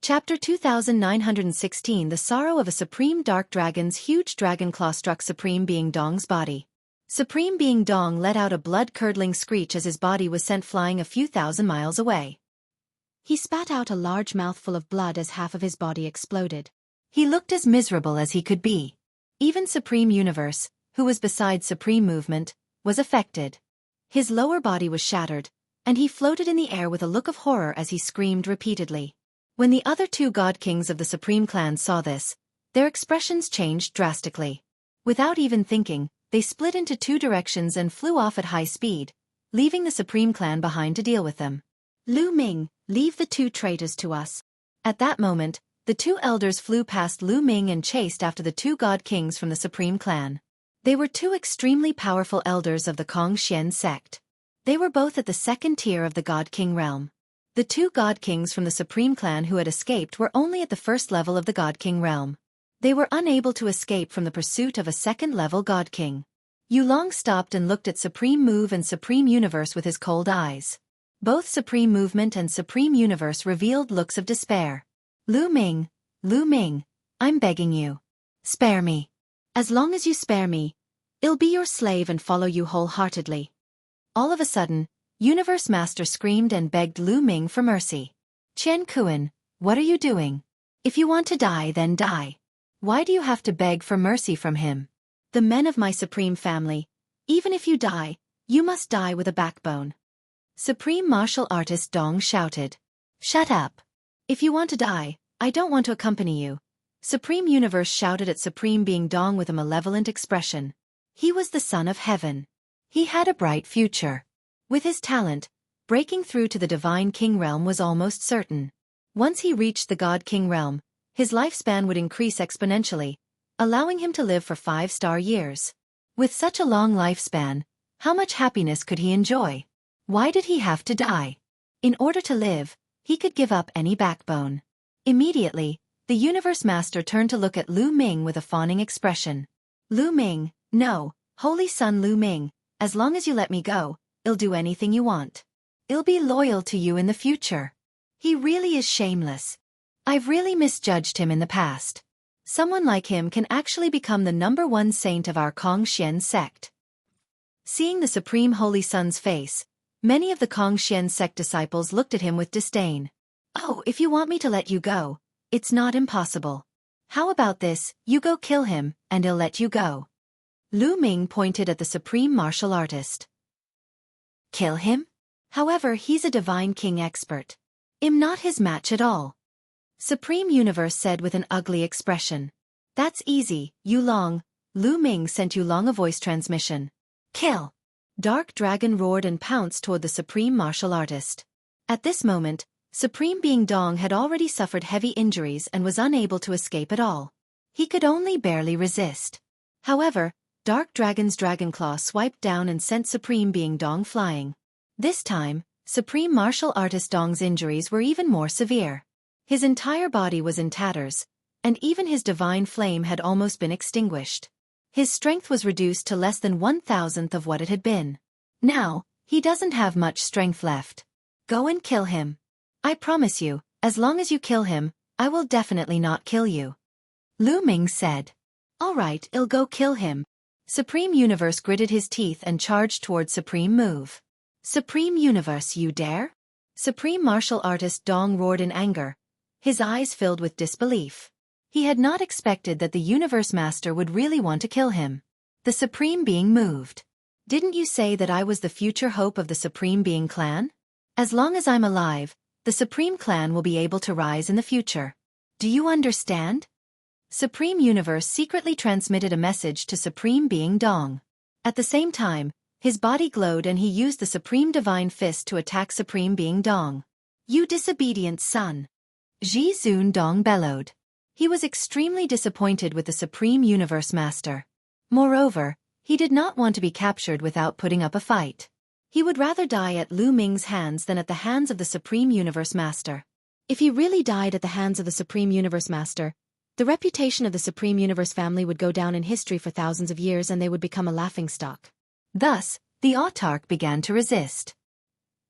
Chapter 2916 The Sorrow of a Supreme Dark Dragon's huge dragon claw struck Supreme Being Dong's body. Supreme Being Dong let out a blood-curdling screech as his body was sent flying a few thousand miles away. He spat out a large mouthful of blood as half of his body exploded. He looked as miserable as he could be. Even Supreme Universe, who was beside Supreme Movement, was affected. His lower body was shattered, and he floated in the air with a look of horror as he screamed repeatedly. When the other two god kings of the Supreme Clan saw this, their expressions changed drastically. Without even thinking, they split into two directions and flew off at high speed, leaving the Supreme Clan behind to deal with them. Lu Ming, leave the two traitors to us. At that moment, the two elders flew past Lu Ming and chased after the two god kings from the Supreme Clan. They were two extremely powerful elders of the Kongxian sect. They were both at the second tier of the God King realm. The two God Kings from the Supreme Clan who had escaped were only at the first level of the God King realm. They were unable to escape from the pursuit of a second-level God King. Yulong stopped and looked at Supreme Move and Supreme Universe with his cold eyes. Both Supreme Movement and Supreme Universe revealed looks of despair. Lu Ming, I'm begging you. Spare me. As long as you spare me, I'll be your slave and follow you wholeheartedly. All of a sudden, Universe Master screamed and begged Lu Ming for mercy. Qian Kuan, what are you doing? If you want to die, then die. Why do you have to beg for mercy from him? The men of my supreme family, even if you die, you must die with a backbone. Supreme Martial Artist Dong shouted. Shut up. If you want to die, I don't want to accompany you. Supreme Universe shouted at Supreme Being Dong with a malevolent expression. He was the son of heaven. He had a bright future. With his talent, breaking through to the Divine King realm was almost certain. Once he reached the God King realm, his lifespan would increase exponentially, allowing him to live for 5-star years. With such a long lifespan, how much happiness could he enjoy? Why did he have to die? In order to live, he could give up any backbone. Immediately, the Universe Master turned to look at Lu Ming with a fawning expression. Lu Ming, no, Holy Son Lu Ming, as long as you let me go, I'll do anything you want. I'll be loyal to you in the future. He really is shameless. I've really misjudged him in the past. Someone like him can actually become the #1 saint of our Kongxian sect. Seeing the Supreme Holy Son's face, many of the Kongxian sect disciples looked at him with disdain. Oh, if you want me to let you go, it's not impossible. How about this, you go kill him, and I'll let you go. Lu Ming pointed at the Supreme Martial Artist. Kill him? However, he's a Divine King expert. I'm not his match at all. Supreme Universe said with an ugly expression. That's easy, Yulong. Lu Ming sent Yulong a voice transmission. Kill! Dark Dragon roared and pounced toward the Supreme Martial Artist. At this moment, Supreme Being Dong had already suffered heavy injuries and was unable to escape at all. He could only barely resist. However, Dark Dragon's Dragon Claw swiped down and sent Supreme Being Dong flying. This time, Supreme Martial Artist Dong's injuries were even more severe. His entire body was in tatters, and even his divine flame had almost been extinguished. His strength was reduced to less than 1,000th of what it had been. Now, he doesn't have much strength left. Go and kill him. I promise you, as long as you kill him, I will definitely not kill you. Lu Ming said. All right, I'll go kill him. Supreme Universe gritted his teeth and charged toward Supreme Move. Supreme Universe, you dare? Supreme Martial Artist Dong roared in anger, his eyes filled with disbelief. He had not expected that the Universe Master would really want to kill him. The Supreme Being moved. Didn't you say that I was the future hope of the Supreme Being Clan? As long as I'm alive, the Supreme Clan will be able to rise in the future. Do you understand? Supreme Universe secretly transmitted a message to Supreme Being Dong. At the same time, his body glowed and he used the Supreme Divine Fist to attack Supreme Being Dong. You disobedient son! Ji Zun Dong bellowed. He was extremely disappointed with the Supreme Universe Master. Moreover, he did not want to be captured without putting up a fight. He would rather die at Lu Ming's hands than at the hands of the Supreme Universe Master. If he really died at the hands of the Supreme Universe Master, the reputation of the Supreme Universe family would go down in history for thousands of years and they would become a laughingstock. Thus, the autarch began to resist.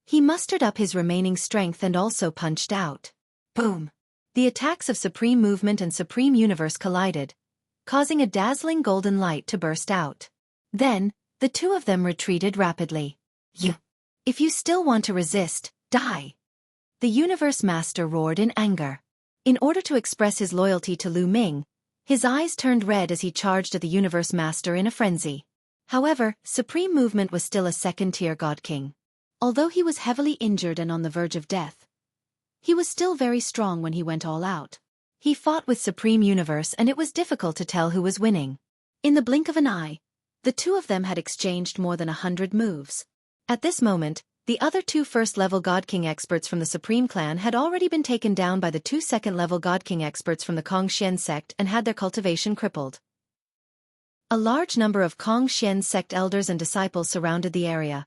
He mustered up his remaining strength and also punched out. Boom! The attacks of Supreme Movement and Supreme Universe collided, causing a dazzling golden light to burst out. Then, the two of them retreated rapidly. If you still want to resist, die! The Universe Master roared in anger. In order to express his loyalty to Lu Ming, his eyes turned red as he charged at the Universe Master in a frenzy. However, Supreme Movement was still a second-tier God King. Although he was heavily injured and on the verge of death, he was still very strong when he went all out. He fought with Supreme Universe and it was difficult to tell who was winning. In the blink of an eye, the two of them had exchanged more than 100 moves. At this moment, the other two first-level God King experts from the Supreme Clan had already been taken down by the two second-level God King experts from the Kong-Xian sect and had their cultivation crippled. A large number of Kong-Xian sect elders and disciples surrounded the area,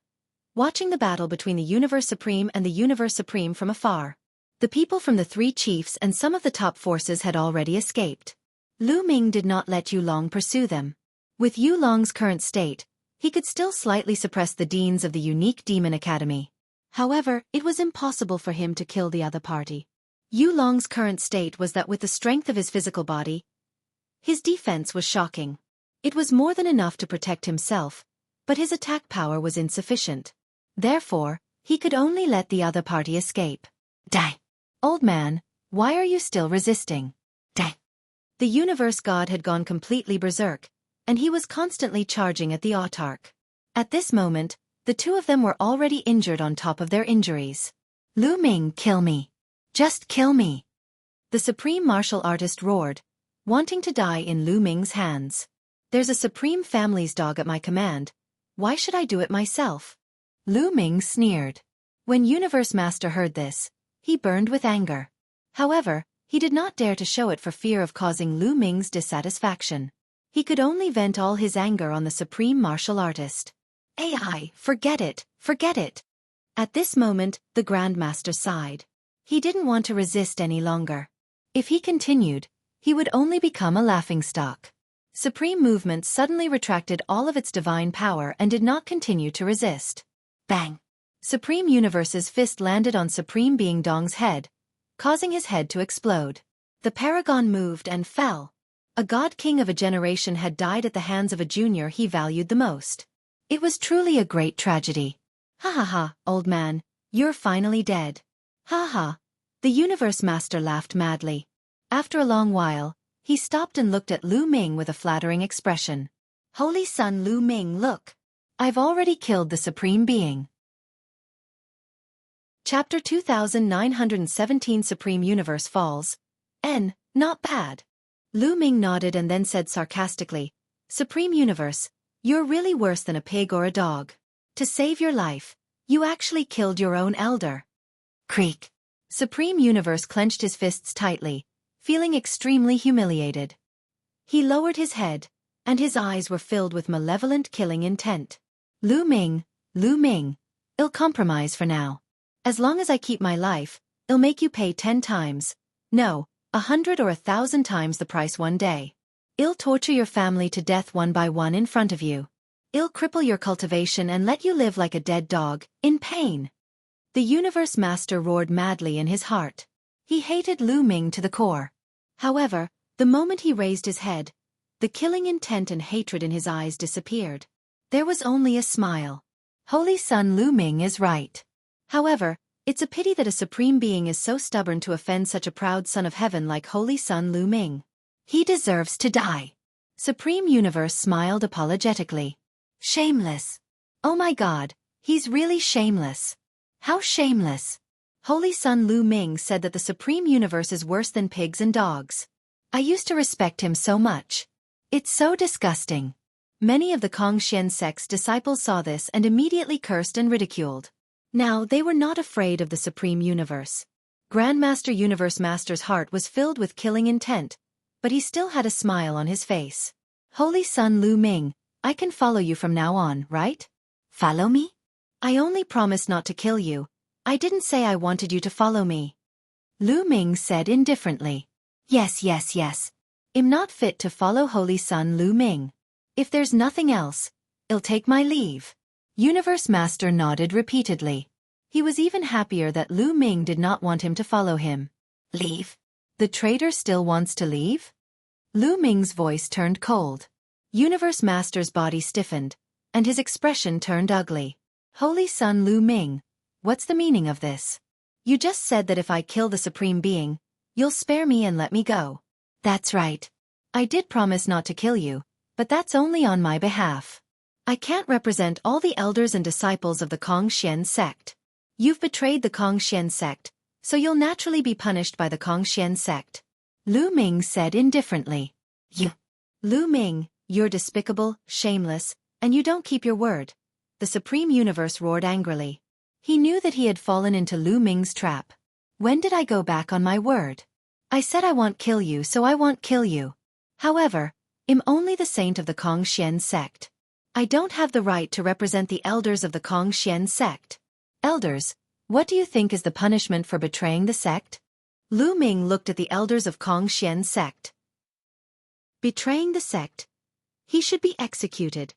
watching the battle between the Universe Supreme and the Universe Supreme from afar. The people from the three chiefs and some of the top forces had already escaped. Lu Ming did not let Yu Long pursue them. With Yu Long's current state, he could still slightly suppress the deans of the unique demon academy. However, it was impossible for him to kill the other party. Yu Long's current state was that with the strength of his physical body, his defense was shocking. It was more than enough to protect himself, but his attack power was insufficient. Therefore, he could only let the other party escape. Die! Old man, why are you still resisting? Die! The Universe God had gone completely berserk, and he was constantly charging at the autarch. At this moment, the two of them were already injured on top of their injuries. Lu Ming, kill me. Just kill me. The Supreme Martial Artist roared, wanting to die in Lu Ming's hands. There's a Supreme Family's dog at my command. Why should I do it myself? Lu Ming sneered. When Universe Master heard this, he burned with anger. However, he did not dare to show it for fear of causing Lu Ming's dissatisfaction. He could only vent all his anger on the Supreme Martial Artist. AI, forget it, forget it. At this moment, the Grandmaster sighed. He didn't want to resist any longer. If he continued, he would only become a laughingstock. Supreme Movement suddenly retracted all of its divine power and did not continue to resist. Bang! Supreme Universe's fist landed on Supreme Being Dong's head, causing his head to explode. The Paragon moved and fell. A God King of a generation had died at the hands of a junior he valued the most. It was truly a great tragedy. Ha ha ha, old man, you're finally dead. Ha ha. The Universe Master laughed madly. After a long while, he stopped and looked at Lu Ming with a flattering expression. Holy Son Lu Ming, look. I've already killed the Supreme Being. Chapter 2917 Supreme Universe Falls. Not bad. Lu Ming nodded and then said sarcastically, Supreme Universe, you're really worse than a pig or a dog. To save your life, you actually killed your own elder. Creak. Supreme Universe clenched his fists tightly, feeling extremely humiliated. He lowered his head, and his eyes were filled with malevolent killing intent. Lu Ming, I'll compromise for now. As long as I keep my life, I'll make you pay 10 times. No, 100 or 1,000 times the price one day. I'll torture your family to death one by one in front of you. I'll cripple your cultivation and let you live like a dead dog, in pain. The Universe Master roared madly in his heart. He hated Lu Ming to the core. However, the moment he raised his head, the killing intent and hatred in his eyes disappeared. There was only a smile. Holy Son Lu Ming is right. However, it's a pity that a Supreme Being is so stubborn to offend such a proud Son of Heaven like Holy Son Lu Ming. He deserves to die. Supreme Universe smiled apologetically. Shameless. Oh my God, he's really shameless. How shameless. Holy Son Lu Ming said that the Supreme Universe is worse than pigs and dogs. I used to respect him so much. It's so disgusting. Many of the Kong-Xian sect's disciples saw this and immediately cursed and ridiculed. Now they were not afraid of the Supreme Universe. Grandmaster Universe Master's heart was filled with killing intent, but he still had a smile on his face. Holy Son Lu Ming, I can follow you from now on, right? Follow me? I only promised not to kill you. I didn't say I wanted you to follow me. Lu Ming said indifferently. Yes. I'm not fit to follow Holy Son Lu Ming. If there's nothing else, I'll take my leave. Universe Master nodded repeatedly. He was even happier that Lu Ming did not want him to follow him. Leave? The traitor still wants to leave? Lu Ming's voice turned cold. Universe Master's body stiffened, and his expression turned ugly. Holy Sun Lu Ming, what's the meaning of this? You just said that if I kill the Supreme Being, you'll spare me and let me go. That's right. I did promise not to kill you, but that's only on my behalf. I can't represent all the elders and disciples of the Kongxian sect. You've betrayed the Kongxian sect, so you'll naturally be punished by the Kongxian sect. Lu Ming said indifferently. Lu Ming, you're despicable, shameless, and you don't keep your word. The Supreme Universe roared angrily. He knew that he had fallen into Lu Ming's trap. When did I go back on my word? I said I won't kill you, so I won't kill you. However, I'm only the saint of the Kongxian sect. I don't have the right to represent the elders of the Kongxian sect. Elders, what do you think is the punishment for betraying the sect? Lu Ming looked at the elders of Kongxian sect. Betraying the sect? He should be executed.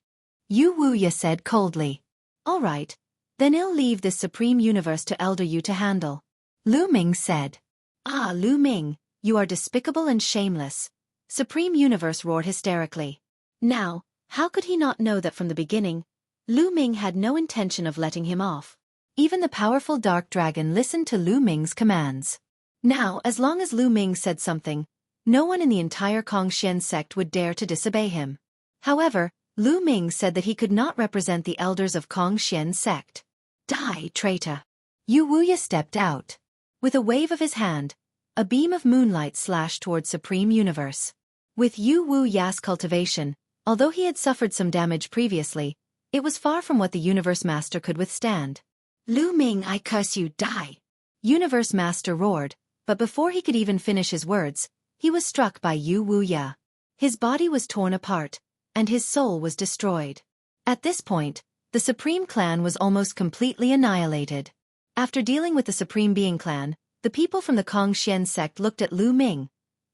Yu Wuya said coldly. All right, then I'll leave this Supreme Universe to Elder Yu to handle. Lu Ming said. Ah, Lu Ming, you are despicable and shameless. Supreme Universe roared hysterically. Now, how could he not know that from the beginning, Lu Ming had no intention of letting him off? Even the powerful Dark Dragon listened to Lu Ming's commands. Now, as long as Lu Ming said something, no one in the entire Kongxian sect would dare to disobey him. However, Lu Ming said that he could not represent the elders of Kongxian sect. Die, traitor! Yu Wuya stepped out. With a wave of his hand, a beam of moonlight slashed toward Supreme Universe. With Yu Wuya's cultivation, although he had suffered some damage previously, it was far from what the Universe Master could withstand. Lu Ming, I curse you, die! Universe Master roared, but before he could even finish his words, he was struck by Yu Wuya. His body was torn apart, and his soul was destroyed. At this point, the Supreme Clan was almost completely annihilated. After dealing with the Supreme Being Clan, the people from the Kongxian sect looked at Lu Ming,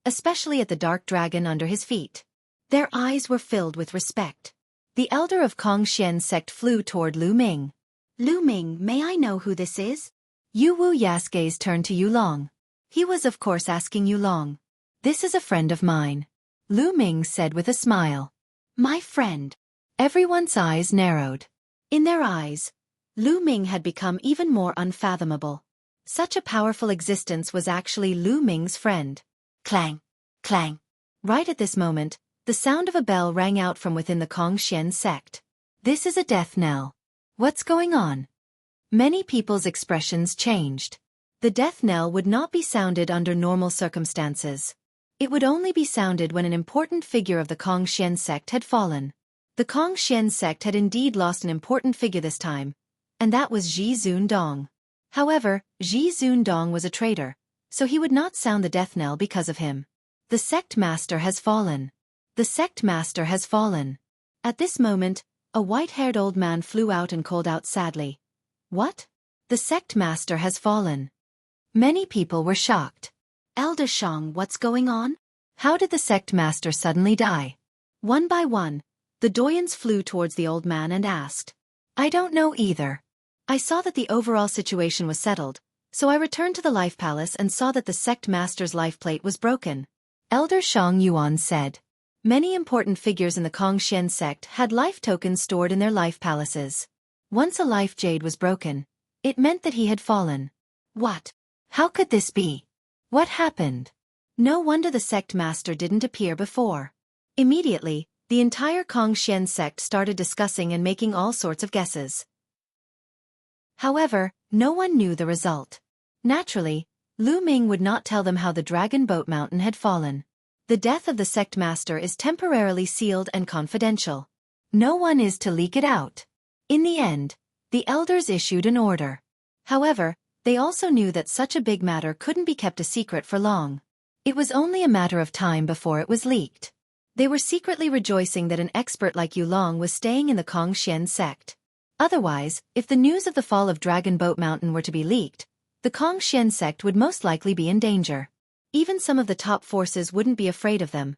especially at the Dark Dragon under his feet. Their eyes were filled with respect. The elder of Kongxian sect flew toward Lu Ming. Lu Ming, may I know who this is? Yu Wuya's gaze turned to Yulong. He was of course asking Yulong. This is a friend of mine. Lu Ming said with a smile. My friend. Everyone's eyes narrowed. In their eyes, Lu Ming had become even more unfathomable. Such a powerful existence was actually Lu Ming's friend. Clang! Clang! Right at this moment, the sound of a bell rang out from within the Kongxian sect. This is a death knell. What's going on? Many people's expressions changed. The death knell would not be sounded under normal circumstances. It would only be sounded when an important figure of the Kongxian sect had fallen. The Kongxian sect had indeed lost an important figure this time, and that was Zhi Zundong. However, Zhi Zundong was a traitor, so he would not sound the death knell because of him. The sect master has fallen. The sect master has fallen. At this moment, a white-haired old man flew out and called out sadly. What? The sect master has fallen. Many people were shocked. Elder Shang, what's going on? How did the sect master suddenly die? One by one, the Doyens flew towards the old man and asked. I don't know either. I saw that the overall situation was settled, so I returned to the Life Palace and saw that the sect master's life plate was broken. Elder Shang Yuan said. Many important figures in the Kongxian sect had life tokens stored in their life palaces. Once a life jade was broken, it meant that he had fallen. What? How could this be? What happened? No wonder the sect master didn't appear before. Immediately, the entire Kongxian sect started discussing and making all sorts of guesses. However, no one knew the result. Naturally, Lu Ming would not tell them how the Dragon Boat Mountain had fallen. The death of the sect master is temporarily sealed and confidential. No one is to leak it out. In the end, the elders issued an order. However, they also knew that such a big matter couldn't be kept a secret for long. It was only a matter of time before it was leaked. They were secretly rejoicing that an expert like Yulong was staying in the Kongxian sect. Otherwise, if the news of the fall of Dragon Boat Mountain were to be leaked, the Kongxian sect would most likely be in danger. Even some of the top forces wouldn't be afraid of them,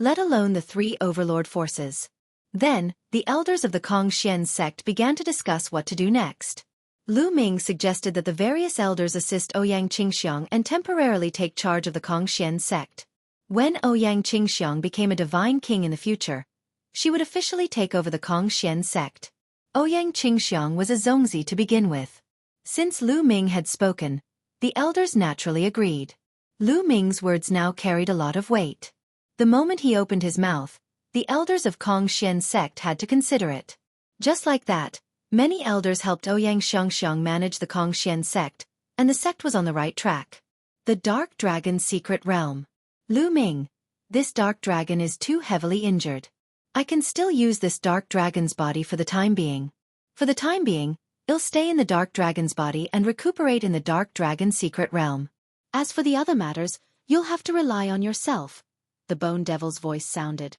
let alone the three overlord forces. Then, the elders of the Kongxian sect began to discuss what to do next. Lu Ming suggested that the various elders assist Ouyang Qingxiang and temporarily take charge of the Kongxian sect. When Ouyang Qingxiang became a divine king in the future, she would officially take over the Kongxian sect. Ouyang Qingxiang was a Zongzi to begin with. Since Lu Ming had spoken, the elders naturally agreed. Lu Ming's words now carried a lot of weight. The moment he opened his mouth, the elders of Kongxian sect had to consider it. Just like that, many elders helped Ouyang Xiangxiang manage the Kongxian sect, and the sect was on the right track. The Dark Dragon's secret realm. Lu Ming, this dark dragon is too heavily injured. I can still use this dark dragon's body for the time being. For the time being, it'll stay in the dark dragon's body and recuperate in the dark dragon's secret realm. As for the other matters, you'll have to rely on yourself, the Bone Devil's voice sounded.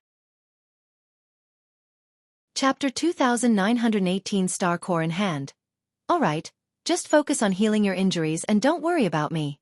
Chapter 2918 Star Core in Hand. Alright, just focus on healing your injuries and don't worry about me.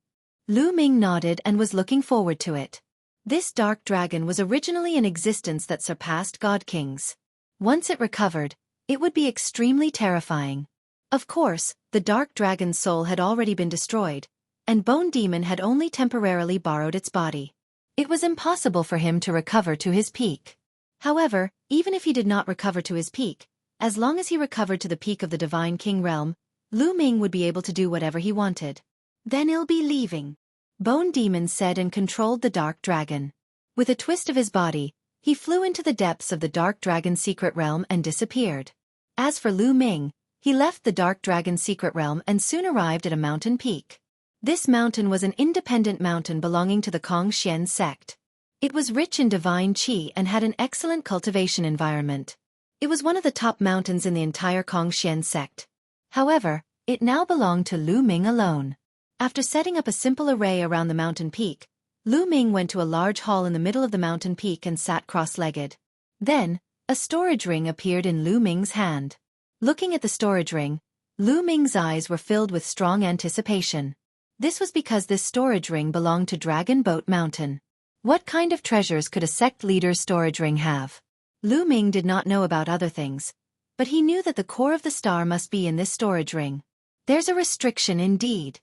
Lu Ming nodded and was looking forward to it. This dark dragon was originally an existence that surpassed God Kings. Once it recovered, it would be extremely terrifying. Of course, the dark dragon's soul had already been destroyed, and Bone Demon had only temporarily borrowed its body. It was impossible for him to recover to his peak. However, even if he did not recover to his peak, as long as he recovered to the peak of the Divine King realm, Lu Ming would be able to do whatever he wanted. Then he'll be leaving, Bone Demon said and controlled the dark dragon. With a twist of his body, he flew into the depths of the dark dragon's secret realm and disappeared. As for Lu Ming, he left the dark dragon's secret realm and soon arrived at a mountain peak. This mountain was an independent mountain belonging to the Kongxian sect. It was rich in divine qi and had an excellent cultivation environment. It was one of the top mountains in the entire Kongxian sect. However, it now belonged to Lu Ming alone. After setting up a simple array around the mountain peak, Lu Ming went to a large hall in the middle of the mountain peak and sat cross-legged. Then, a storage ring appeared in Lu Ming's hand. Looking at the storage ring, Lu Ming's eyes were filled with strong anticipation. This was because this storage ring belonged to Dragon Boat Mountain. What kind of treasures could a sect leader's storage ring have? Lu Ming did not know about other things, but he knew that the core of the star must be in this storage ring. There's a restriction indeed.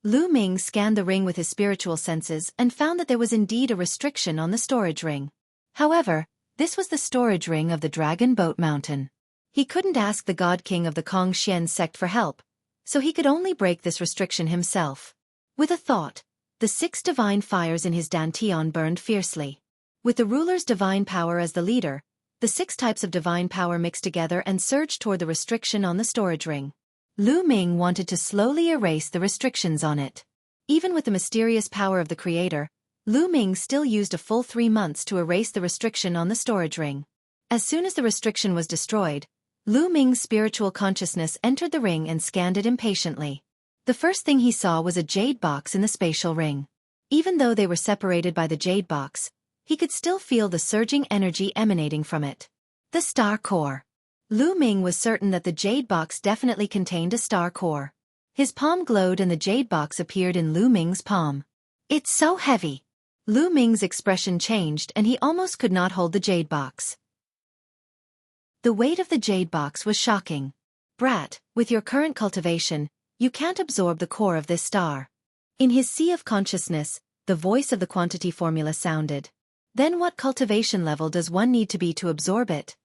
Lu Ming scanned the ring with his spiritual senses and found that there was indeed a restriction on the storage ring. However, this was the storage ring of the Dragon Boat Mountain. He couldn't ask the God King of the Kongxian sect for help, so he could only break this restriction himself. With a thought, the 6 divine fires in his dantian burned fiercely. With the ruler's divine power as the leader, the 6 types of divine power mixed together and surged toward the restriction on the storage ring. Lu Ming wanted to slowly erase the restrictions on it. Even with the mysterious power of the creator, Lu Ming still used a full 3 months to erase the restriction on the storage ring. As soon as the restriction was destroyed, Lu Ming's spiritual consciousness entered the ring and scanned it impatiently. The first thing he saw was a jade box in the spatial ring. Even though they were separated by the jade box, he could still feel the surging energy emanating from it. The star core. Lu Ming was certain that the jade box definitely contained a star core. His palm glowed and the jade box appeared in Lu Ming's palm. It's so heavy. Lu Ming's expression changed and he almost could not hold the jade box. The weight of the jade box was shocking. Brat, with your current cultivation, you can't absorb the core of this star. In his sea of consciousness, the voice of the quantity formula sounded. Then what cultivation level does one need to be to absorb it?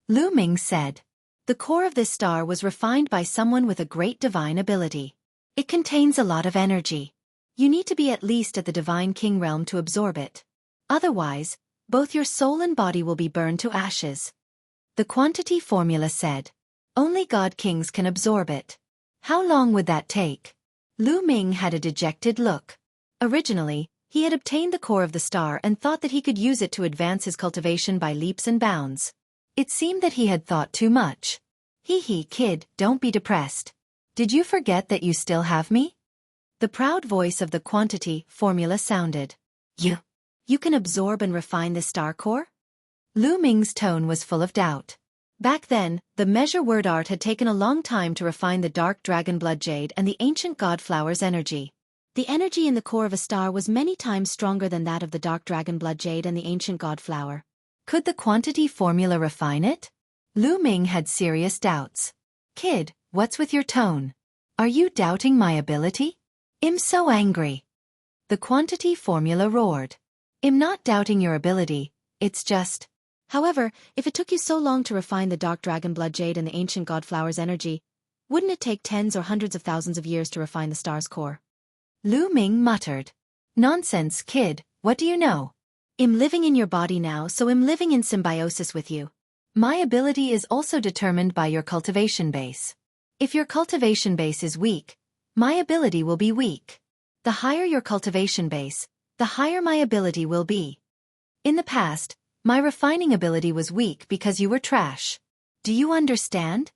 Lu Ming said. The core of this star was refined by someone with a great divine ability. It contains a lot of energy. You need to be at least at the Divine King realm to absorb it. Otherwise, both your soul and body will be burned to ashes. The quantity formula said. Only God Kings can absorb it. How long would that take? Lu Ming had a dejected look. Originally, he had obtained the core of the star and thought that he could use it to advance his cultivation by leaps and bounds. It seemed that he had thought too much. Hee kid, don't be depressed. Did you forget that you still have me? The proud voice of the quantity formula sounded. You can absorb and refine the star core? Lu Ming's tone was full of doubt. Back then, the measure word art had taken a long time to refine the dark dragon blood jade and the ancient god flower's energy. The energy in the core of a star was many times stronger than that of the dark dragon blood jade and the ancient god flower. Could the quantity formula refine it? Lu Ming had serious doubts. Kid, what's with your tone? Are you doubting my ability? I'm so angry. The quantity formula roared. I'm not doubting your ability, it's just... However, if it took you so long to refine the dark dragon blood jade and the ancient god flower's energy, wouldn't it take tens or hundreds of thousands of years to refine the star's core? Lu Ming muttered. Nonsense, kid, what do you know? I'm living in your body now, so I'm living in symbiosis with you. My ability is also determined by your cultivation base. If your cultivation base is weak, my ability will be weak. The higher your cultivation base, the higher my ability will be. In the past, my refining ability was weak because you were trash. Do you understand?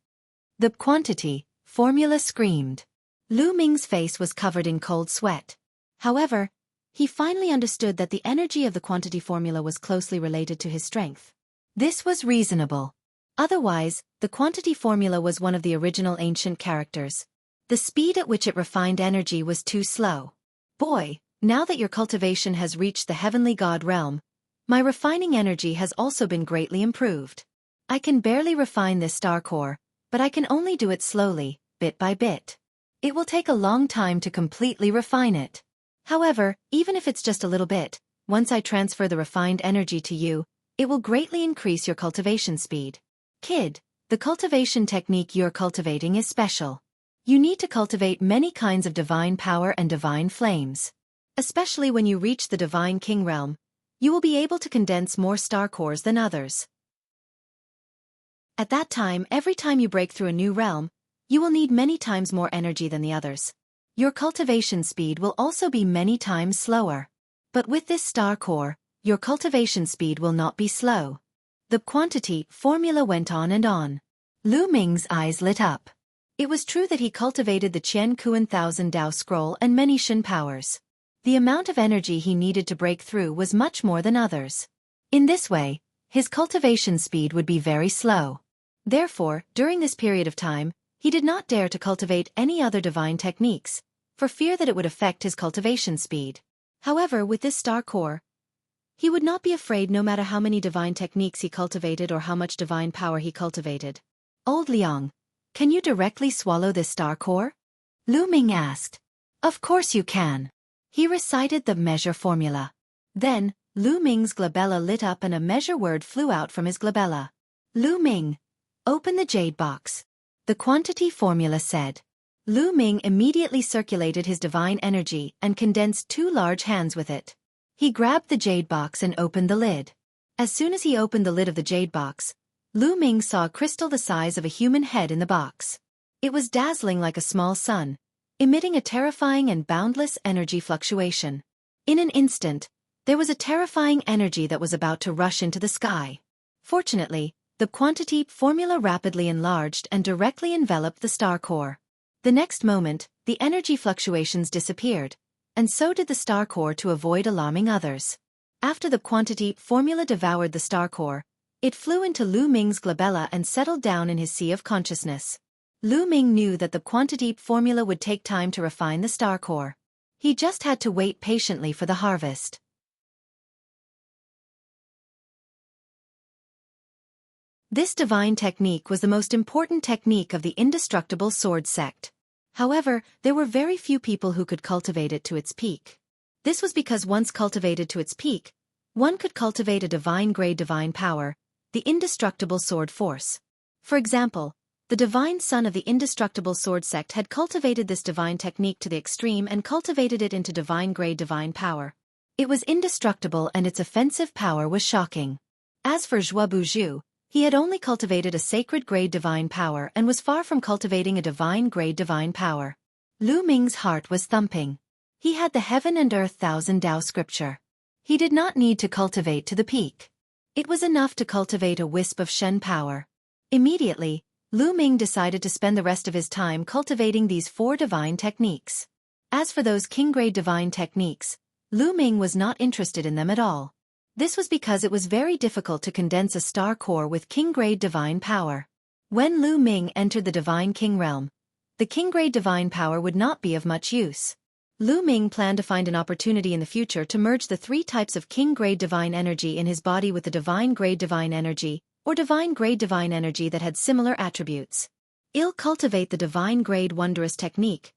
The quantity formula screamed. Lu Ming's face was covered in cold sweat. However, he finally understood that the energy of the quantity formula was closely related to his strength. This was reasonable. Otherwise, the quantity formula was one of the original ancient characters. The speed at which it refined energy was too slow. Boy, now that your cultivation has reached the heavenly god realm, my refining energy has also been greatly improved. I can barely refine this star core, but I can only do it slowly, bit by bit. It will take a long time to completely refine it. However, even if it's just a little bit, once I transfer the refined energy to you, it will greatly increase your cultivation speed. Kid, the cultivation technique you're cultivating is special. You need to cultivate many kinds of divine power and divine flames. Especially when you reach the divine king realm, you will be able to condense more star cores than others. At that time, every time you break through a new realm, you will need many times more energy than the others. Your cultivation speed will also be many times slower. But with this star core, your cultivation speed will not be slow. The quantity formula went on and on. Lu Ming's eyes lit up. It was true that he cultivated the Qian Kuan Thousand Dao Scroll and many Shin powers. The amount of energy he needed to break through was much more than others. In this way, his cultivation speed would be very slow. Therefore, during this period of time, he did not dare to cultivate any other divine techniques, for fear that it would affect his cultivation speed. However, with this star core, he would not be afraid no matter how many divine techniques he cultivated or how much divine power he cultivated. Old Liang, can you directly swallow this star core? Lu Ming asked. Of course you can. He recited the measure formula. Then, Lu Ming's glabella lit up and a measure word flew out from his glabella. Lu Ming, open the jade box. The quantity formula said. Lu Ming immediately circulated his divine energy and condensed 2 large hands with it. He grabbed the jade box and opened the lid. As soon as he opened the lid of the jade box, Lu Ming saw a crystal the size of a human head in the box. It was dazzling like a small sun, emitting a terrifying and boundless energy fluctuation. In an instant, there was a terrifying energy that was about to rush into the sky. Fortunately, the quantity formula rapidly enlarged and directly enveloped the star core. The next moment, the energy fluctuations disappeared, and so did the star core to avoid alarming others. After the quantity formula devoured the star core, it flew into Lu Ming's glabella and settled down in his sea of consciousness. Lu Ming knew that the quantity formula would take time to refine the star core. He just had to wait patiently for the harvest. This divine technique was the most important technique of the indestructible sword sect. However, there were very few people who could cultivate it to its peak. This was because once cultivated to its peak, one could cultivate a divine-grade divine power, the indestructible sword force. For example, the divine son of the indestructible sword sect had cultivated this divine technique to the extreme and cultivated it into divine-grade divine power. It was indestructible and its offensive power was shocking. As for Xueqi, he had only cultivated a sacred-grade divine power and was far from cultivating a divine-grade divine power. Lu Ming's heart was thumping. He had the heaven and earth thousand Dao scripture. He did not need to cultivate to the peak. It was enough to cultivate a wisp of Shen power. Immediately, Lu Ming decided to spend the rest of his time cultivating these 4 divine techniques. As for those king-grade divine techniques, Lu Ming was not interested in them at all. This was because it was very difficult to condense a star core with king-grade divine power. When Lu Ming entered the divine king realm, the king-grade divine power would not be of much use. Lu Ming planned to find an opportunity in the future to merge the 3 types of king-grade divine energy in his body with the divine-grade divine energy, or divine-grade divine energy that had similar attributes. I'll cultivate the divine grade wondrous technique,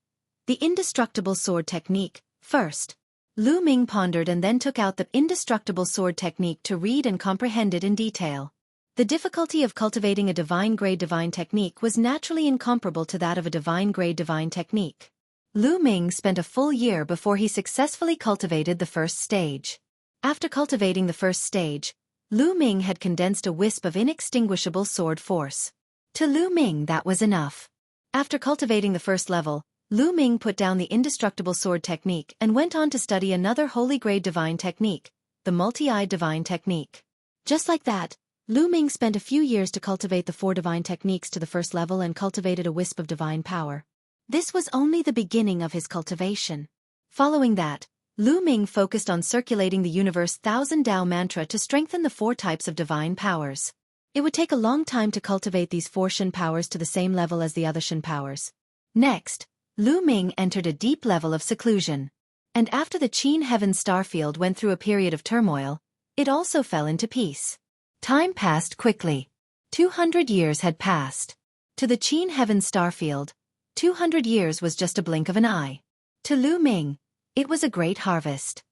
the indestructible sword technique, first. Lu Ming pondered and then took out the indestructible sword technique to read and comprehend it in detail. The difficulty of cultivating a divine grade divine technique was naturally incomparable to that of a divine grade divine technique. Lu Ming spent a full year before he successfully cultivated the first stage. After cultivating the first stage, Lu Ming had condensed a wisp of inextinguishable sword force. To Lu Ming that was enough. After cultivating the first level, Lu Ming put down the indestructible sword technique and went on to study another holy grade divine technique, the multi-eyed divine technique. Just like that, Lu Ming spent a few years to cultivate the 4 divine techniques to the first level and cultivated a wisp of divine power. This was only the beginning of his cultivation. Following that, Lu Ming focused on circulating the universe Thousand Dao mantra to strengthen the 4 types of divine powers. It would take a long time to cultivate these 4 Shen powers to the same level as the other Shen powers. Next, Lu Ming entered a deep level of seclusion. And after the Qin Heaven starfield went through a period of turmoil, it also fell into peace. Time passed quickly. 200 years had passed. To the Qin Heaven starfield, 200 years was just a blink of an eye. To Lu Ming, it was a great harvest.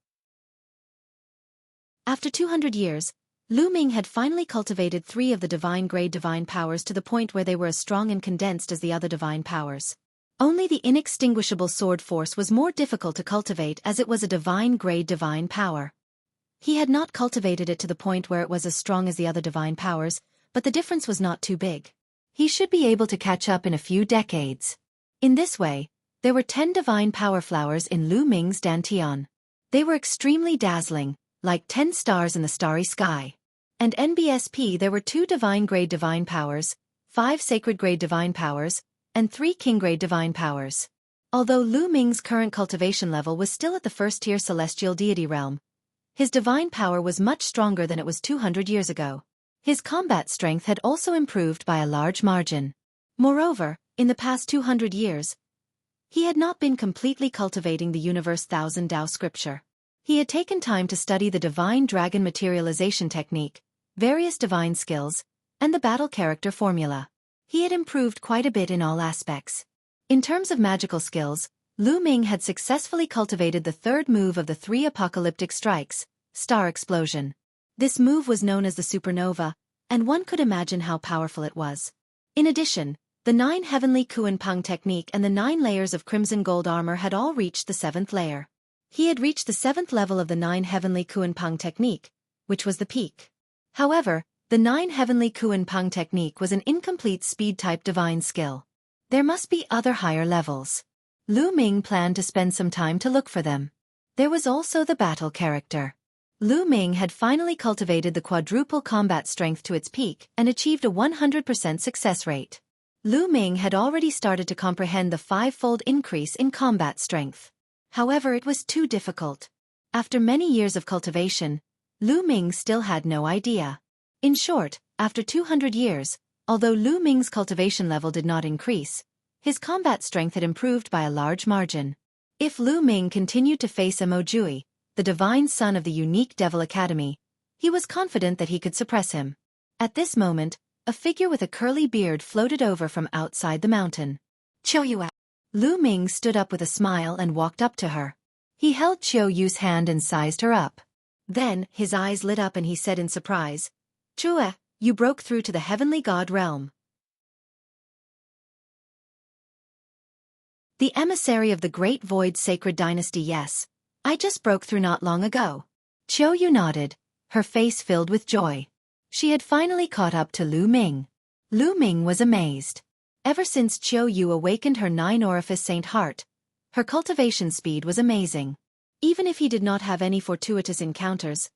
After 200 years, Lu Ming had finally cultivated 3 of the divine grade divine powers to the point where they were as strong and condensed as the other divine powers. Only the inextinguishable sword force was more difficult to cultivate as it was a divine grade divine power. He had not cultivated it to the point where it was as strong as the other divine powers, but the difference was not too big. He should be able to catch up in a few decades. In this way, there were 10 divine power flowers in Lu Ming's dantian. They were extremely dazzling, like 10 stars in the starry sky. And NBSP there were 2 divine grade divine powers, 5 sacred grade divine powers, and 3 king grade divine powers. Although Lu Ming's current cultivation level was still at the first-tier celestial deity realm, his divine power was much stronger than it was 200 years ago. His combat strength had also improved by a large margin. Moreover, in the past 200 years, he had not been completely cultivating the universe Thousand Dao scripture. He had taken time to study the divine dragon materialization technique, various divine skills, and the battle character formula. He had improved quite a bit in all aspects. In terms of magical skills, Lu Ming had successfully cultivated the 3rd move of the 3 apocalyptic strikes, Star Explosion. This move was known as the supernova, and one could imagine how powerful it was. In addition, the 9 heavenly Kuan Peng technique and the 9 layers of crimson gold armor had all reached the 7th layer. He had reached the 7th level of the 9 heavenly Kuan Peng technique, which was the peak. However, the 9 heavenly Kuan Peng technique was an incomplete speed-type divine skill. There must be other higher levels. Lu Ming planned to spend some time to look for them. There was also the battle character. Lu Ming had finally cultivated the quadruple combat strength to its peak and achieved a 100% success rate. Lu Ming had already started to comprehend the 5-fold increase in combat strength. However, it was too difficult. After many years of cultivation, Lu Ming still had no idea. In short, after 200 years, although Lu Ming's cultivation level did not increase, his combat strength had improved by a large margin. If Lu Ming continued to face Mo Jui, the divine son of the unique Devil Academy, he was confident that he could suppress him. At this moment, a figure with a curly beard floated over from outside the mountain. Xueqi. Lu Ming stood up with a smile and walked up to her. He held Xueqi's hand and sized her up. Then, his eyes lit up and he said in surprise, "Xueqi, you broke through to the heavenly god realm." The emissary of the Great Void Sacred Dynasty. Yes, I just broke through not long ago. Xueqi nodded, her face filled with joy. She had finally caught up to Lu Ming. Lu Ming was amazed. Ever since Xueqi awakened her 9-orifice Saint Heart, her cultivation speed was amazing. Even if he did not have any fortuitous encounters,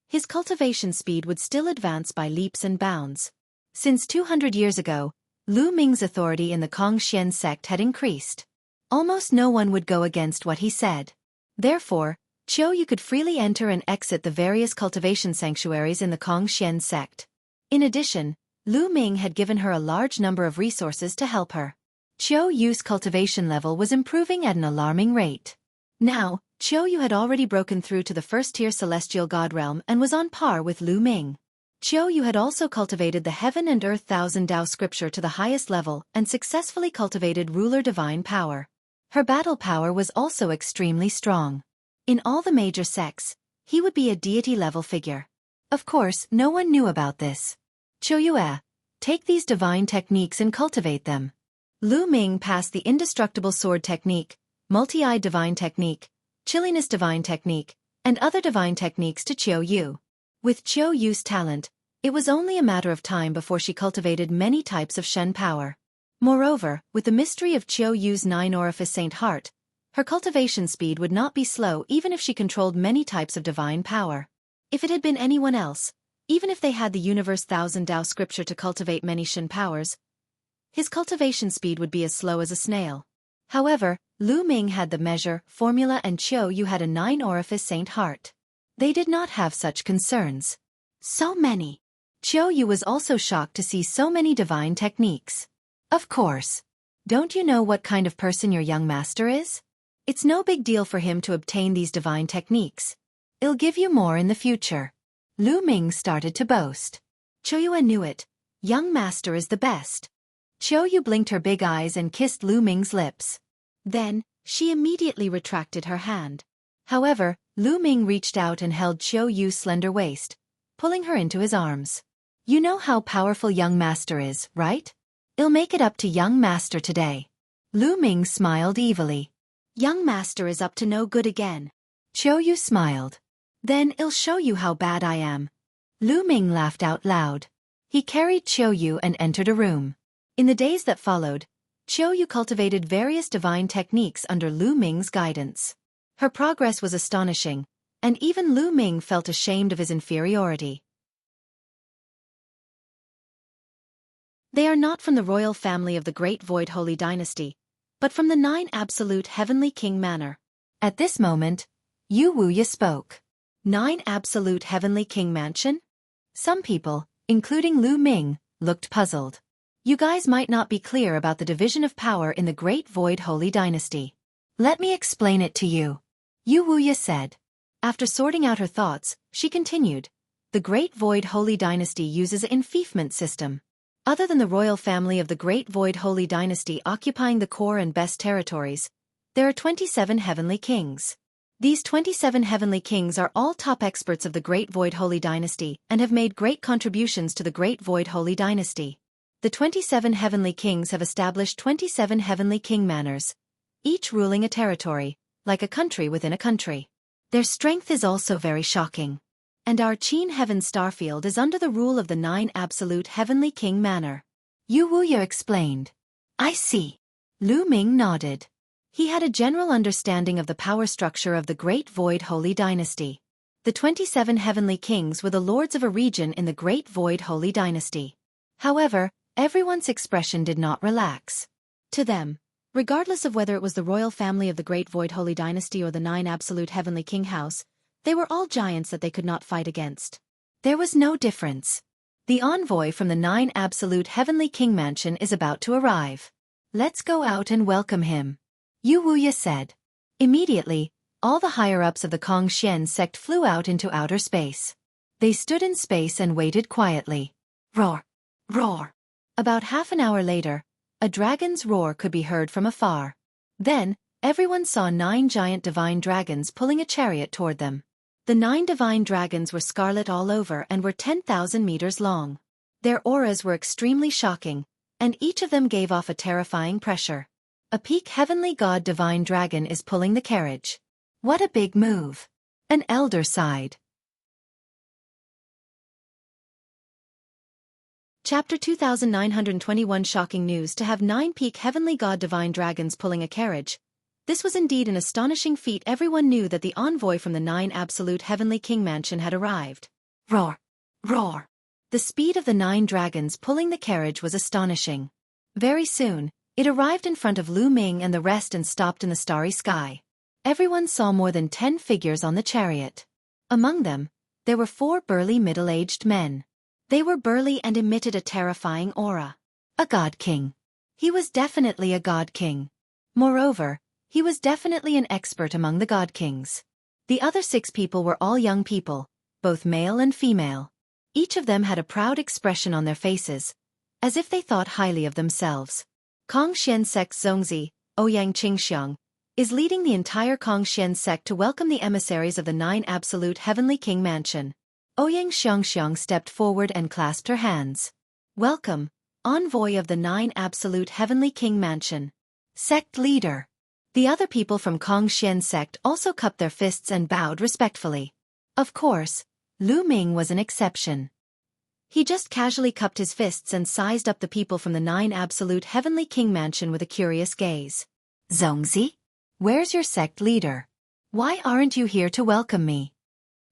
his cultivation speed would still advance by leaps and bounds. Since 200 years ago, Lu Ming's authority in the Kongxian sect had increased. Almost no one would go against what he said. Therefore, Xueqi could freely enter and exit the various cultivation sanctuaries in the Kongxian sect. In addition, Lu Ming had given her a large number of resources to help her. Xueqi's cultivation level was improving at an alarming rate. Now, Xueqi had already broken through to the first-tier celestial god realm and was on par with Lu Ming. Xueqi had also cultivated the Heaven and Earth Thousand Tao scripture to the highest level and successfully cultivated ruler divine power. Her battle power was also extremely strong. In all the major sects, he would be a deity-level figure. Of course, no one knew about this. Xueqi, take these divine techniques and cultivate them. Lu Ming passed the indestructible sword technique, multi-eye divine technique, chilliness divine technique, and other divine techniques to Xueqi. With Xueqi's talent, it was only a matter of time before she cultivated many types of Shen power. Moreover, with the mystery of Xueqi's nine-orifice Saint Heart, her cultivation speed would not be slow even if she controlled many types of divine power. If it had been anyone else, even if they had the universe Thousand Tao scripture to cultivate many Shen powers, his cultivation speed would be as slow as a snail. However, Lu Ming had the measure, formula, and Xueqi had a nine-orifice Saint Heart. They did not have such concerns. So many. Xueqi was also shocked to see so many divine techniques. Of course. Don't you know what kind of person your young master is? It's no big deal for him to obtain these divine techniques. I'll give you more in the future. Lu Ming started to boast. Xueqi knew it. Young master is the best. Xueqi blinked her big eyes and kissed Lu Ming's lips. Then, she immediately retracted her hand. However, Lu Ming reached out and held Xueqi's slender waist, pulling her into his arms. You know how powerful young master is, right? I'll make it up to young master today. Lu Ming smiled evilly. Young master is up to no good again. Xueqi smiled. Then I'll show you how bad I am. Lu Ming laughed out loud. He carried Xueqi and entered a room. In the days that followed, Xueqi cultivated various divine techniques under Lu Ming's guidance. Her progress was astonishing, and even Lu Ming felt ashamed of his inferiority. They are not from the royal family of the Great Void Holy Dynasty, but from the 9 Absolute Heavenly King Manor. At this moment, Yu Wuya spoke. 9 Absolute Heavenly King Mansion? Some people, including Lu Ming, looked puzzled. You guys might not be clear about the division of power in the Great Void Holy Dynasty. Let me explain it to you. Yu Wuya said. After sorting out her thoughts, she continued. The Great Void Holy Dynasty uses an enfeoffment system. Other than the royal family of the Great Void Holy Dynasty occupying the core and best territories, there are 27 heavenly kings. These 27 heavenly kings are all top experts of the Great Void Holy Dynasty and have made great contributions to the Great Void Holy Dynasty. The 27 heavenly kings have established 27 heavenly king manors, each ruling a territory, like a country within a country. Their strength is also very shocking. And our Qin Heaven Starfield is under the rule of the 9 Absolute Heavenly King Manor. Yu Wuya explained. I see. Lu Ming nodded. He had a general understanding of the power structure of the Great Void Holy Dynasty. The 27 heavenly kings were the lords of a region in the Great Void Holy Dynasty. However, everyone's expression did not relax. To them, regardless of whether it was the royal family of the Great Void Holy Dynasty or the 9 Absolute Heavenly King House, they were all giants that they could not fight against. There was no difference. The envoy from the 9 Absolute Heavenly King Mansion is about to arrive. Let's go out and welcome him. Yu Wuya said. Immediately, all the higher-ups of the Kongxian sect flew out into outer space. They stood in space and waited quietly. Roar! Roar! About half an hour later, a dragon's roar could be heard from afar. Then, everyone saw 9 giant divine dragons pulling a chariot toward them. The 9 divine dragons were scarlet all over and were 10,000 meters long. Their auras were extremely shocking, and each of them gave off a terrifying pressure. A peak heavenly god divine dragon is pulling the carriage. What a big move! An elder sighed. Chapter 2921 Shocking news to have 9 peak heavenly god divine dragons pulling a carriage. This was indeed an astonishing feat. Everyone knew that the envoy from the 9 Absolute Heavenly King Mansion had arrived. Roar! Roar! The speed of the 9 dragons pulling the carriage was astonishing. Very soon, it arrived in front of Lu Ming and the rest and stopped in the starry sky. Everyone saw more than 10 figures on the chariot. Among them, there were 4 burly middle-aged men. They were burly and emitted a terrifying aura. A god king. He was definitely a god king. Moreover, he was definitely an expert among the god kings. The other 6 people were all young people, both male and female. Each of them had a proud expression on their faces, as if they thought highly of themselves. Kongxian sect Zongzi, Ouyang Qingxiang, is leading the entire Kongxian sect to welcome the emissaries of the Nine Absolute Heavenly King Mansion. Ouyang Xiangxiang stepped forward and clasped her hands. Welcome, envoy of the Nine Absolute Heavenly King Mansion. Sect leader. The other people from Kongxian sect also cupped their fists and bowed respectfully. Of course, Lu Ming was an exception. He just casually cupped his fists and sized up the people from the Nine Absolute Heavenly King Mansion with a curious gaze. Zongzi? Where's your sect leader? Why aren't you here to welcome me?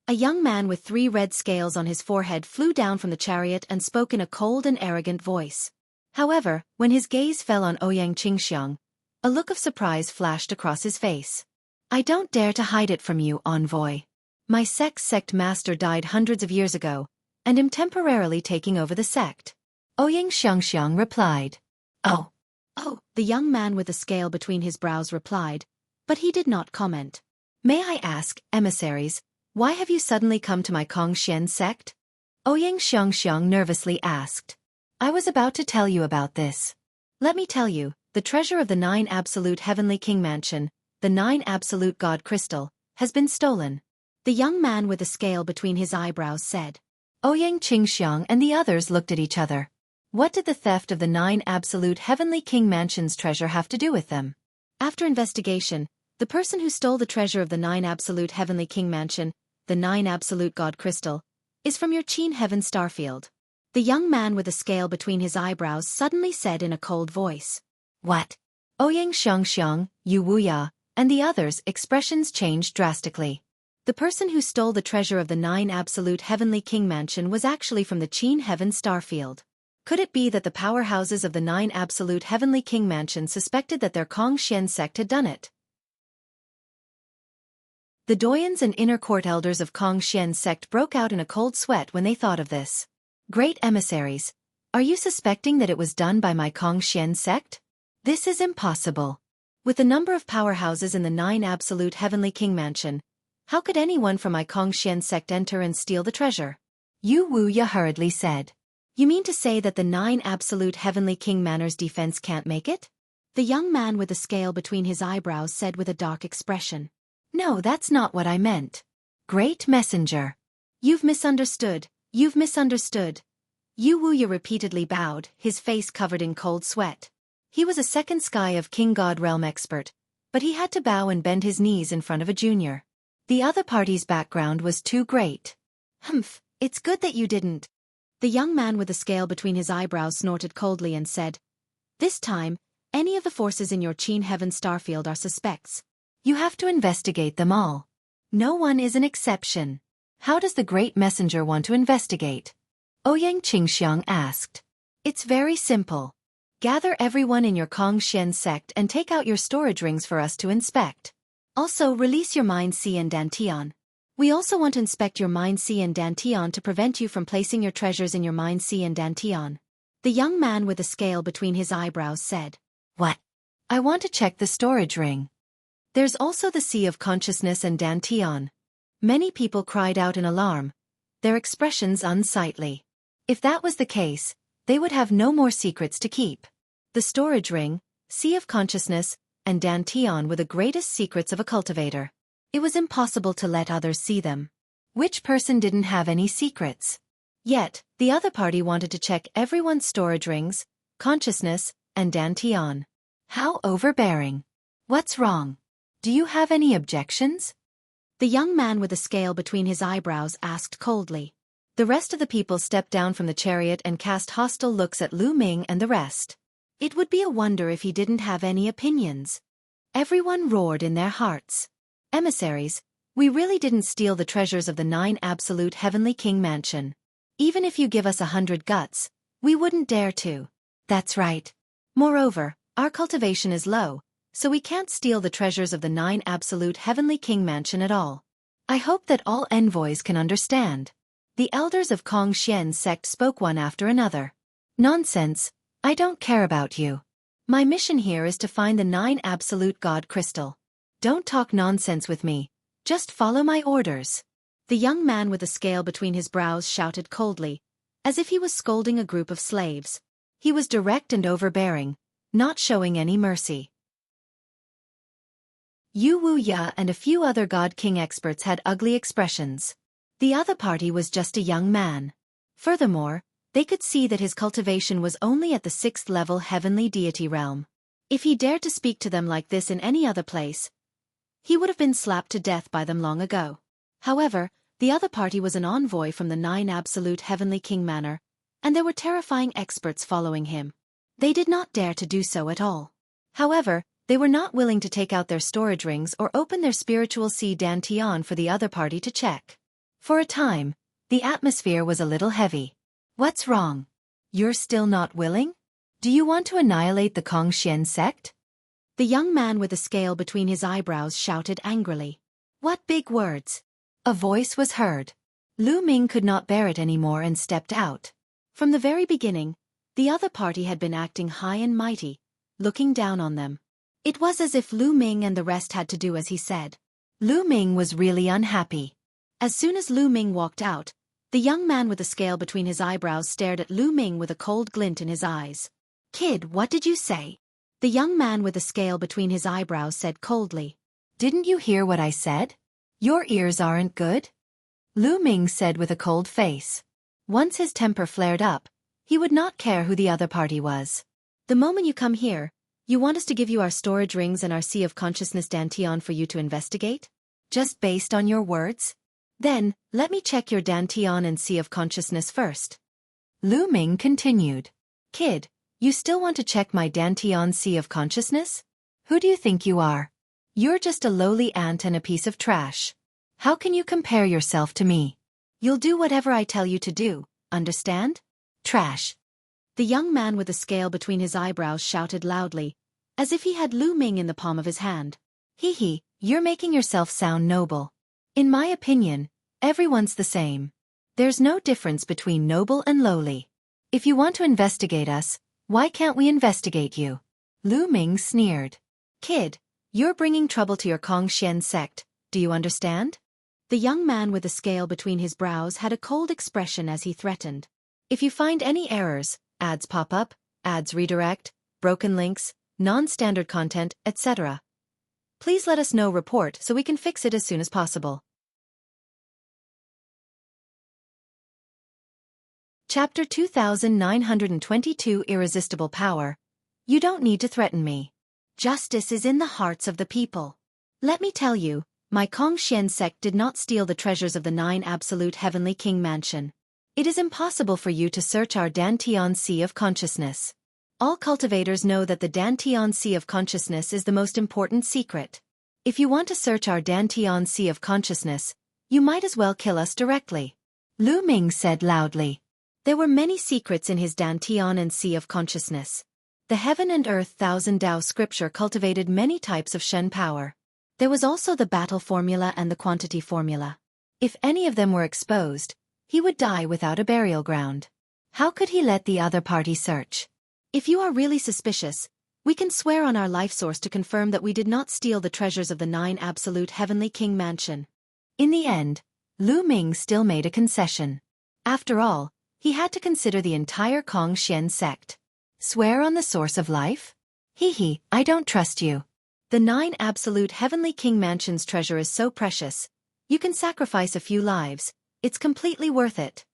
A young man with 3 red scales on his forehead flew down from the chariot and spoke in a cold and arrogant voice. However, when his gaze fell on Ouyang Qingxiang, a look of surprise flashed across his face. I don't dare to hide it from you, envoy. My sect master died hundreds of years ago, and am temporarily taking over the sect. Ouyang Xiangxiang replied. Oh, the young man with the scale between his brows replied, but he did not comment. May I ask, emissaries, why have you suddenly come to my Kongxian sect? Ouyang Xiangxiang nervously asked. I was about to tell you about this. Let me tell you, the treasure of the Nine Absolute Heavenly King Mansion, the Nine Absolute God Crystal, has been stolen. The young man with the scale between his eyebrows said. Ouyang Qingxiang and the others looked at each other. What did the theft of the Nine Absolute Heavenly King Mansion's treasure have to do with them? After investigation, the person who stole the treasure of the Nine Absolute Heavenly King Mansion, the Nine Absolute God Crystal, is from your Qin Heaven Starfield. The young man with a scale between his eyebrows suddenly said in a cold voice. What? Ouyang Xiangxiang, Yu Wuya, and the others' expressions changed drastically. The person who stole the treasure of the Nine Absolute Heavenly King Mansion was actually from the Qin Heaven Starfield. Could it be that the powerhouses of the Nine Absolute Heavenly King Mansion suspected that their Kongxian sect had done it? The doyens and inner court elders of Kongxian sect broke out in a cold sweat when they thought of this. Great emissaries, are you suspecting that it was done by my Kongxian sect? This is impossible. With the number of powerhouses in the Nine Absolute Heavenly King Mansion, how could anyone from my Kongxian sect enter and steal the treasure? Yu Wuya hurriedly said. You mean to say that the Nine Absolute Heavenly King Manor's defense can't make it? The young man with the scale between his eyebrows said with a dark expression. No, that's not what I meant. Great messenger. You've misunderstood. Yu Wuya repeatedly bowed, his face covered in cold sweat. He was a second sky of King God realm expert, but he had to bow and bend his knees in front of a junior. The other party's background was too great. Humph, it's good that you didn't. The young man with the scale between his eyebrows snorted coldly and said, This time, any of the forces in your Qin Heaven Starfield are suspects. You have to investigate them all. No one is an exception. How does the great messenger want to investigate? Ouyang Qingxiang asked. It's very simple. Gather everyone in your Kongxian sect and take out your storage rings for us to inspect. Also release your Mind Si and Dantian. We also want to inspect your Mind Si and Dantian to prevent you from placing your treasures in your Mind Si and Dantian. The young man with the scale between his eyebrows said. What? I want to check the storage ring. There's also the Sea of Consciousness and Dantian. Many people cried out in alarm, their expressions unsightly. If that was the case, they would have no more secrets to keep. The storage ring, Sea of Consciousness, and Dantian were the greatest secrets of a cultivator. It was impossible to let others see them. Which person didn't have any secrets? Yet, the other party wanted to check everyone's storage rings, consciousness, and Dantian. How overbearing. What's wrong? Do you have any objections? The young man with the scale between his eyebrows asked coldly. The rest of the people stepped down from the chariot and cast hostile looks at Lu Ming and the rest. It would be a wonder if he didn't have any opinions. Everyone roared in their hearts. Emissaries, we really didn't steal the treasures of the Nine Absolute Heavenly King Mansion. Even if you give us 100 guts, we wouldn't dare to. That's right. Moreover, our cultivation is low, so we can't steal the treasures of the Nine Absolute Heavenly King Mansion at all. I hope that all envoys can understand. The elders of Kongxian sect spoke one after another. Nonsense, I don't care about you. My mission here is to find the Nine Absolute God Crystal. Don't talk nonsense with me, just follow my orders. The young man with the scale between his brows shouted coldly, as if he was scolding a group of slaves. He was direct and overbearing, not showing any mercy. Yu Wu Ya and a few other God King experts had ugly expressions. The other party was just a young man. Furthermore, they could see that his cultivation was only at the 6th level heavenly deity realm. If he dared to speak to them like this in any other place, he would have been slapped to death by them long ago. However, the other party was an envoy from the 9 Absolute Heavenly King Manor, and there were terrifying experts following him. They did not dare to do so at all. However, they were not willing to take out their storage rings or open their spiritual sea dantian for the other party to check. For a time, the atmosphere was a little heavy. What's wrong? You're still not willing? Do you want to annihilate the Kongxian sect? The young man with the scale between his eyebrows shouted angrily. What big words! A voice was heard. Lu Ming could not bear it anymore and stepped out. From the very beginning, the other party had been acting high and mighty, looking down on them. It was as if Lu Ming and the rest had to do as he said. Lu Ming was really unhappy. As soon as Lu Ming walked out, the young man with the scale between his eyebrows stared at Lu Ming with a cold glint in his eyes. Kid, what did you say? The young man with the scale between his eyebrows said coldly. Didn't you hear what I said? Your ears aren't good? Lu Ming said with a cold face. Once his temper flared up, he would not care who the other party was. The moment you come here, you want us to give you our storage rings and our Sea of Consciousness dantian for you to investigate? Just based on your words? Then, let me check your dantian and Sea of Consciousness first. Lu Ming continued. Kid, you still want to check my dantian Sea of Consciousness? Who do you think you are? You're just a lowly ant and a piece of trash. How can you compare yourself to me? You'll do whatever I tell you to do, understand? Trash. The young man with the scale between his eyebrows shouted loudly, as if he had Lu Ming in the palm of his hand. Hee, you're making yourself sound noble. In my opinion, everyone's the same. There's no difference between noble and lowly. If you want to investigate us, why can't we investigate you? Lu Ming sneered. Kid, you're bringing trouble to your Kongxian sect, do you understand? The young man with the scale between his brows had a cold expression as he threatened. If you find any errors, ads pop up, ads redirect, broken links, non-standard content, etc. Please let us know report so we can fix it as soon as possible. Chapter 2922 Irresistible Power. You don't need to threaten me. Justice is in the hearts of the people. Let me tell you, my Kongxian sect did not steal the treasures of the 9 Absolute Heavenly King Mansion. It is impossible for you to search our dantian Sea of Consciousness. All cultivators know that the dantian Sea of Consciousness is the most important secret. If you want to search our dantian Sea of Consciousness, you might as well kill us directly. Lu Ming said loudly. There were many secrets in his dantian and Sea of Consciousness. The Heaven and Earth Thousand Tao scripture cultivated many types of Shen power. There was also the battle formula and the quantity formula. If any of them were exposed, he would die without a burial ground. How could he let the other party search? If you are really suspicious, we can swear on our life source to confirm that we did not steal the treasures of the 9 Absolute Heavenly King Mansion. In the end, Lu Ming still made a concession. After all, he had to consider the entire Kongxian sect. Swear on the source of life? I don't trust you. The 9 Absolute Heavenly King Mansion's treasure is so precious. You can sacrifice a few lives. It's completely worth it.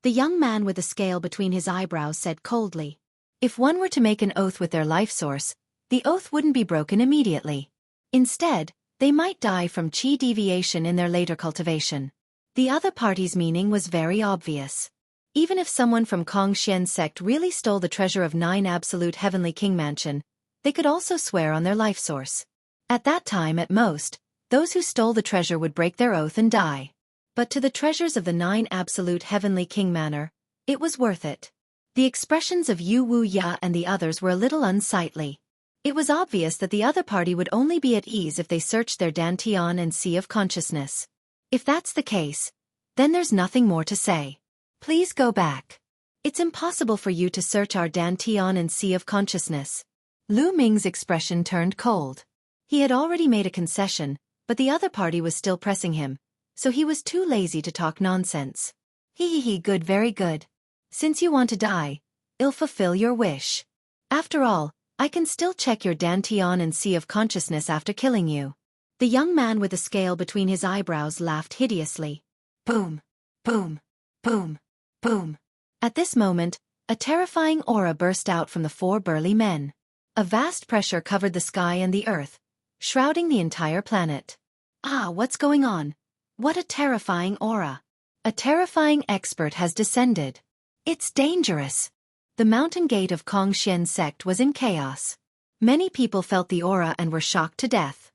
The young man with the scale between his eyebrows said coldly. If one were to make an oath with their life source, the oath wouldn't be broken immediately. Instead, they might die from qi deviation in their later cultivation. The other party's meaning was very obvious. Even if someone from Kongxian sect really stole the treasure of 9 Absolute Heavenly King Mansion, they could also swear on their life source. At that time at most, those who stole the treasure would break their oath and die. But to the treasures of the 9 Absolute Heavenly King Manor, it was worth it. The expressions of Yu Wu Ya and the others were a little unsightly. It was obvious that the other party would only be at ease if they searched their dantian and Sea of Consciousness. If that's the case, then there's nothing more to say. Please go back. It's impossible for you to search our dantian and Sea of Consciousness. Lu Ming's expression turned cold. He had already made a concession, but the other party was still pressing him, so he was too lazy to talk nonsense. Good, very good. Since you want to die, I'll fulfill your wish. After all, I can still check your dantian and sea of consciousness after killing you. The young man with the scale between his eyebrows laughed hideously. Boom, boom, boom, boom. At this moment, a terrifying aura burst out from the 4 burly men. A vast pressure covered the sky and the earth, shrouding the entire planet. What's going on? What a terrifying aura. A terrifying expert has descended. It's dangerous. The mountain gate of Kongxian sect was in chaos. Many people felt the aura and were shocked to death.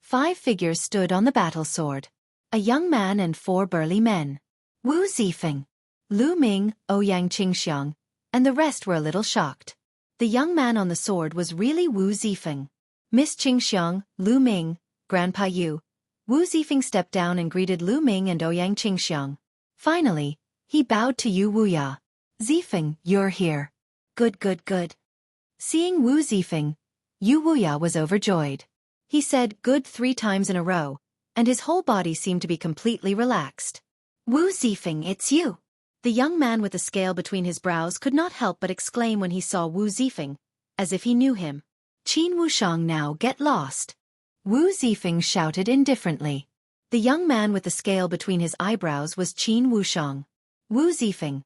5 figures stood on the battle sword. A young man and 4 burly men. Wu Zifeng, Lu Ming, Ouyang Qingxiang, and the rest were a little shocked. The young man on the sword was really Wu Zifeng. Miss Qingxiang, Lu Ming, Grandpa Yu. Wu Zifeng stepped down and greeted Lu Ming and Ouyang Qingxiang. Finally, he bowed to Yu Wuya. Zifeng, you're here. Good, good, good. Seeing Wu Zifeng, Yu Wuya was overjoyed. He said good 3 times in a row, and his whole body seemed to be completely relaxed. Wu Zifeng, it's you. The young man with the scale between his brows could not help but exclaim when he saw Wu Zifeng, as if he knew him. Qin Wushang, now get lost. Wu Zifeng shouted indifferently. The young man with the scale between his eyebrows was Qin Wushang. Wu Zifeng,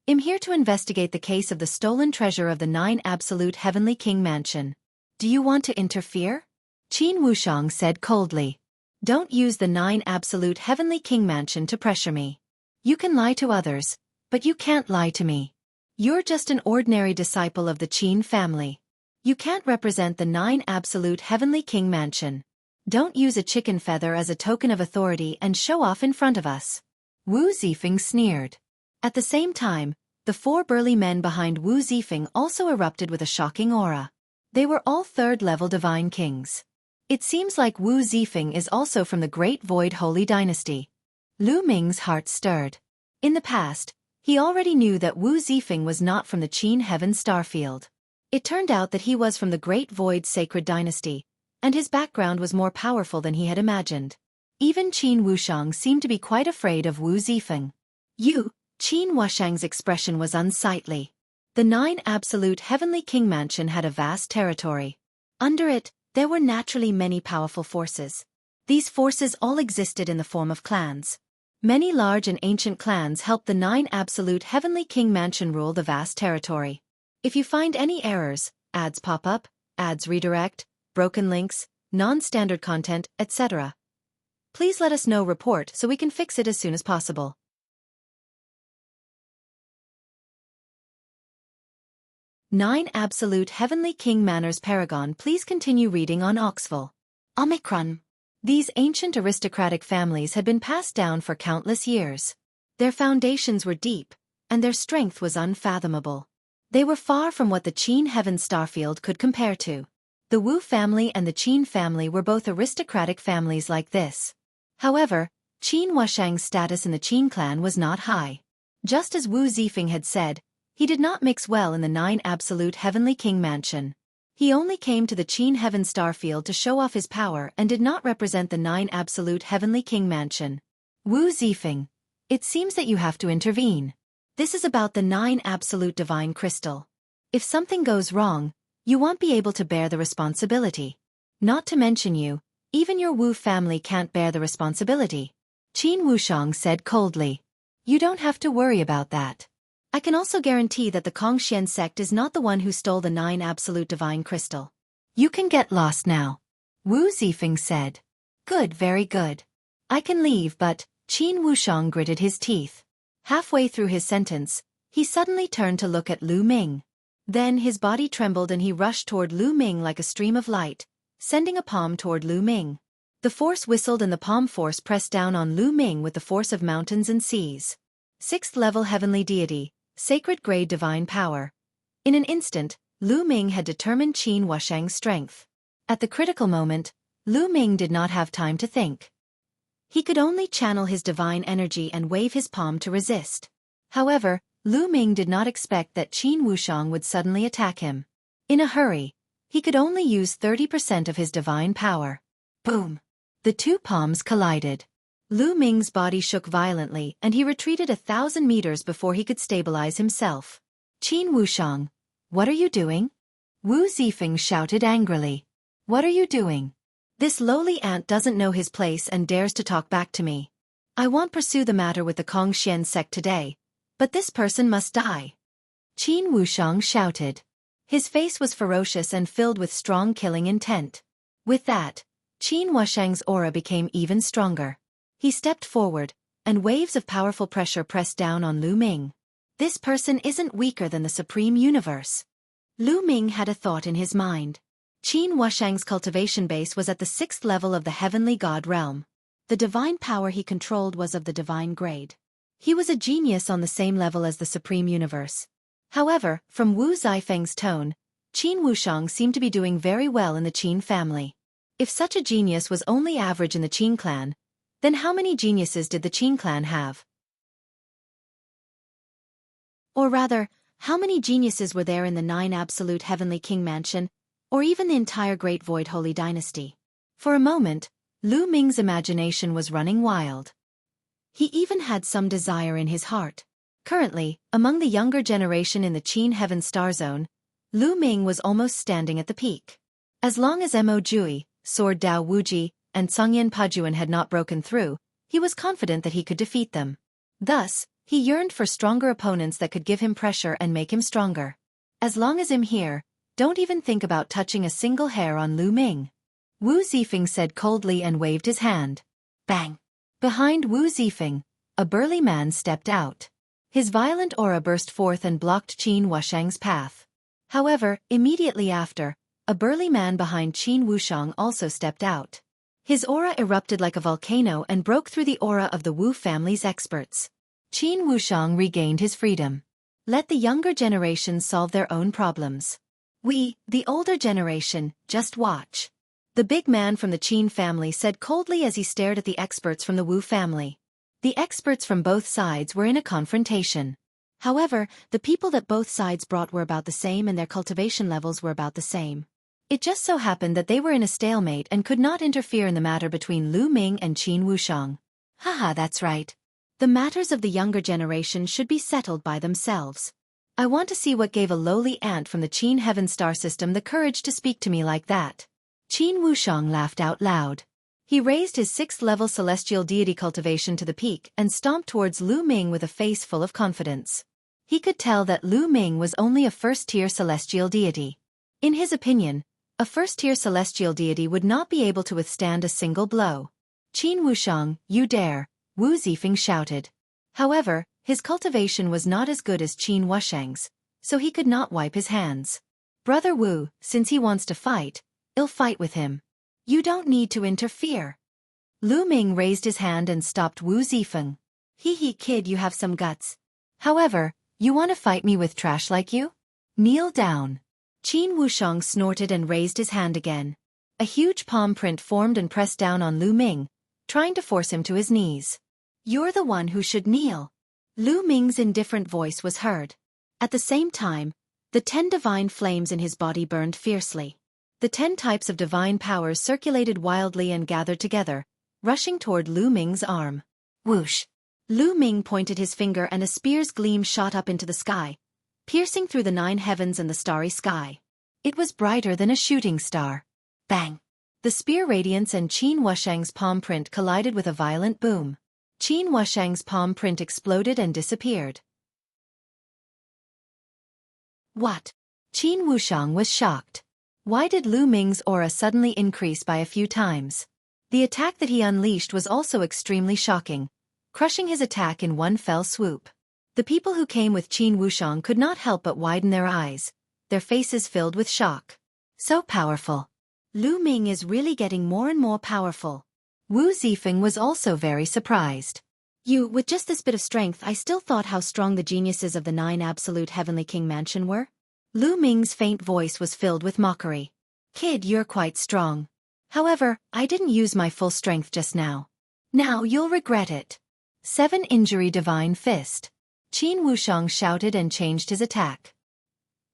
I'm here to investigate the case of the stolen treasure of the 9 Absolute Heavenly King Mansion. Do you want to interfere? Qin Wushang said coldly. Don't use the 9 Absolute Heavenly King Mansion to pressure me. You can lie to others, but you can't lie to me. You're just an ordinary disciple of the Qin family. You can't represent the 9 Absolute Heavenly King Mansion. Don't use a chicken feather as a token of authority and show off in front of us. Wu Zifeng sneered. At the same time, the 4 burly men behind Wu Zifeng also erupted with a shocking aura. They were all 3rd-level divine kings. It seems like Wu Zifeng is also from the Great Void Holy Dynasty. Lu Ming's heart stirred. In the past, he already knew that Wu Zifeng was not from the Qin Heaven Starfield. It turned out that he was from the Great Void Sacred Dynasty, and his background was more powerful than he had imagined. Even Qin Wushang seemed to be quite afraid of Wu Zifeng. Qin Wushang's expression was unsightly. The 9 Absolute Heavenly King Mansion had a vast territory. Under it, there were naturally many powerful forces. These forces all existed in the form of clans. Many large and ancient clans helped the 9 Absolute Heavenly King Mansion rule the vast territory. If you find any errors, ads pop up, ads redirect, broken links, non-standard content, etc., please let us know. Report so we can fix it as soon as possible. Nine Absolute Heavenly King Manners Paragon. Please continue reading on Oxville. Omicron. These ancient aristocratic families had been passed down for countless years. Their foundations were deep, and their strength was unfathomable. They were far from what the Qin Heaven Starfield could compare to. The Wu family and the Qin family were both aristocratic families like this. However, Qin Wushang's status in the Qin clan was not high. Just as Wu Zifeng had said, he did not mix well in the 9 Absolute Heavenly King Mansion. He only came to the Qin Heaven Starfield to show off his power and did not represent the 9 Absolute Heavenly King Mansion. Wu Zifeng, it seems that you have to intervene. This is about the 9 Absolute Divine Crystal. If something goes wrong, you won't be able to bear the responsibility. Not to mention you, even your Wu family can't bear the responsibility. Qin Wushang said coldly. You don't have to worry about that. I can also guarantee that the Kongxian sect is not the one who stole the 9 Absolute Divine Crystal. You can get lost now. Wu Zifeng said. Good, very good. I can leave, but Qin Wushang gritted his teeth. Halfway through his sentence, he suddenly turned to look at Lu Ming. Then his body trembled and he rushed toward Lu Ming like a stream of light, sending a palm toward Lu Ming. The force whistled and the palm force pressed down on Lu Ming with the force of mountains and seas. 6th level heavenly deity, sacred grade divine power. In an instant, Lu Ming had determined Qin Wushang's strength. At the critical moment, Lu Ming did not have time to think. He could only channel his divine energy and wave his palm to resist. However, Lu Ming did not expect that Qin Wushang would suddenly attack him. In a hurry, he could only use 30% of his divine power. Boom! The two palms collided. Lu Ming's body shook violently and he retreated 1,000 meters before he could stabilize himself. Qin Wushang, what are you doing? Wu Zifeng shouted angrily. What are you doing? This lowly ant doesn't know his place and dares to talk back to me. I won't pursue the matter with the Kongxian sect today, but this person must die. Qin Wushang shouted. His face was ferocious and filled with strong killing intent. With that, Qin Wushang's aura became even stronger. He stepped forward, and waves of powerful pressure pressed down on Lu Ming. This person isn't weaker than the Supreme Universe. Lu Ming had a thought in his mind. Qin Wushang's cultivation base was at the 6th level of the heavenly god realm. The divine power he controlled was of the divine grade. He was a genius on the same level as the Supreme Universe. However, from Wu Zifeng's tone, Qin Wushang seemed to be doing very well in the Qin family. If such a genius was only average in the Qin clan, then how many geniuses did the Qin clan have? Or rather, how many geniuses were there in the 9 absolute heavenly king mansion, or even the entire Great Void Holy Dynasty? For a moment, Lu Ming's imagination was running wild. He even had some desire in his heart. Currently, among the younger generation in the Qin Heaven Star Zone, Lu Ming was almost standing at the peak. As long as Mo Jui, Sword Dao Wuji, and Congyan Pajuan had not broken through, he was confident that he could defeat them. Thus, he yearned for stronger opponents that could give him pressure and make him stronger. As long as I'm here, don't even think about touching a single hair on Lu Ming. Wu Zifeng said coldly and waved his hand. Bang! Behind Wu Zifeng, a burly man stepped out. His violent aura burst forth and blocked Qin Wushang's path. However, immediately after, a burly man behind Qin Wushang also stepped out. His aura erupted like a volcano and broke through the aura of the Wu family's experts. Qin Wushang regained his freedom. Let the younger generation solve their own problems. We, the older generation, just watch. The big man from the Qin family said coldly as he stared at the experts from the Wu family. The experts from both sides were in a confrontation. However, the people that both sides brought were about the same and their cultivation levels were about the same. It just so happened that they were in a stalemate and could not interfere in the matter between Lu Ming and Qin Wushang. Haha, that's right. The matters of the younger generation should be settled by themselves. I want to see what gave a lowly ant from the Qin Heaven Star System the courage to speak to me like that. Qin Wushang laughed out loud. He raised his 6th-level celestial deity cultivation to the peak and stomped towards Lu Ming with a face full of confidence. He could tell that Lu Ming was only a first-tier celestial deity. In his opinion, a first-tier celestial deity would not be able to withstand a single blow. Qin Wushang, you dare, Wu Zifeng shouted. However, his cultivation was not as good as Qin Wushang's, so he could not wipe his hands. Brother Wu, since he wants to fight, I'll fight with him. You don't need to interfere. Lu Ming raised his hand and stopped Wu Zifeng. Hee kid, you have some guts. However, you want to fight me with trash like you? Kneel down. Qin Wushang snorted and raised his hand again. A huge palm print formed and pressed down on Lu Ming, trying to force him to his knees. You're the one who should kneel. Lu Ming's indifferent voice was heard. At the same time, the 10 divine flames in his body burned fiercely. The 10 types of divine powers circulated wildly and gathered together, rushing toward Lu Ming's arm. Whoosh! Lu Ming pointed his finger and a spear's gleam shot up into the sky, piercing through the 9 heavens and the starry sky. It was brighter than a shooting star. Bang! The spear radiance and Qin Wushang's palm print collided with a violent boom. Qin Wushang's palm print exploded and disappeared. What? Qin Wushang was shocked. Why did Lu Ming's aura suddenly increase by a few times? The attack that he unleashed was also extremely shocking, crushing his attack in one fell swoop. The people who came with Qin Wushang could not help but widen their eyes, their faces filled with shock. So powerful. Lu Ming is really getting more and more powerful. Wu Zifeng was also very surprised. With just this bit of strength, I still thought how strong the geniuses of the 9 absolute heavenly king mansion were. Lu Ming's faint voice was filled with mockery. Kid, you're quite strong. However, I didn't use my full strength just now. Now you'll regret it. 7 Injury Divine Fist. Qin Wushang shouted and changed his attack.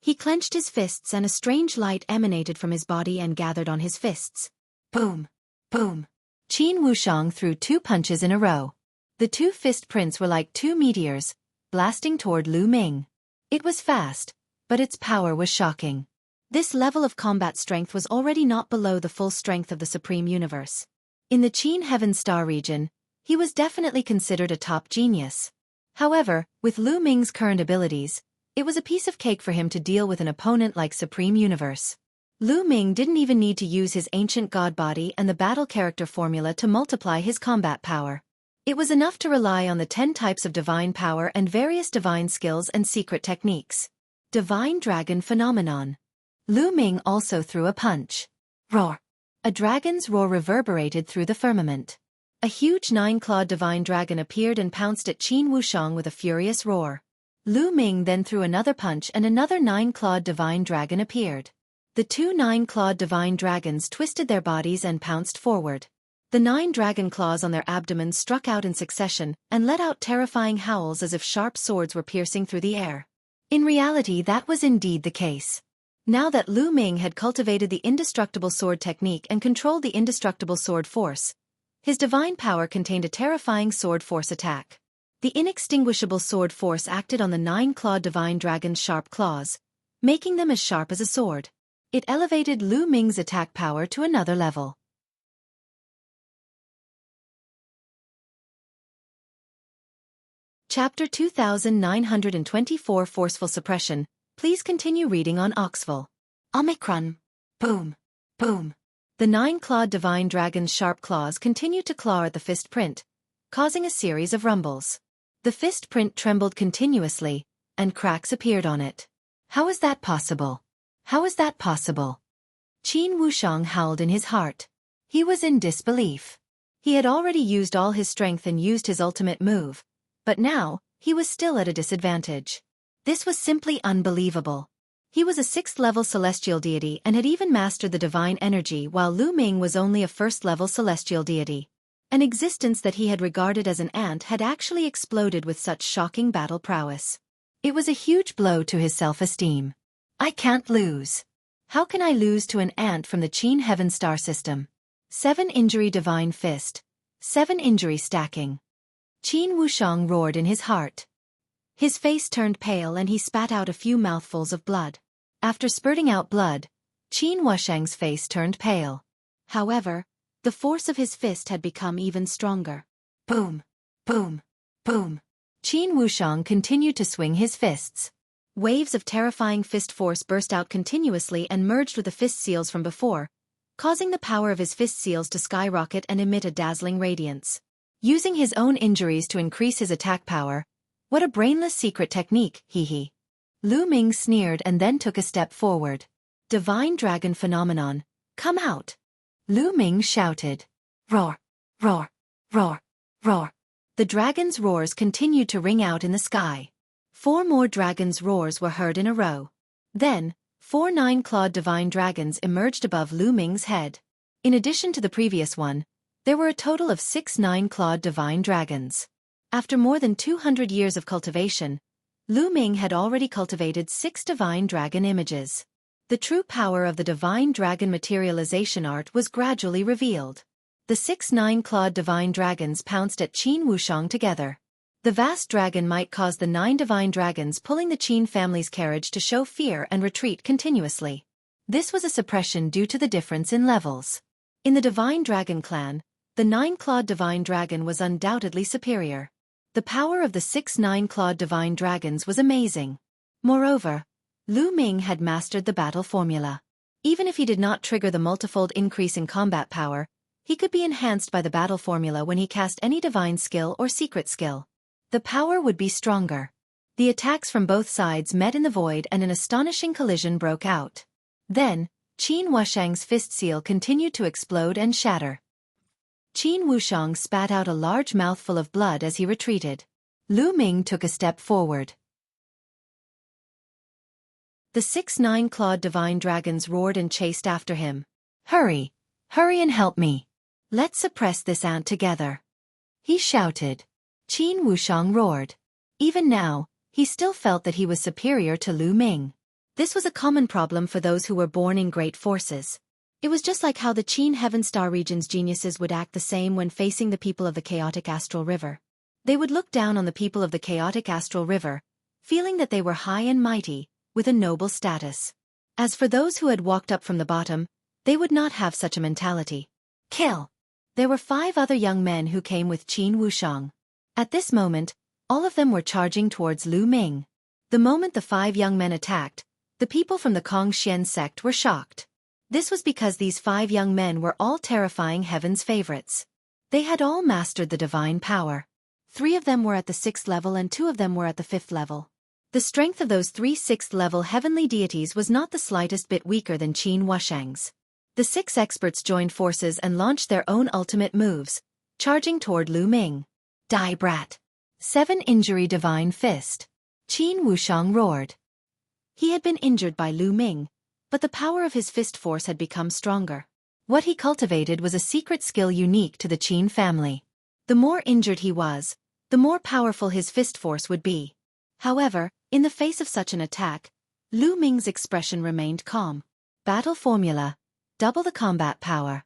He clenched his fists and a strange light emanated from his body and gathered on his fists. Boom! Boom! Qin Wushang threw 2 punches in a row. The 2 fist prints were like 2 meteors, blasting toward Lu Ming. It was fast, but its power was shocking. This level of combat strength was already not below the full strength of the Supreme Universe. In the Qin Heaven Star region, he was definitely considered a top genius. However, with Lu Ming's current abilities, it was a piece of cake for him to deal with an opponent like Supreme Universe. Lu Ming didn't even need to use his ancient god body and the battle character formula to multiply his combat power. It was enough to rely on the 10 types of divine power and various divine skills and secret techniques. Divine Dragon Phenomenon. Lu Ming also threw a punch. Roar! A dragon's roar reverberated through the firmament. A huge 9-clawed divine dragon appeared and pounced at Qin Wushang with a furious roar. Lu Ming then threw another punch and another 9-clawed divine dragon appeared. The 2 9-clawed divine dragons twisted their bodies and pounced forward. The 9 dragon claws on their abdomens struck out in succession and let out terrifying howls as if sharp swords were piercing through the air. In reality, that was indeed the case. Now that Lu Ming had cultivated the indestructible sword technique and controlled the indestructible sword force, his divine power contained a terrifying sword force attack. The inextinguishable sword force acted on the 9-clawed divine dragon's sharp claws, making them as sharp as a sword. It elevated Lu Ming's attack power to another level. Chapter 2924 Forceful Suppression. Please continue reading on Oxville. Omicron. Boom. Boom. The 9-clawed divine dragon's sharp claws continued to claw at the fist print, causing a series of rumbles. The fist print trembled continuously, and cracks appeared on it. How is that possible? How is that possible? Qin Wushang howled in his heart. He was in disbelief. He had already used all his strength and used his ultimate move, but now, he was still at a disadvantage. This was simply unbelievable. He was a 6th-level celestial deity and had even mastered the divine energy while Lu Ming was only a 1st-level celestial deity. An existence that he had regarded as an ant had actually exploded with such shocking battle prowess. It was a huge blow to his self-esteem. I can't lose. How can I lose to an ant from the Qin Heaven Star system? 7 injury divine fist. 7 injury stacking. Qin Wushang roared in his heart. His face turned pale and he spat out a few mouthfuls of blood. After spurting out blood, Qin Wushang's face turned pale. However, the force of his fist had become even stronger. Boom! Boom! Boom! Qin Wushang continued to swing his fists. Waves of terrifying fist force burst out continuously and merged with the fist seals from before, causing the power of his fist seals to skyrocket and emit a dazzling radiance. Using his own injuries to increase his attack power, what a brainless secret technique, hee. Lu Ming sneered and then took a step forward. Divine Dragon Phenomenon, come out! Lu Ming shouted. Roar! Roar! Roar! Roar! The dragon's roars continued to ring out in the sky. 4 more dragons' roars were heard in a row. Then, 4 9-clawed divine dragons emerged above Lu Ming's head. In addition to the previous one, there were a total of 6 9-clawed divine dragons. After more than 200 years of cultivation, Lu Ming had already cultivated 6 divine dragon images. The true power of the divine dragon materialization art was gradually revealed. The 6 9-clawed divine dragons pounced at Qin Wushang together. The vast dragon might cause the 9 divine dragons pulling the Qin family's carriage to show fear and retreat continuously. This was a suppression due to the difference in levels. In the divine dragon clan, the 9-clawed divine dragon was undoubtedly superior. The power of the 6 9-clawed divine dragons was amazing. Moreover, Lu Ming had mastered the battle formula. Even if he did not trigger the multifold increase in combat power, he could be enhanced by the battle formula when he cast any divine skill or secret skill. The power would be stronger. The attacks from both sides met in the void and an astonishing collision broke out. Then, Qin Wushang's fist seal continued to explode and shatter. Qin Wushang spat out a large mouthful of blood as he retreated. Lu Ming took a step forward. The 6 9-clawed divine dragons roared and chased after him. Hurry! Hurry and help me! Let's suppress this ant together! He shouted. Qin Wushang roared. Even now, he still felt that he was superior to Lu Ming. This was a common problem for those who were born in great forces. It was just like how the Qin Heaven Star region's geniuses would act the same when facing the people of the chaotic astral river. They would look down on the people of the chaotic astral river, feeling that they were high and mighty, with a noble status. As for those who had walked up from the bottom, they would not have such a mentality. Kill! There were 5 other young men who came with Qin Wushang. At this moment, all of them were charging towards Lu Ming. The moment the 5 young men attacked, the people from the Kongxian sect were shocked. This was because these 5 young men were all terrifying heaven's favorites. They had all mastered the divine power. 3 of them were at the 6th level and 2 of them were at the 5th level. The strength of those 3 6th-level heavenly deities was not the slightest bit weaker than Qin Wushang's. The 6 experts joined forces and launched their own ultimate moves, charging toward Lu Ming. Die, brat! 7 Injury Divine Fist. Qin Wushang roared. He had been injured by Lu Ming, but the power of his fist force had become stronger. What he cultivated was a secret skill unique to the Qin family. The more injured he was, the more powerful his fist force would be. However, in the face of such an attack, Lu Ming's expression remained calm. Battle formula: double the combat power.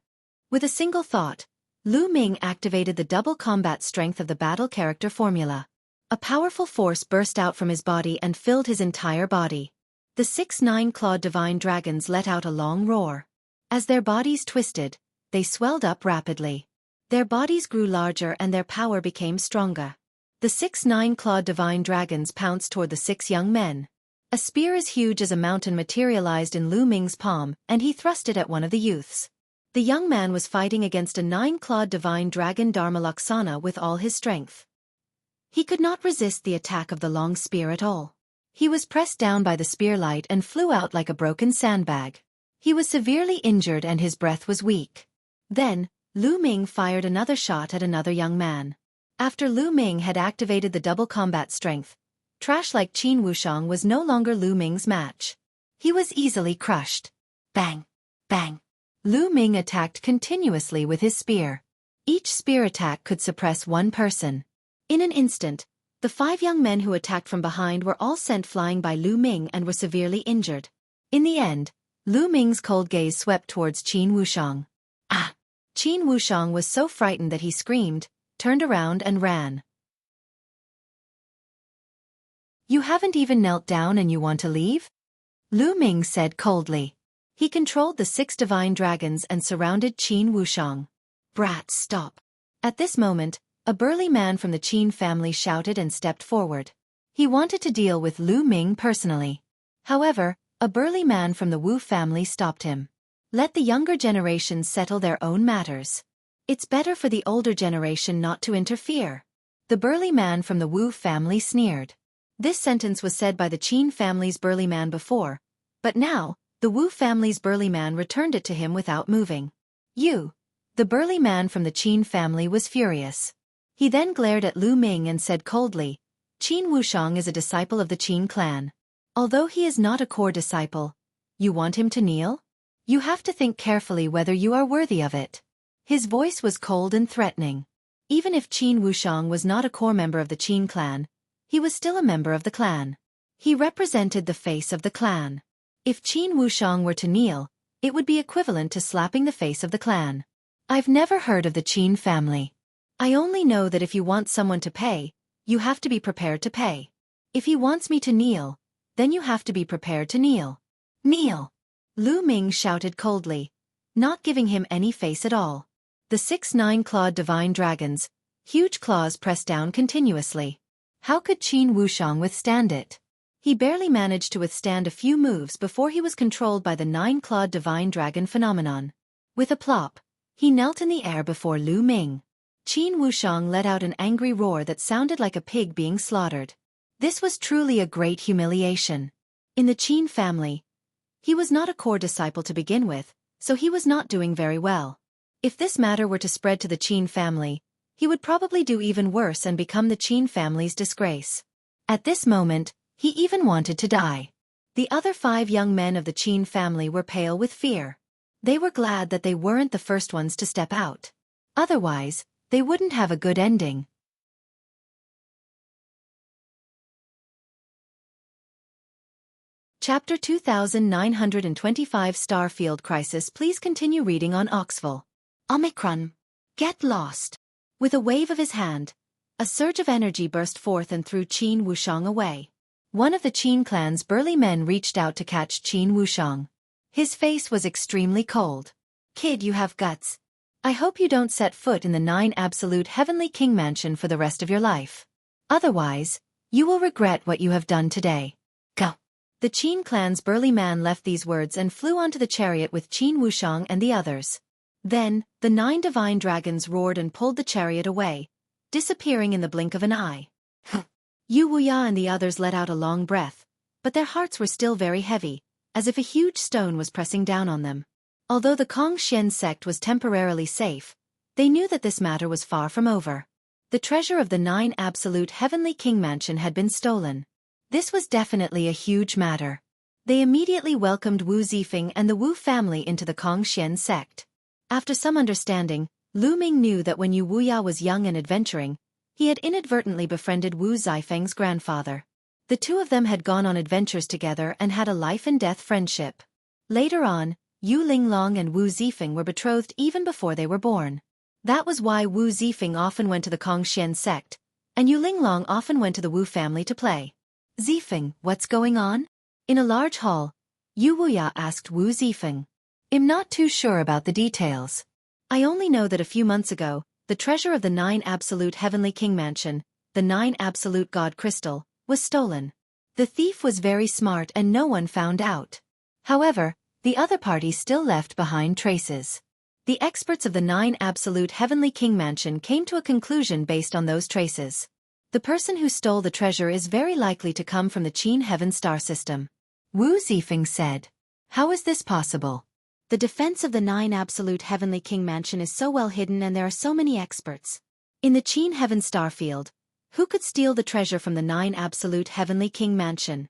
With a single thought, Lu Ming activated the double combat strength of the battle character formula. A powerful force burst out from his body and filled his entire body. The 6 9-clawed divine dragons let out a long roar. As their bodies twisted, they swelled up rapidly. Their bodies grew larger and their power became stronger. The 6 9-clawed divine dragons pounced toward the 6 young men. A spear as huge as a mountain materialized in Lu Ming's palm, and he thrust it at one of the youths. The young man was fighting against a 9-clawed divine dragon Dharma Laksana with all his strength. He could not resist the attack of the long spear at all. He was pressed down by the spearlight and flew out like a broken sandbag. He was severely injured and his breath was weak. Then, Lu Ming fired another shot at another young man. After Lu Ming had activated the double combat strength, trash like Qin Wushang was no longer Lu Ming's match. He was easily crushed. Bang! Bang! Lu Ming attacked continuously with his spear. Each spear attack could suppress one person. In an instant, the 5 young men who attacked from behind were all sent flying by Lu Ming and were severely injured. In the end, Lu Ming's cold gaze swept towards Qin Wushang. Ah! Qin Wushang was so frightened that he screamed, turned around and ran. You haven't even knelt down and you want to leave? Lu Ming said coldly. He controlled the 6 divine dragons and surrounded Qin Wushang. Brat, stop. At this moment, a burly man from the Qin family shouted and stepped forward. He wanted to deal with Lu Ming personally. However, a burly man from the Wu family stopped him. Let the younger generation settle their own matters. It's better for the older generation not to interfere. The burly man from the Wu family sneered. This sentence was said by the Qin family's burly man before, but now, the Wu family's burly man returned it to him without moving. You! The burly man from the Qin family was furious. He then glared at Lu Ming and said coldly, Qin Wushang is a disciple of the Qin clan. Although he is not a core disciple, you want him to kneel? You have to think carefully whether you are worthy of it. His voice was cold and threatening. Even if Qin Wushang was not a core member of the Qin clan, he was still a member of the clan. He represented the face of the clan. If Qin Wushang were to kneel, it would be equivalent to slapping the face of the clan. I've never heard of the Qin family. I only know that if you want someone to pay, you have to be prepared to pay. If he wants me to kneel, then you have to be prepared to kneel. Kneel! Lu Ming shouted coldly, not giving him any face at all. The 6 9-clawed divine dragons, huge claws pressed down continuously. How could Qin Wushang withstand it? He barely managed to withstand a few moves before he was controlled by the 9-clawed divine dragon phenomenon. With a plop, he knelt in the air before Lu Ming. Qin Wushang let out an angry roar that sounded like a pig being slaughtered. This was truly a great humiliation. In the Qin family, he was not a core disciple to begin with, so he was not doing very well. If this matter were to spread to the Qin family, he would probably do even worse and become the Qin family's disgrace. At this moment, he even wanted to die. The other 5 young men of the Qin family were pale with fear. They were glad that they weren't the first ones to step out. Otherwise, they wouldn't have a good ending. Chapter 2925 Starfield Crisis. Please continue reading on Oxville. Omicron. Get lost. With a wave of his hand, a surge of energy burst forth and threw Qin Wushang away. One of the Qin clan's burly men reached out to catch Qin Wushang. His face was extremely cold. Kid, you have guts. I hope you don't set foot in the 9 Absolute Heavenly King Mansion for the rest of your life. Otherwise, you will regret what you have done today. Go. The Qin clan's burly man left these words and flew onto the chariot with Qin Wushang and the others. Then, the 9 divine dragons roared and pulled the chariot away, disappearing in the blink of an eye. Yu Wuya and the others let out a long breath, but their hearts were still very heavy, as if a huge stone was pressing down on them. Although the Kongxian sect was temporarily safe, they knew that this matter was far from over. The treasure of the 9 Absolute Heavenly King Mansion had been stolen. This was definitely a huge matter. They immediately welcomed Wu Zifeng and the Wu family into the Kongxian sect. After some understanding, Lu Ming knew that when Yu Wuya was young and adventuring, he had inadvertently befriended Wu Zifeng's grandfather. The two of them had gone on adventures together and had a life-and-death friendship. Later on, Yu Linglong and Wu Zifeng were betrothed even before they were born. That was why Wu Zifeng often went to the Kongxian sect, and Yu Linglong often went to the Wu family to play. Zifeng, what's going on? In a large hall, Yu Wuya asked Wu Zifeng. I'm not too sure about the details. I only know that a few months ago, the treasure of the 9 Absolute Heavenly King Mansion, the 9 Absolute God Crystal, was stolen. The thief was very smart and no one found out. However, the other party still left behind traces. The experts of the 9 Absolute Heavenly King Mansion came to a conclusion based on those traces. The person who stole the treasure is very likely to come from the Qin Heaven Star System. Wu Zifeng said. How is this possible? The defense of the 9 Absolute Heavenly King Mansion is so well hidden and there are so many experts. In the Qin Heaven Star Field, who could steal the treasure from the 9 Absolute Heavenly King Mansion?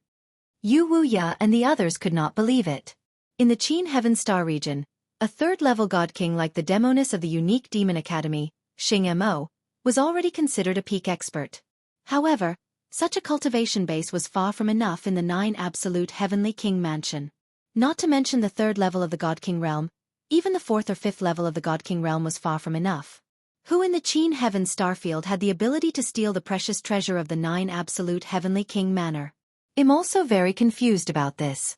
Yu Wuya and the others could not believe it. In the Qin Heaven Star region, a third-level God King like the Demoness of the Unique Demon Academy, Xing Mo, was already considered a peak expert. However, such a cultivation base was far from enough in the 9 Absolute Heavenly King Mansion. Not to mention the third level of the God King realm, even the fourth or fifth level of the God King realm was far from enough. Who in the Qin Heaven Starfield had the ability to steal the precious treasure of the 9 Absolute Heavenly King Manor? I'm also very confused about this.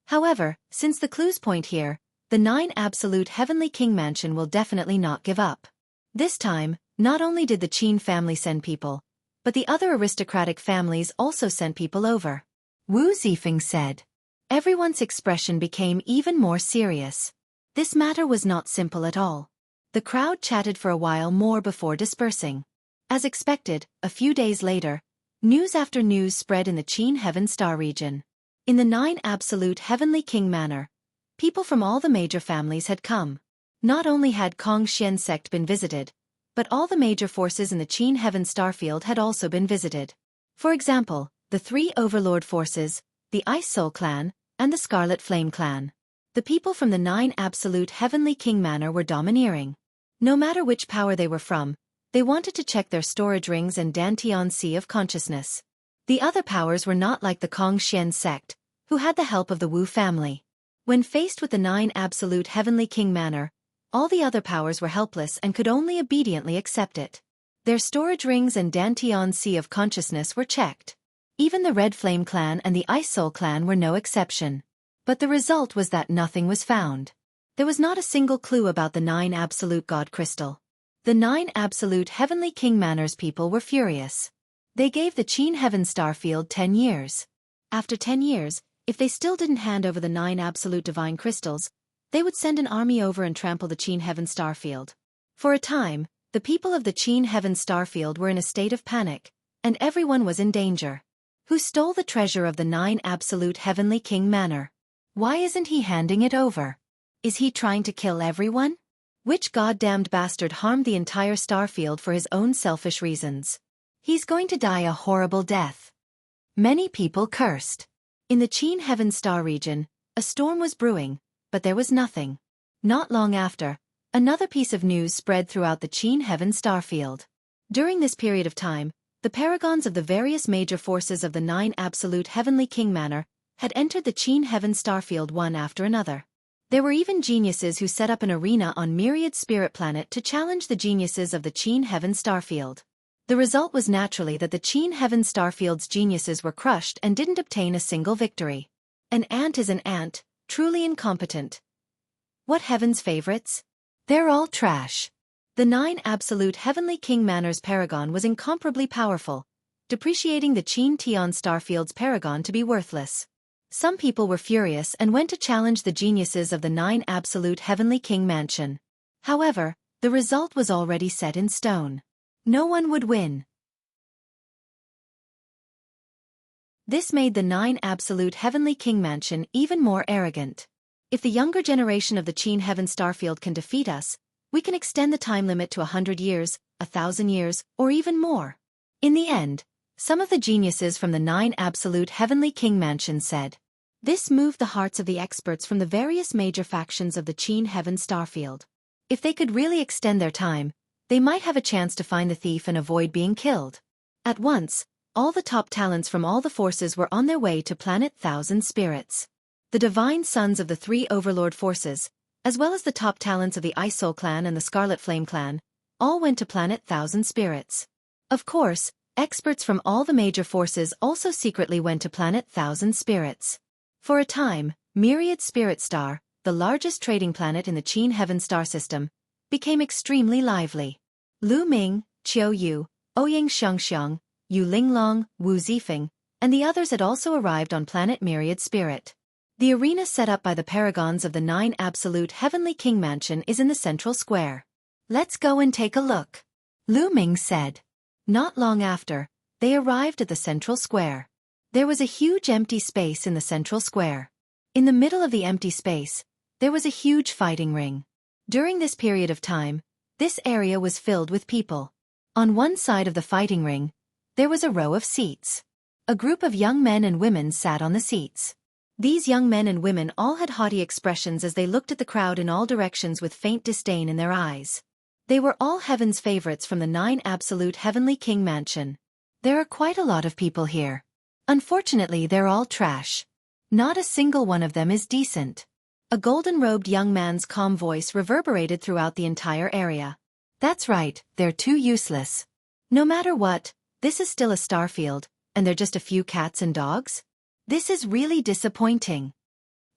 However, since the clues point here, the 9 Absolute Heavenly King Mansion will definitely not give up. This time, not only did the Qin family send people, but the other aristocratic families also sent people over. Wu Zifeng said. Everyone's expression became even more serious. This matter was not simple at all. The crowd chatted for a while more before dispersing. As expected, a few days later, news after news spread in the Qin Heaven Star region. In the 9 Absolute Heavenly King Manor, people from all the major families had come. Not only had Kongxian sect been visited, but all the major forces in the Qin Heaven Starfield had also been visited. For example, the 3 Overlord forces, the Ice Soul clan, and the Scarlet Flame clan. The people from the 9 Absolute Heavenly King Manor were domineering. No matter which power they were from, they wanted to check their storage rings and Dantian Sea of Consciousness. The other powers were not like the Kongxian sect, who had the help of the Wu family. When faced with the 9 Absolute Heavenly King Manor, all the other powers were helpless and could only obediently accept it. Their storage rings and Dantian Sea of Consciousness were checked. Even the Red Flame clan and the Ice Soul clan were no exception. But the result was that nothing was found. There was not a single clue about the 9 Absolute God Crystal. The 9 Absolute Heavenly King Manor's people were furious. They gave the Qin Heaven Starfield 10 years. After 10 years, if they still didn't hand over the 9 Absolute Divine Crystals, they would send an army over and trample the Qin Heaven Starfield. For a time, the people of the Qin Heaven Starfield were in a state of panic, and everyone was in danger. Who stole the treasure of the 9 Absolute Heavenly King Manor? Why isn't he handing it over? Is he trying to kill everyone? Which goddamned bastard harmed the entire Starfield for his own selfish reasons? He's going to die a horrible death. Many people cursed. In the Qin Heaven Star region, a storm was brewing, but there was nothing. Not long after, another piece of news spread throughout the Qin Heaven Starfield. During this period of time, the paragons of the various major forces of the 9 absolute heavenly king manor had entered the Qin heaven starfield one after another. There were even geniuses who set up an arena on Myriad spirit planet to challenge the geniuses of the Qin heaven starfield. The result was naturally that the Qin heaven starfield's geniuses were crushed and didn't obtain a single victory. An ant is an ant, truly incompetent. What heaven's favorites? They're all trash. The 9 absolute heavenly king manor's paragon was incomparably powerful, depreciating the Qin Tian starfield's paragon to be worthless. Some people were furious and went to challenge the geniuses of the 9 absolute heavenly king mansion. However, the result was already set in stone. No one would win. This made the 9 absolute heavenly king mansion even more arrogant. If the younger generation of the Qin heaven starfield can defeat us, we can extend the time limit to 100 years, 1,000 years, or even more. In the end, some of the geniuses from the 9 absolute heavenly king mansion said. This moved the hearts of the experts from the various major factions of the Qin heaven starfield. If they could really extend their time, they might have a chance to find the thief and avoid being killed. At once, all the top talents from all the forces were on their way to planet Thousand Spirits. The divine sons of the 3 overlord forces, as well as the top talents of the Ice Soul clan and the Scarlet Flame clan, all went to planet Thousand Spirits. Of course, experts from all the major forces also secretly went to planet Thousand Spirits. For a time, Myriad Spirit Star, the largest trading planet in the Qin heaven star system, became extremely lively. Lu Ming, Qiu Yu, Ouyang Xiangxiang, Yu Linglong, Wu Zifeng, and the others had also arrived on planet Myriad Spirit. The arena set up by the paragons of the 9 absolute heavenly king mansion is in the central square. Let's go and take a look, Lu Ming said. Not long after, they arrived at the central square. There was a huge empty space in the central square. In the middle of the empty space, there was a huge fighting ring. During this period of time, this area was filled with people. On one side of the fighting ring, there was a row of seats. A group of young men and women sat on the seats. These young men and women all had haughty expressions as they looked at the crowd in all directions with faint disdain in their eyes. They were all heaven's favorites from the 9 absolute heavenly king mansion. There are quite a lot of people here. Unfortunately, they're all trash. Not a single one of them is decent. A golden-robed young man's calm voice reverberated throughout the entire area. That's right, they're too useless. No matter what, this is still a starfield, and they're just a few cats and dogs? This is really disappointing.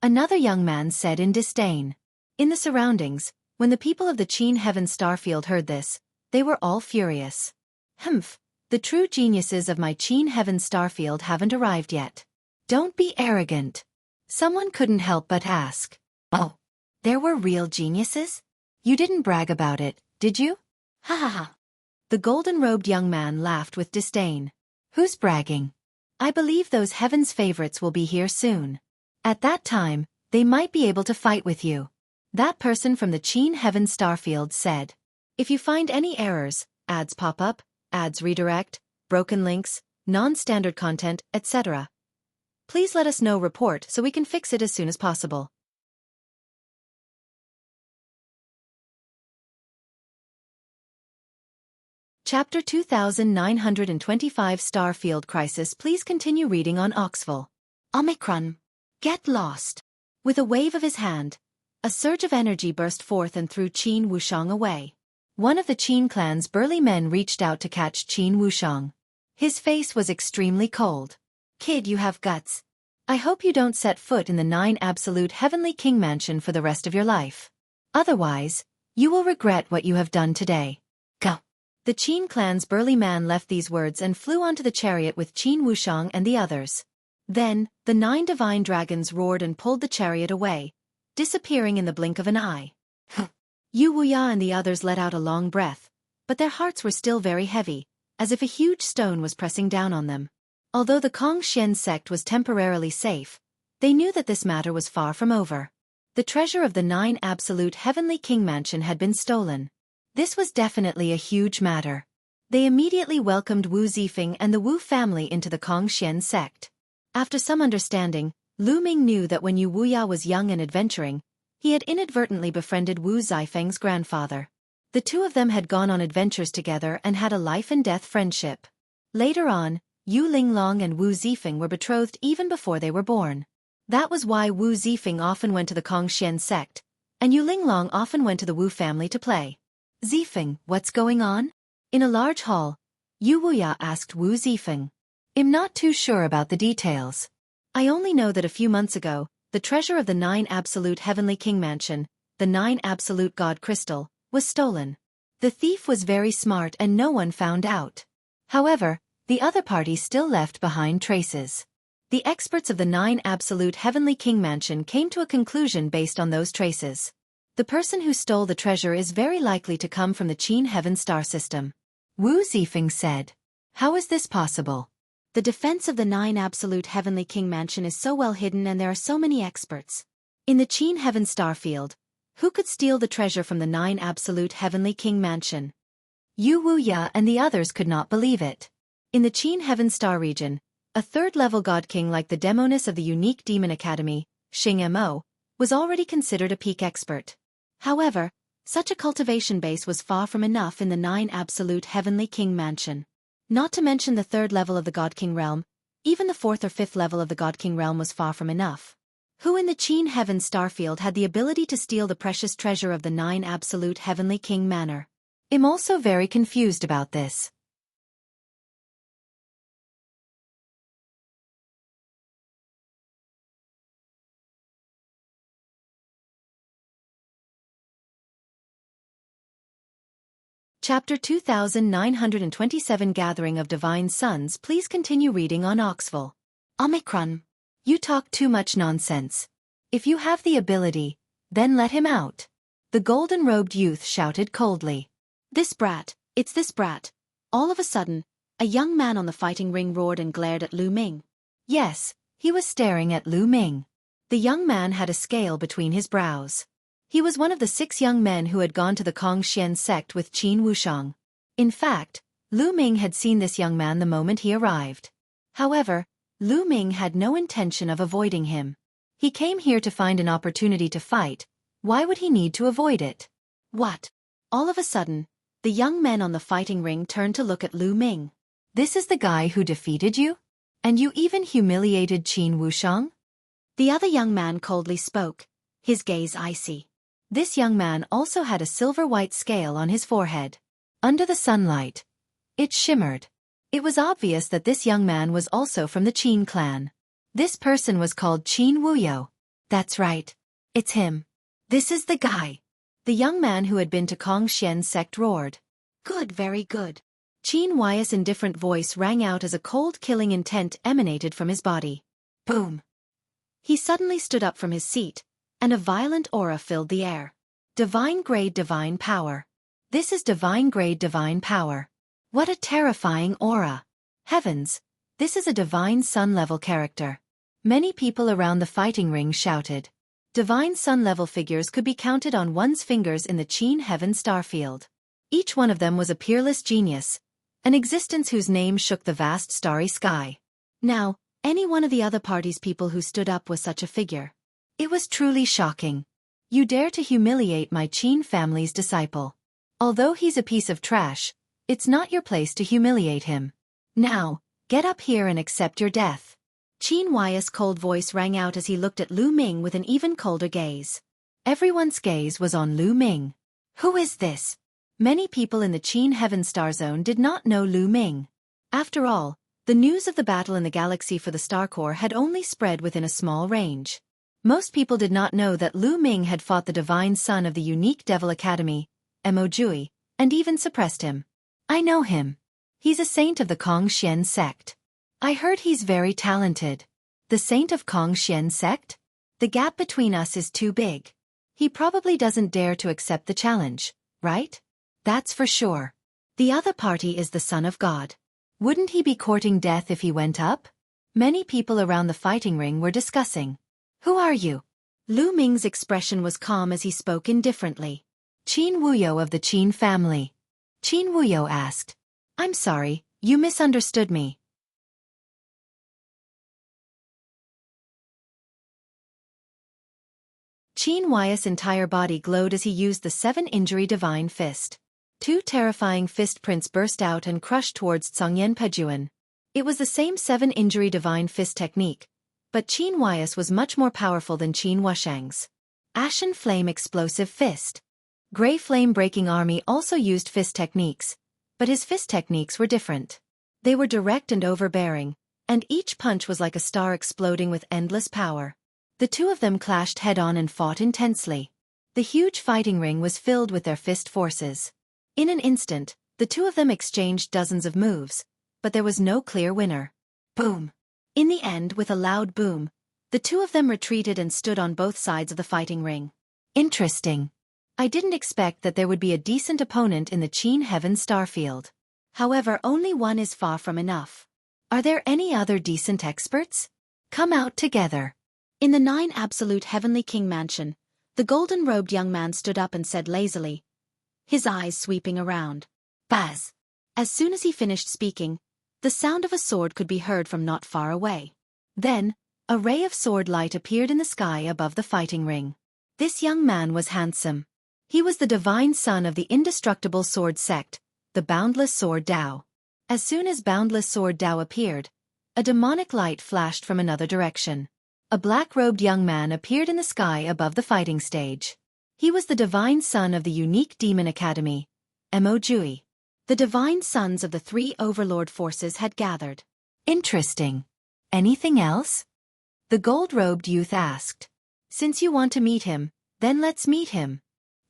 Another young man said in disdain. In the surroundings, when the people of the Qin heaven starfield heard this, they were all furious. Humph, the true geniuses of my Qin heaven starfield haven't arrived yet. Don't be arrogant. Someone couldn't help but ask. Oh, there were real geniuses? You didn't brag about it, did you? Ha ha ha. The golden-robed young man laughed with disdain. Who's bragging? I believe those heaven's favorites will be here soon. At that time, they might be able to fight with you. That person from the Qin heaven starfield said. If you find any errors, ads pop up, ads redirect, broken links, non-standard content, etc., please let us know report so we can fix it as soon as possible. Chapter 2925 Starfield Crisis. Please continue reading on Oxville. Omicron. Get lost. With a wave of his hand, a surge of energy burst forth and threw Qin Wushang away. One of the Qin clan's burly men reached out to catch Qin Wushang. His face was extremely cold. Kid, you have guts. I hope you don't set foot in the 9 absolute heavenly king mansion for the rest of your life. Otherwise, you will regret what you have done today. Go. The Qin clan's burly man left these words and flew onto the chariot with Qin Wushang and the others. Then, the 9 divine dragons roared and pulled the chariot away, disappearing in the blink of an eye. Yu Wuya and the others let out a long breath, but their hearts were still very heavy, as if a huge stone was pressing down on them. Although the Kongxian sect was temporarily safe, they knew that this matter was far from over. The treasure of the 9 absolute heavenly king mansion had been stolen. This was definitely a huge matter. They immediately welcomed Wu Zifeng and the Wu family into the Kongxian sect. After some understanding, Lu Ming knew that when Yu Wuya was young and adventuring, he had inadvertently befriended Wu Zifeng's grandfather. The two of them had gone on adventures together and had a life-and-death friendship. Later on, Yu Linglong and Wu Zifeng were betrothed even before they were born. That was why Wu Zifeng often went to the Kongxian sect, and Yu Linglong often went to the Wu family to play. Zifeng, what's going on? In a large hall, Yu Wuya asked Wu Zifeng. I'm not too sure about the details. I only know that a few months ago, the treasure of the 9 Absolute Heavenly King Mansion, the 9 Absolute God Crystal, was stolen. The thief was very smart and no one found out. However, the other party still left behind traces. The experts of the 9 Absolute Heavenly King Mansion came to a conclusion based on those traces. The person who stole the treasure is very likely to come from the Qin Heaven Star System. Wu Zifeng said. How is this possible? The defense of the 9 Absolute Heavenly King Mansion is so well hidden and there are so many experts. In the Qin Heaven Starfield, who could steal the treasure from the 9 Absolute Heavenly King Mansion? Yu Wuya and the others could not believe it. In the Qin Heaven Star region, a third-level God King like the Demoness of the Unique Demon Academy, Xing Mo, was already considered a peak expert. However, such a cultivation base was far from enough in the 9 Absolute Heavenly King Mansion. Not to mention the third level of the God King realm, even the fourth or fifth level of the God King realm was far from enough. Who in the Qin Heaven Starfield had the ability to steal the precious treasure of the 9 Absolute Heavenly King Manor? I'm also very confused about this. Chapter 2927 Gathering of Divine Sons. Please continue reading on Oxville. Omicron. You talk too much nonsense. If you have the ability, then let him out. The golden-robed youth shouted coldly. This brat, it's this brat. All of a sudden, a young man on the fighting ring roared and glared at Lu Ming. Yes, he was staring at Lu Ming. The young man had a scale between his brows. He was one of the 6 young men who had gone to the Kongxian sect with Qin Wushang. In fact, Lu Ming had seen this young man the moment he arrived. However, Lu Ming had no intention of avoiding him. He came here to find an opportunity to fight. Why would he need to avoid it? What? All of a sudden, the young men on the fighting ring turned to look at Lu Ming. This is the guy who defeated you? And you even humiliated Qin Wushang? The other young man coldly spoke, his gaze icy. This young man also had a silver-white scale on his forehead. Under the sunlight, it shimmered. It was obvious that this young man was also from the Qin clan. This person was called Qin Wuyo. That's right. It's him. This is the guy. The young man who had been to Kongxian sect roared. Good, very good. Qin Wuyo's indifferent voice rang out as a cold killing intent emanated from his body. Boom. He suddenly stood up from his seat, and a violent aura filled the air. Divine grade divine power. This is divine grade divine power. What a terrifying aura. Heavens, this is a divine sun-level character. Many people around the fighting ring shouted. Divine sun-level figures could be counted on one's fingers in the Qin Heaven Starfield. Each one of them was a peerless genius, an existence whose name shook the vast starry sky. Now, any one of the other party's people who stood up was such a figure. It was truly shocking. You dare to humiliate my Qin family's disciple. Although he's a piece of trash, it's not your place to humiliate him. Now, get up here and accept your death. Qin Wuyo's cold voice rang out as he looked at Lu Ming with an even colder gaze. Everyone's gaze was on Lu Ming. Who is this? Many people in the Qin Heaven Star Zone did not know Lu Ming. After all, the news of the battle in the galaxy for the Star Core had only spread within a small range. Most people did not know that Lu Ming had fought the divine son of the Unique Devil Academy, Mo Jui, and even suppressed him. I know him. He's a saint of the Kongxian sect. I heard he's very talented. The saint of Kongxian sect? The gap between us is too big. He probably doesn't dare to accept the challenge, right? That's for sure. The other party is the Son of God. Wouldn't he be courting death if he went up? Many people around the fighting ring were discussing. Who are you? Lu Ming's expression was calm as he spoke indifferently. Qin Wuyo of the Qin family. Qin Wuyo asked. I'm sorry, you misunderstood me. Qin Wuyo's entire body glowed as he used the 7-injury divine fist. Two terrifying fist prints burst out and crushed towards Tsongyen Pejuan. It was the same 7-injury divine fist technique, but Qin Huai's was much more powerful than Qin Wushang's. Ashen Flame Explosive Fist. Grey Flame Breaking Army also used fist techniques, but his fist techniques were different. They were direct and overbearing, and each punch was like a star exploding with endless power. The two of them clashed head-on and fought intensely. The huge fighting ring was filled with their fist forces. In an instant, the two of them exchanged dozens of moves, but there was no clear winner. Boom! In the end, with a loud boom, the two of them retreated and stood on both sides of the fighting ring. Interesting. I didn't expect that there would be a decent opponent in the Qin Heaven Starfield. However, only one is far from enough. Are there any other decent experts? Come out together. In the 9 Absolute Heavenly King Mansion, the golden-robed young man stood up and said lazily, his eyes sweeping around. Baz! As soon as he finished speaking, the sound of a sword could be heard from not far away. Then, a ray of sword light appeared in the sky above the fighting ring. This young man was handsome. He was the divine son of the indestructible sword sect, the Boundless Sword Dao. As soon as Boundless Sword Dao appeared, a demonic light flashed from another direction. A black-robed young man appeared in the sky above the fighting stage. He was the divine son of the unique demon academy, Xueqi. The divine sons of the 3 overlord forces had gathered. Interesting. Anything else? The gold-robed youth asked. Since you want to meet him, then let's meet him.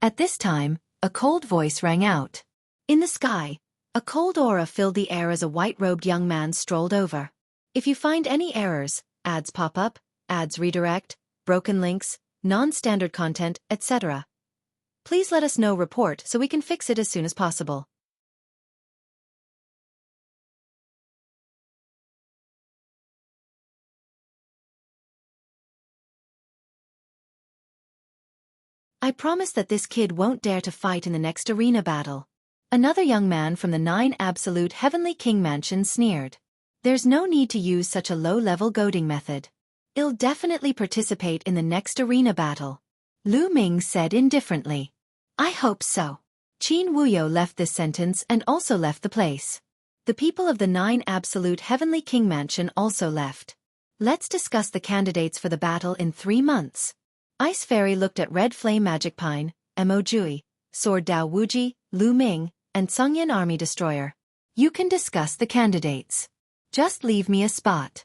At this time, a cold voice rang out. In the sky, a cold aura filled the air as a white-robed young man strolled over. If you find any errors, ads pop up, ads redirect, broken links, non-standard content, etc., please let us know. Report so we can fix it as soon as possible. I promise that this kid won't dare to fight in the next arena battle. Another young man from the 9 Absolute Heavenly King Mansion sneered. There's no need to use such a low-level goading method. He'll definitely participate in the next arena battle. Lu Ming said indifferently. I hope so. Qin Wuyo left this sentence and also left the place. The people of the 9 Absolute Heavenly King Mansion also left. Let's discuss the candidates for the battle in 3 months. Ice Fairy looked at Red Flame Magic Pine, Xueqi, Sword Dao Wuji, Lu Ming, and Tsongyen Army Destroyer. You can discuss the candidates. Just leave me a spot.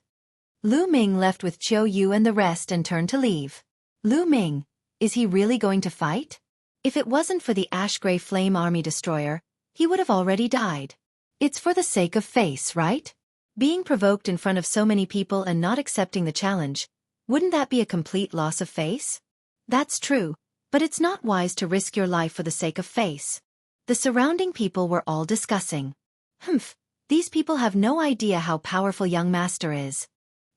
Lu Ming left with Qiu Yu and the rest and turned to leave. Lu Ming, is he really going to fight? If it wasn't for the Ash-Gray Flame Army Destroyer, he would have already died. It's for the sake of face, right? Being provoked in front of so many people and not accepting the challenge, wouldn't that be a complete loss of face? That's true, but it's not wise to risk your life for the sake of face. The surrounding people were all discussing. Humph, these people have no idea how powerful young master is.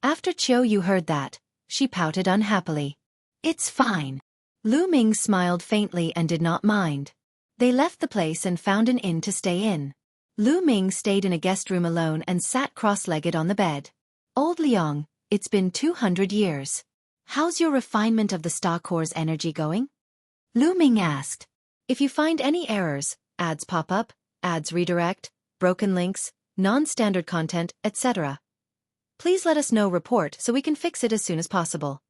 After Qiu Yu heard that, she pouted unhappily. It's fine. Lu Ming smiled faintly and did not mind. They left the place and found an inn to stay in. Lu Ming stayed in a guest room alone and sat cross-legged on the bed. Old Liang, it's been 200 years. How's your refinement of the Star Core's energy going? Lu Ming asked. If you find any errors, ads pop up, ads redirect, broken links, non-standard content, etc., please let us know. Report so we can fix it as soon as possible.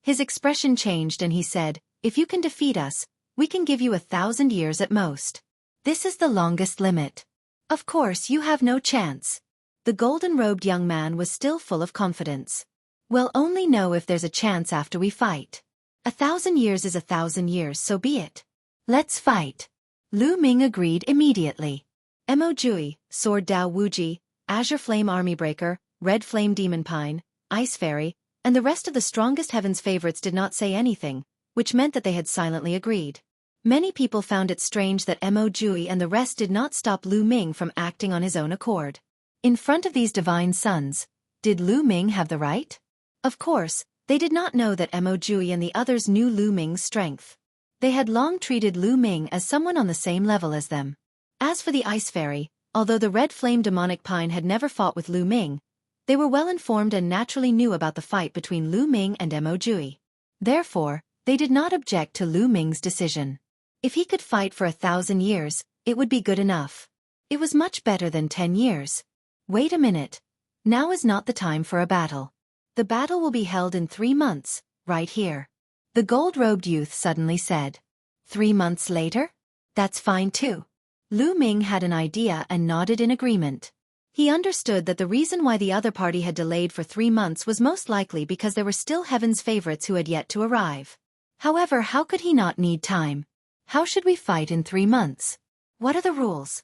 His expression changed and he said, if you can defeat us, we can give you 1,000 years at most. This is the longest limit. Of course you have no chance. The golden-robed young man was still full of confidence. We'll only know if there's a chance after we fight. 1,000 years is 1,000 years, so be it. Let's fight. Lu Ming agreed immediately. Xueqi, Sword Dao Wuji, Azure Flame Army Breaker, Red Flame Demon Pine, Ice Fairy, and the rest of the strongest Heaven's favorites did not say anything, which meant that they had silently agreed. Many people found it strange that Xueqi and the rest did not stop Lu Ming from acting on his own accord. In front of these divine sons, did Lu Ming have the right? Of course, they did not know that Xueqi and the others knew Lu Ming's strength. They had long treated Lu Ming as someone on the same level as them. As for the Ice Fairy, although the Red Flame Demonic Pine had never fought with Lu Ming, They were well informed and naturally knew about the fight between Lu Ming and Mo Jui. Therefore, they did not object to Lu Ming's decision. If he could fight for 1,000 years, it would be good enough. It was much better than 10 years. Wait a minute. Now is not the time for a battle. The battle will be held in 3 months, right here. The gold-robed youth suddenly said. 3 months later? That's fine too. Lu Ming had an idea and nodded in agreement. He understood that the reason why the other party had delayed for 3 months was most likely because there were still Heaven's favorites who had yet to arrive. However, how could he not need time? How should we fight in 3 months? What are the rules?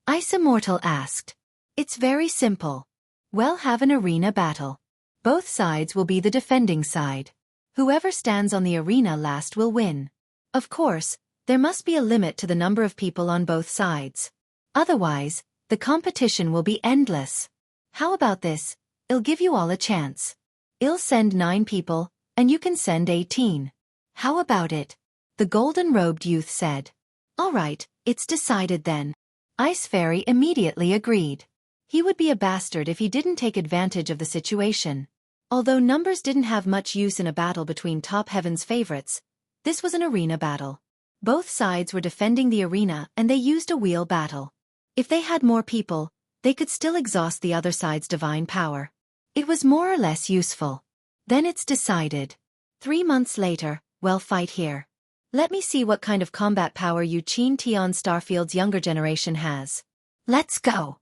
Ice Immortal asked. It's very simple. We'll have an arena battle. Both sides will be the defending side. Whoever stands on the arena last will win. Of course, there must be a limit to the number of people on both sides. Otherwise, the competition will be endless. How about this? I'll give you all a chance. I'll send 9 people, and you can send 18. How about it? The golden-robed youth said. All right, it's decided then. Ice Fairy immediately agreed. He would be a bastard if he didn't take advantage of the situation. Although numbers didn't have much use in a battle between top Heaven's favorites, this was an arena battle. Both sides were defending the arena and they used a wheel battle. If they had more people, they could still exhaust the other side's divine power. It was more or less useful. Then it's decided. 3 months later, we'll fight here. Let me see what kind of combat power Yuqin Tian Starfield's younger generation has. Let's go.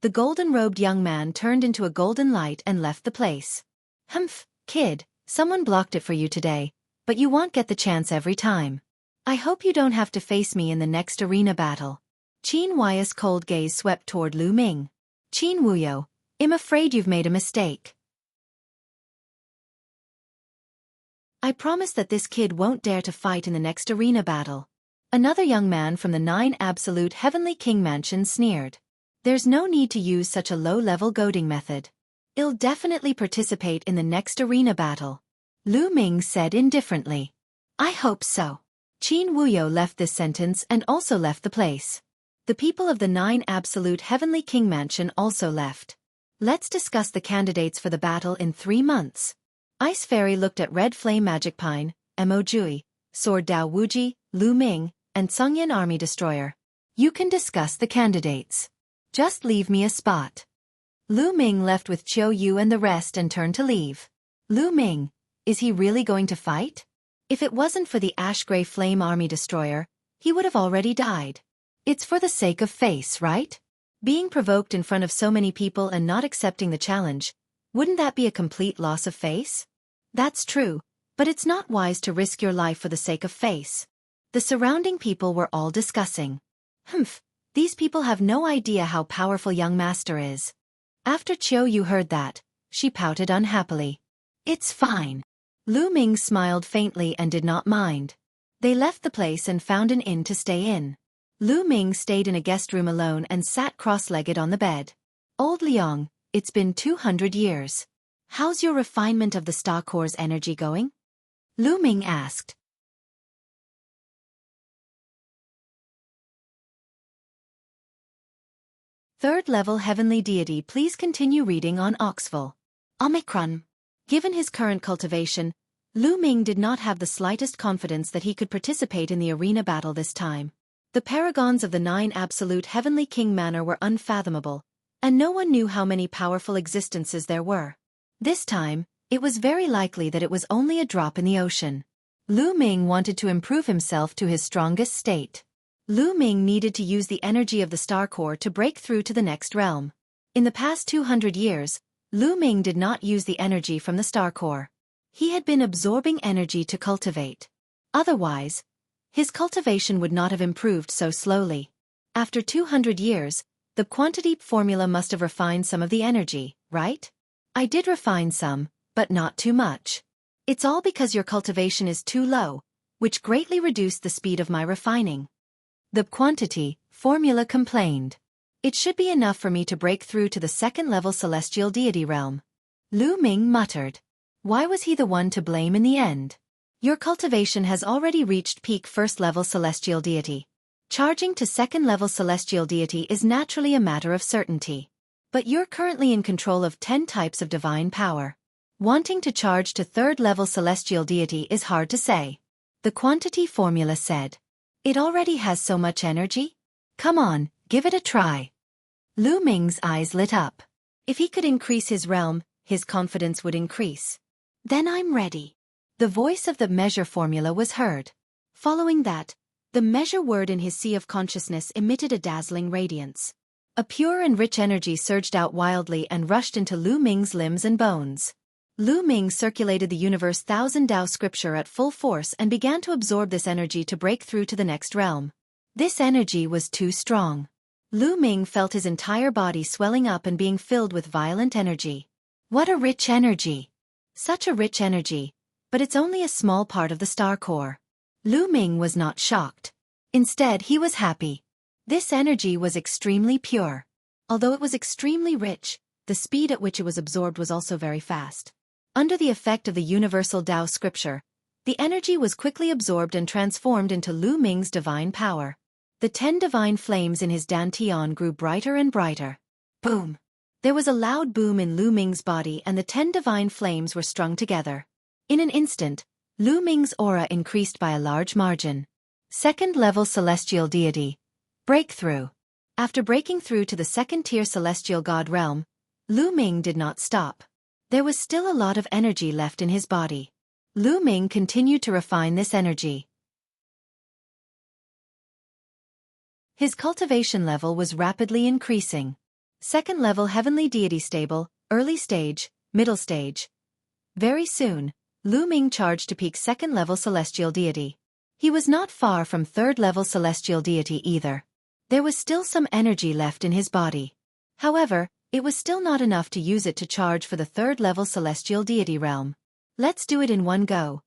The golden-robed young man turned into a golden light and left the place. Humph, kid, someone blocked it for you today, but you won't get the chance every time. I hope you don't have to face me in the next arena battle. Qin Huai's cold gaze swept toward Lu Ming. Qin Wuyo, I'm afraid you've made a mistake. I promise that this kid won't dare to fight in the next arena battle. Another young man from the 9 Absolute Heavenly King Mansion sneered. There's no need to use such a low-level goading method. I'll definitely participate in the next arena battle. Lu Ming said indifferently. I hope so. Qin Wuyo left this sentence and also left the place. The people of the 9 Absolute Heavenly King Mansion also left. Let's discuss the candidates for the battle in 3 months. Ice Fairy looked at Red Flame Magic Pine, Mo Jui, Sword Dao Wuji, Lu Ming, and Sungyan Army Destroyer. You can discuss the candidates. Just leave me a spot. Lu Ming left with Qiu Yu and the rest and turned to leave. Lu Ming, is he really going to fight? If it wasn't for the Ash-Gray Flame Army Destroyer, he would have already died. It's for the sake of face, right? Being provoked in front of so many people and not accepting the challenge, wouldn't that be a complete loss of face? That's true, but it's not wise to risk your life for the sake of face. The surrounding people were all discussing. Humph, these people have no idea how powerful young master is. After Qiu Yu heard that, she pouted unhappily. It's fine. Lu Ming smiled faintly and did not mind. They left the place and found an inn to stay in. Lu Ming stayed in a guest room alone and sat cross-legged on the bed. Old Liang, it's been 200 years. How's your refinement of the Star Core's energy going? Lu Ming asked. Third level Heavenly Deity, please continue reading on Oxville. Omicron. Given his current cultivation, Lu Ming did not have the slightest confidence that he could participate in the arena battle this time. The paragons of the 9 Absolute Heavenly King Manor were unfathomable, and no one knew how many powerful existences there were. This time, it was very likely that it was only a drop in the ocean. Lu Ming wanted to improve himself to his strongest state. Lu Ming needed to use the energy of the Star Core to break through to the next realm. In the past 200 years, Lu Ming did not use the energy from the Star Core. He had been absorbing energy to cultivate. Otherwise, his cultivation would not have improved so slowly. After 200 years, the quantity formula must have refined some of the energy, right? I did refine some, but not too much. It's all because your cultivation is too low, which greatly reduced the speed of my refining. The quantity formula complained. It should be enough for me to break through to the second-level celestial deity realm. Lu Ming muttered. Why was he the one to blame in the end? Your cultivation has already reached peak first-level celestial deity. Charging to second-level celestial deity is naturally a matter of certainty. But you're currently in control of 10 types of divine power. Wanting to charge to third-level celestial deity is hard to say. The quantity formula said. It already has so much energy? Come on, give it a try. Lu Ming's eyes lit up. If he could increase his realm, his confidence would increase. Then I'm ready. The voice of the measure formula was heard. Following that, the measure word in his sea of consciousness emitted a dazzling radiance. A pure and rich energy surged out wildly and rushed into Lu Ming's limbs and bones. Lu Ming circulated the universe thousand Tao scripture at full force and began to absorb this energy to break through to the next realm. This energy was too strong. Lu Ming felt his entire body swelling up and being filled with violent energy. What a rich energy! Such a rich energy, but it's only a small part of the star core. Lu Ming was not shocked. Instead, he was happy. This energy was extremely pure. Although it was extremely rich, the speed at which it was absorbed was also very fast. Under the effect of the universal Tao scripture, the energy was quickly absorbed and transformed into Lu Ming's divine power. The 10 divine flames in his dantian grew brighter and brighter. Boom! There was a loud boom in Lu Ming's body and the 10 divine flames were strung together. In an instant, Lu Ming's aura increased by a large margin. Second-level celestial deity. Breakthrough. After breaking through to the second-tier celestial god realm, Lu Ming did not stop. There was still a lot of energy left in his body. Lu Ming continued to refine this energy. His cultivation level was rapidly increasing. Second-level heavenly deity stable, early stage, middle stage. Very soon, Lu Ming charged to peak second-level celestial deity. He was not far from third-level celestial deity either. There was still some energy left in his body. However, it was still not enough to use it to charge for the third-level celestial deity realm. Let's do it in one go.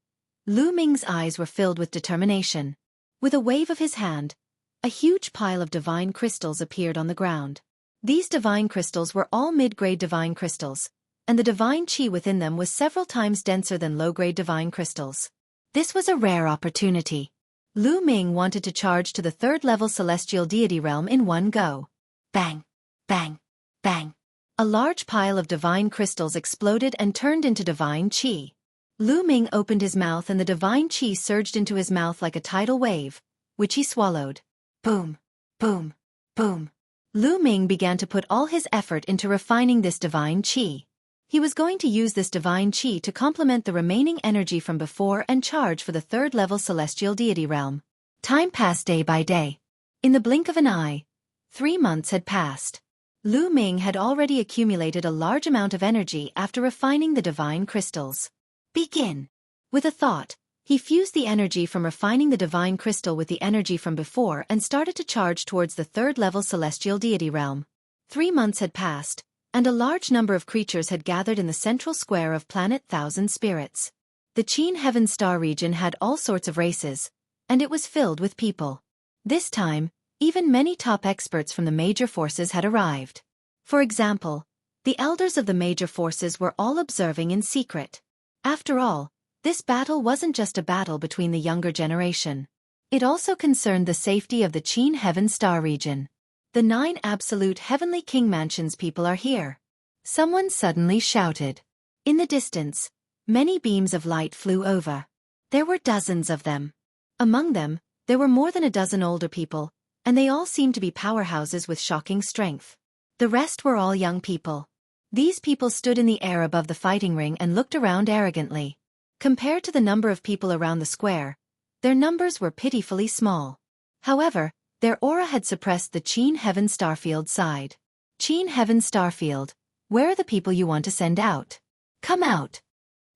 Lu Ming's eyes were filled with determination. With a wave of his hand, a huge pile of divine crystals appeared on the ground. These divine crystals were all mid-grade divine crystals, and the divine qi within them was several times denser than low-grade divine crystals. This was a rare opportunity. Lu Ming wanted to charge to the third-level celestial deity realm in one go. Bang! Bang! Bang! A large pile of divine crystals exploded and turned into divine qi. Lu Ming opened his mouth and the divine qi surged into his mouth like a tidal wave, which he swallowed. Boom! Boom! Boom! Lu Ming began to put all his effort into refining this divine qi. He was going to use this divine qi to complement the remaining energy from before and charge for the third-level celestial deity realm. Time passed day by day. In the blink of an eye, 3 months had passed. Lu Ming had already accumulated a large amount of energy after refining the divine crystals. Begin! With a thought, he fused the energy from refining the divine crystal with the energy from before and started to charge towards the third-level celestial deity realm. 3 months had passed, and a large number of creatures had gathered in the central square of planet Thousand Spirits. The Qin Heaven Star region had all sorts of races, and it was filled with people. This time, even many top experts from the major forces had arrived. For example, the elders of the major forces were all observing in secret. After all, this battle wasn't just a battle between the younger generation. It also concerned the safety of the Qin Heaven Star region. The 9 absolute heavenly king mansions people are here. Someone suddenly shouted. In the distance, many beams of light flew over. There were dozens of them. Among them, there were more than a dozen older people, and they all seemed to be powerhouses with shocking strength. The rest were all young people. These people stood in the air above the fighting ring and looked around arrogantly. Compared to the number of people around the square, their numbers were pitifully small. However, their aura had suppressed the Qin Heaven Starfield side. Qin Heaven Starfield, where are the people you want to send out? Come out!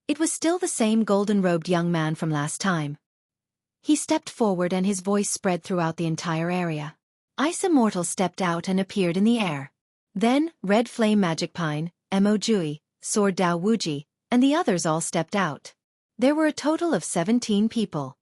It was still the same golden-robed young man from last time. He stepped forward and his voice spread throughout the entire area. Ice Immortal stepped out and appeared in the air. Then, Red Flame Magic Pine, Mo Jui, Sword Dao Wuji, and the others all stepped out. There were a total of 17 people.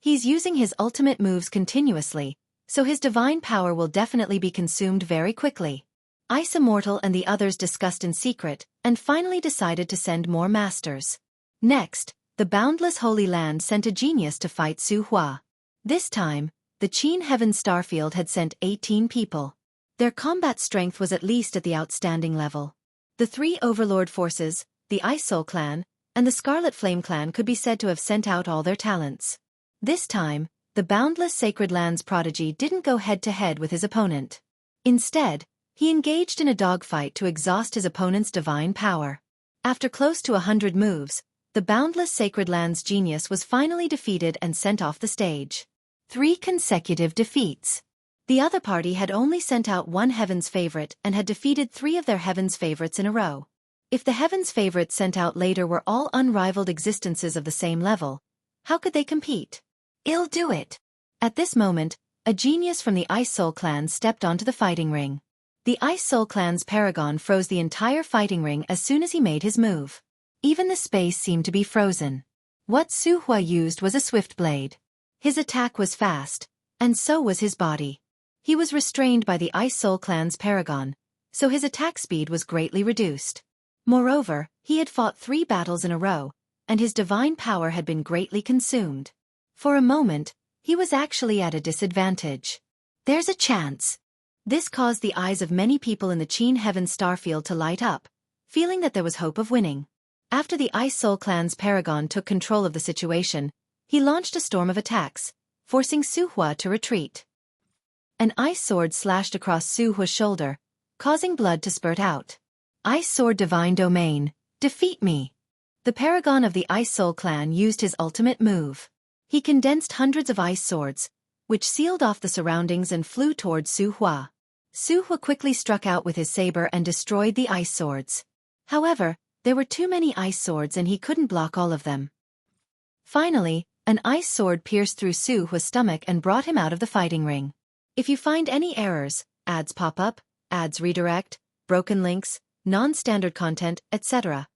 He's using his ultimate moves continuously, so his divine power will definitely be consumed very quickly. Ice Immortal and the others discussed in secret, and finally decided to send more masters. Next, the Boundless Holy Land sent a genius to fight Xueqi. This time, the Qin Heaven Starfield had sent 18 people. Their combat strength was at least at the outstanding level. The three Overlord forces, the Ice Soul Clan, and the Scarlet Flame Clan could be said to have sent out all their talents. This time, the Boundless Sacred Lands prodigy didn't go head-to-head with his opponent. Instead, he engaged in a dogfight to exhaust his opponent's divine power. After close to 100 moves, the Boundless Sacred Lands genius was finally defeated and sent off the stage. 3 consecutive defeats. The other party had only sent out one Heaven's Favorite and had defeated 3 of their Heaven's Favorites in a row. If the Heaven's Favorites sent out later were all unrivaled existences of the same level, how could they compete? I'll do it. At this moment, a genius from the Ice Soul Clan stepped onto the fighting ring. The Ice Soul Clan's paragon froze the entire fighting ring as soon as he made his move. Even the space seemed to be frozen. What Xueqi used was a swift blade. His attack was fast, and so was his body. He was restrained by the Ice Soul Clan's paragon, so his attack speed was greatly reduced. Moreover, he had fought 3 battles in a row, and his divine power had been greatly consumed. For a moment, he was actually at a disadvantage. There's a chance. This caused the eyes of many people in the Qin Heaven Starfield to light up, feeling that there was hope of winning. After the Ice Soul Clan's paragon took control of the situation, he launched a storm of attacks, forcing Xueqi to retreat. An ice sword slashed across Xueqi's shoulder, causing blood to spurt out. Ice Sword Divine Domain, defeat me! The paragon of the Ice Soul Clan used his ultimate move. He condensed hundreds of ice swords, which sealed off the surroundings and flew towards Xueqi. Xueqi quickly struck out with his saber and destroyed the ice swords. However, there were too many ice swords and he couldn't block all of them. Finally, an ice sword pierced through Xueqi's stomach and brought him out of the fighting ring. If you find any errors, ads pop up, ads redirect, broken links, non-standard content, etc.,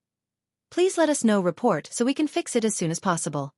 please let us know. Report so we can fix it as soon as possible.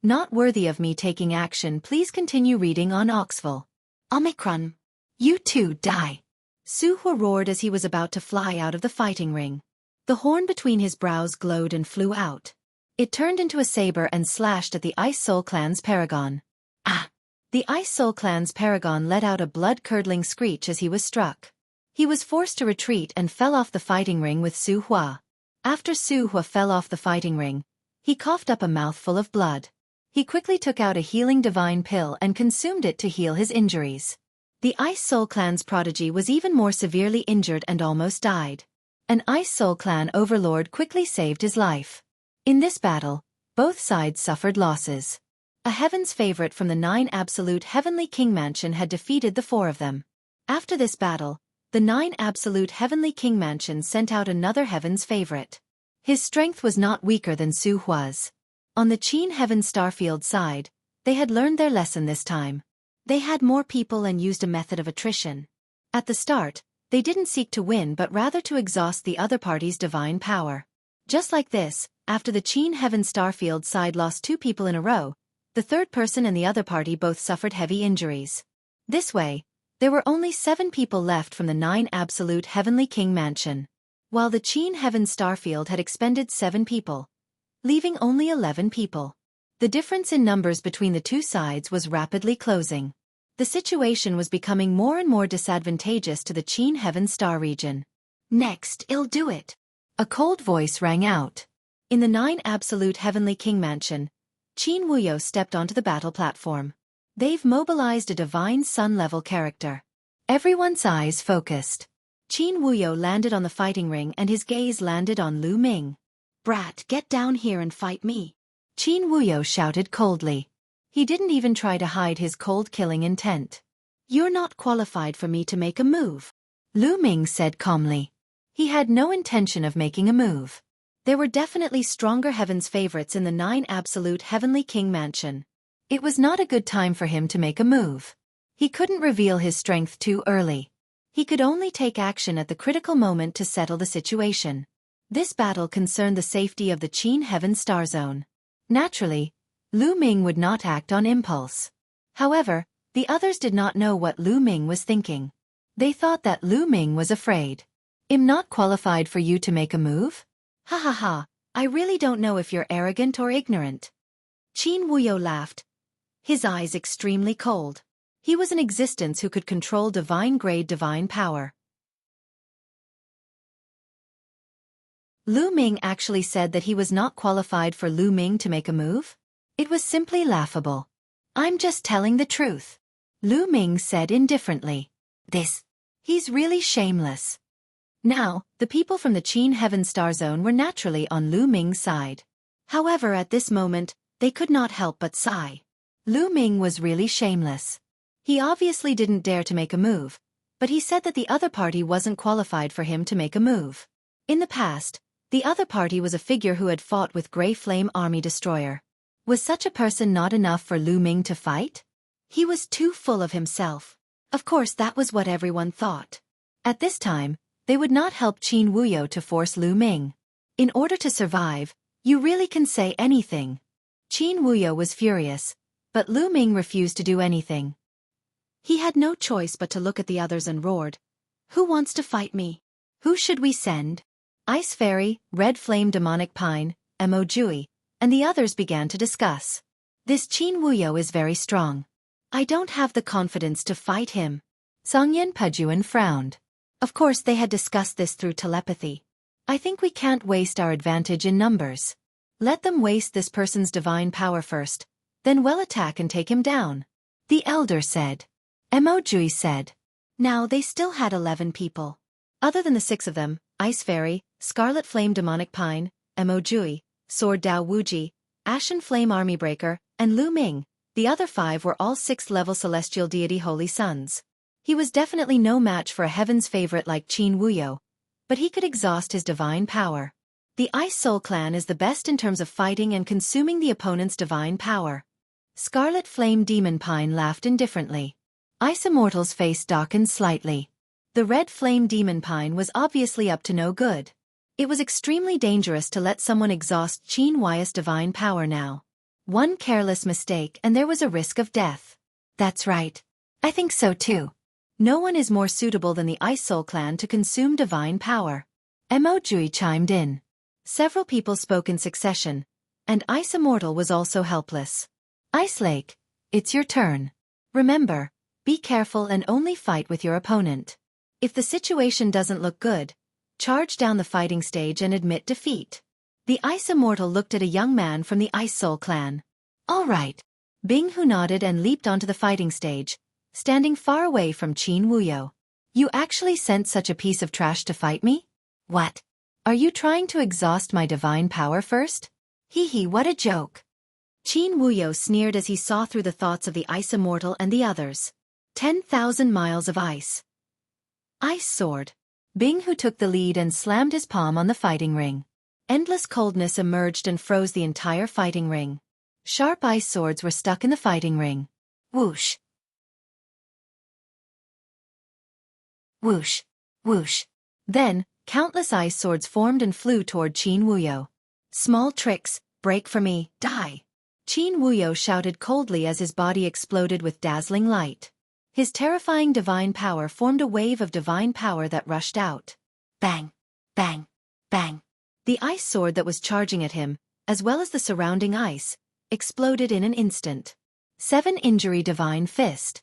Not worthy of me taking action. Please continue reading on Oxville. Omicron. You too die. Xueqi roared as he was about to fly out of the fighting ring. The horn between his brows glowed and flew out. It turned into a saber and slashed at the Ice Soul Clan's paragon. Ah! The Ice Soul Clan's paragon let out a blood-curdling screech as he was struck. He was forced to retreat and fell off the fighting ring with Xueqi. After Xueqi fell off the fighting ring, he coughed up a mouthful of blood. He quickly took out a healing divine pill and consumed it to heal his injuries. The Ice Soul Clan's prodigy was even more severely injured and almost died. An Ice Soul Clan overlord quickly saved his life. In this battle, both sides suffered losses. A Heaven's Favorite from the 9 Absolute Heavenly King Mansion had defeated the 4 of them. After this battle, the 9 Absolute Heavenly King Mansion sent out another Heaven's Favorite. His strength was not weaker than Xueqi's. On the Qin Heaven Starfield side, they had learned their lesson this time. They had more people and used a method of attrition. At the start, they didn't seek to win but rather to exhaust the other party's divine power. Just like this, after the Qin Heaven Starfield side lost 2 people in a row, the third person and the other party both suffered heavy injuries. This way, there were only 7 people left from the 9 Absolute Heavenly King Mansion, while the Qin Heaven Starfield had expended 7 people, leaving only 11 people. The difference in numbers between the 2 sides was rapidly closing. The situation was becoming more and more disadvantageous to the Qin Heaven Star region. Next, I'll do it. A cold voice rang out. In the 9 Absolute Heavenly King Mansion, Qin Wuyo stepped onto the battle platform. They've mobilized a divine sun-level character. Everyone's eyes focused. Qin Wuyo landed on the fighting ring and his gaze landed on Lu Ming. Brat, get down here and fight me. Qin Wuyo shouted coldly. He didn't even try to hide his cold-killing intent. You're not qualified for me to make a move, Lu Ming said calmly. He had no intention of making a move. There were definitely stronger Heaven's Favorites in the 9 Absolute Heavenly King Mansion. It was not a good time for him to make a move. He couldn't reveal his strength too early. He could only take action at the critical moment to settle the situation. This battle concerned the safety of the Qin Heaven Star Zone. Naturally, Lu Ming would not act on impulse. However, the others did not know what Lu Ming was thinking. They thought that Lu Ming was afraid. "I'm not qualified for you to make a move? Ha ha ha, I really don't know if you're arrogant or ignorant." Qin Wuyo laughed, his eyes extremely cold. He was an existence who could control divine-grade divine power. Lu Ming actually said that he was not qualified for Lu Ming to make a move? It was simply laughable. "I'm just telling the truth," Lu Ming said indifferently. He's really shameless." Now, the people from the Qin Heaven Star Zone were naturally on Lu Ming's side. However, at this moment, they could not help but sigh. Lu Ming was really shameless. He obviously didn't dare to make a move, but he said that the other party wasn't qualified for him to make a move. In the past, the other party was a figure who had fought with Grey Flame Army Destroyer. Was such a person not enough for Lu Ming to fight? He was too full of himself. Of course, that was what everyone thought. At this time, they would not help Qin Wuyo to force Lu Ming. In order to survive, you really can say anything. Qin Wuyo was furious, but Lu Ming refused to do anything. He had no choice but to look at the others and roared, "Who wants to fight me? Who should we send?" Ice Fairy, Red Flame Demonic Pine, Emojui, and the others began to discuss. "This Qin Wuyo is very strong. I don't have the confidence to fight him." Songyan Pujuan frowned. Of course, they had discussed this through telepathy. "I think we can't waste our advantage in numbers. Let them waste this person's divine power first, then we'll attack and take him down," the elder said. Emojui said. Now they still had 11 people. Other than the 6 of them, Ice Fairy, Scarlet Flame Demonic Pine, Emojui, Sword Dao Wuji, Ashen Flame Army Breaker, and Lu Ming, the other 5 were all 6th-level Celestial Deity Holy Sons. He was definitely no match for a heaven's favorite like Qin Wuyo, but he could exhaust his divine power. The Ice Soul Clan is the best in terms of fighting and consuming the opponent's divine power. Scarlet Flame Demon Pine laughed indifferently. Ice Immortal's face darkened slightly. The Red Flame Demon Pine was obviously up to no good. It was extremely dangerous to let someone exhaust Qin Wuyo's divine power now. One careless mistake and there was a risk of death. That's right. I think so too. No one is more suitable than the Ice Soul Clan to consume divine power. Emojui chimed in. Several people spoke in succession, and Ice Immortal was also helpless. Ice Lake, it's your turn. Remember, be careful and only fight with your opponent. If the situation doesn't look good, charge down the fighting stage and admit defeat. The Ice Immortal looked at a young man from the Ice Soul Clan. All right. Bing Hu nodded and leaped onto the fighting stage, standing far away from Qin Wuyo. You actually sent such a piece of trash to fight me? What? Are you trying to exhaust my divine power first? Hee hee, what a joke. Qin Wuyo sneered as he saw through the thoughts of the Ice Immortal and the others. 10,000 miles of ice. Ice Sword. Bing Hu took the lead and slammed his palm on the fighting ring. Endless coldness emerged and froze the entire fighting ring. Sharp ice swords were stuck in the fighting ring. Whoosh. Whoosh. Whoosh. Then, countless ice swords formed and flew toward Qin Wuyo. Small tricks, break for me, die. Qin Wuyo shouted coldly as his body exploded with dazzling light. His terrifying divine power formed a wave of divine power that rushed out. Bang! Bang! Bang! The ice sword that was charging at him, as well as the surrounding ice, exploded in an instant. 7 Injury Divine Fist.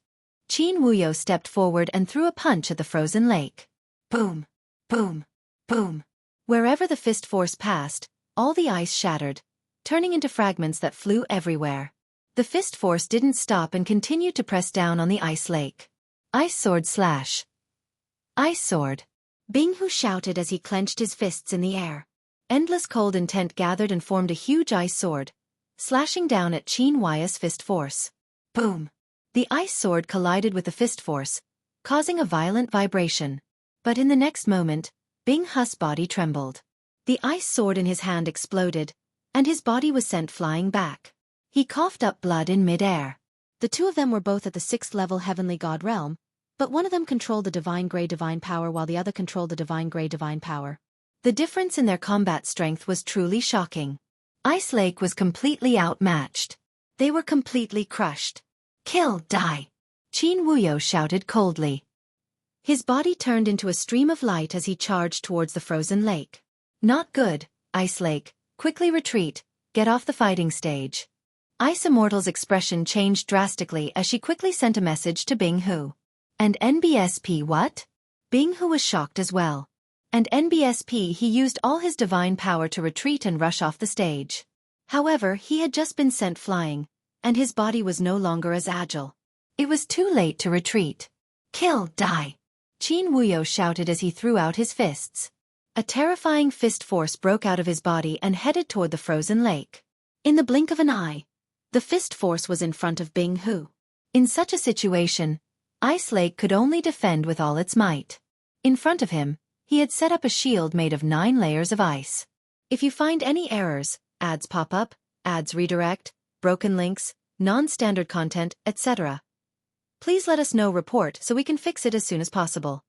Qin Wuyo stepped forward and threw a punch at the frozen lake. Boom! Boom! Boom! Wherever the fist force passed, all the ice shattered, turning into fragments that flew everywhere. The fist force didn't stop and continued to press down on the ice lake. Ice sword slash. Ice sword. Bing Hu shouted as he clenched his fists in the air. Endless cold intent gathered and formed a huge ice sword, slashing down at Qin Wuyo's fist force. Boom! The ice sword collided with the fist force, causing a violent vibration. But in the next moment, Bing Hu's body trembled. The ice sword in his hand exploded, and his body was sent flying back. He coughed up blood in mid-air. The 2 of them were both at the 6th-level Heavenly God realm, but one of them controlled the Divine Grey Divine Power while the other controlled the Divine Grey Divine Power. The difference in their combat strength was truly shocking. Ice Lake was completely outmatched. They were completely crushed. Kill, die! Qin Wuyo shouted coldly. His body turned into a stream of light as he charged towards the frozen lake. Not good, Ice Lake, quickly retreat, get off the fighting stage. Ice Immortal's expression changed drastically as she quickly sent a message to Bing Hu. And NBSP what? Bing Hu was shocked as well. And NBSP he used all his divine power to retreat and rush off the stage. However, he had just been sent flying, and his body was no longer as agile. It was too late to retreat. Kill, die! Qin Wuyo shouted as he threw out his fists. A terrifying fist force broke out of his body and headed toward the frozen lake. In the blink of an eye, the fist force was in front of Bing Hu. In such a situation, Ice Lake could only defend with all its might. In front of him, he had set up a shield made of 9 layers of ice. If you find any errors, ads pop up, ads redirect, broken links, non-standard content, etc., please let us know report so we can fix it as soon as possible.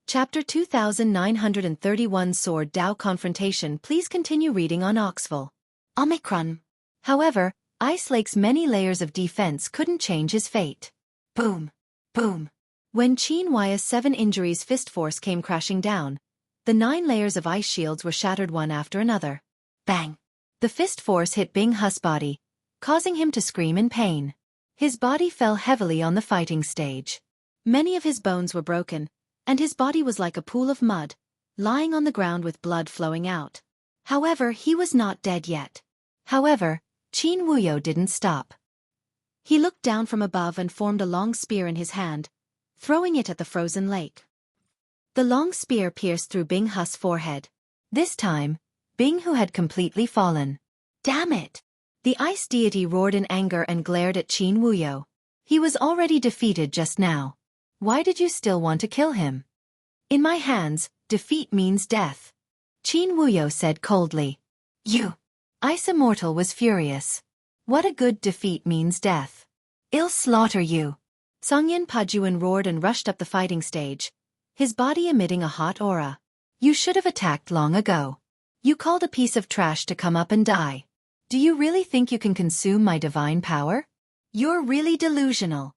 Chapter 2931 Sword Dao Confrontation. Please continue reading on Oxville. Omicron. However, Ice Lake's many layers of defense couldn't change his fate. Boom. Boom. When Qin Wuyo's 7 injuries fist force came crashing down, the 9 layers of ice shields were shattered one after another. Bang. The fist force hit Bing Hu's body, causing him to scream in pain. His body fell heavily on the fighting stage. Many of his bones were broken, and his body was like a pool of mud, lying on the ground with blood flowing out. However, he was not dead yet. However, Qin Wuyo didn't stop. He looked down from above and formed a long spear in his hand, throwing it at the frozen lake. The long spear pierced through Bing Hu's forehead. This time, Bing Hu had completely fallen. Damn it! The ice deity roared in anger and glared at Qin Wuyo. He was already defeated just now. Why did you still want to kill him? In my hands, defeat means death. Qin Wuyo said coldly. You! Ice Immortal was furious. What a good defeat means death. I'll slaughter you. Songyin Pajuan roared and rushed up the fighting stage, his body emitting a hot aura. You should have attacked long ago. You called a piece of trash to come up and die. Do you really think you can consume my divine power? You're really delusional.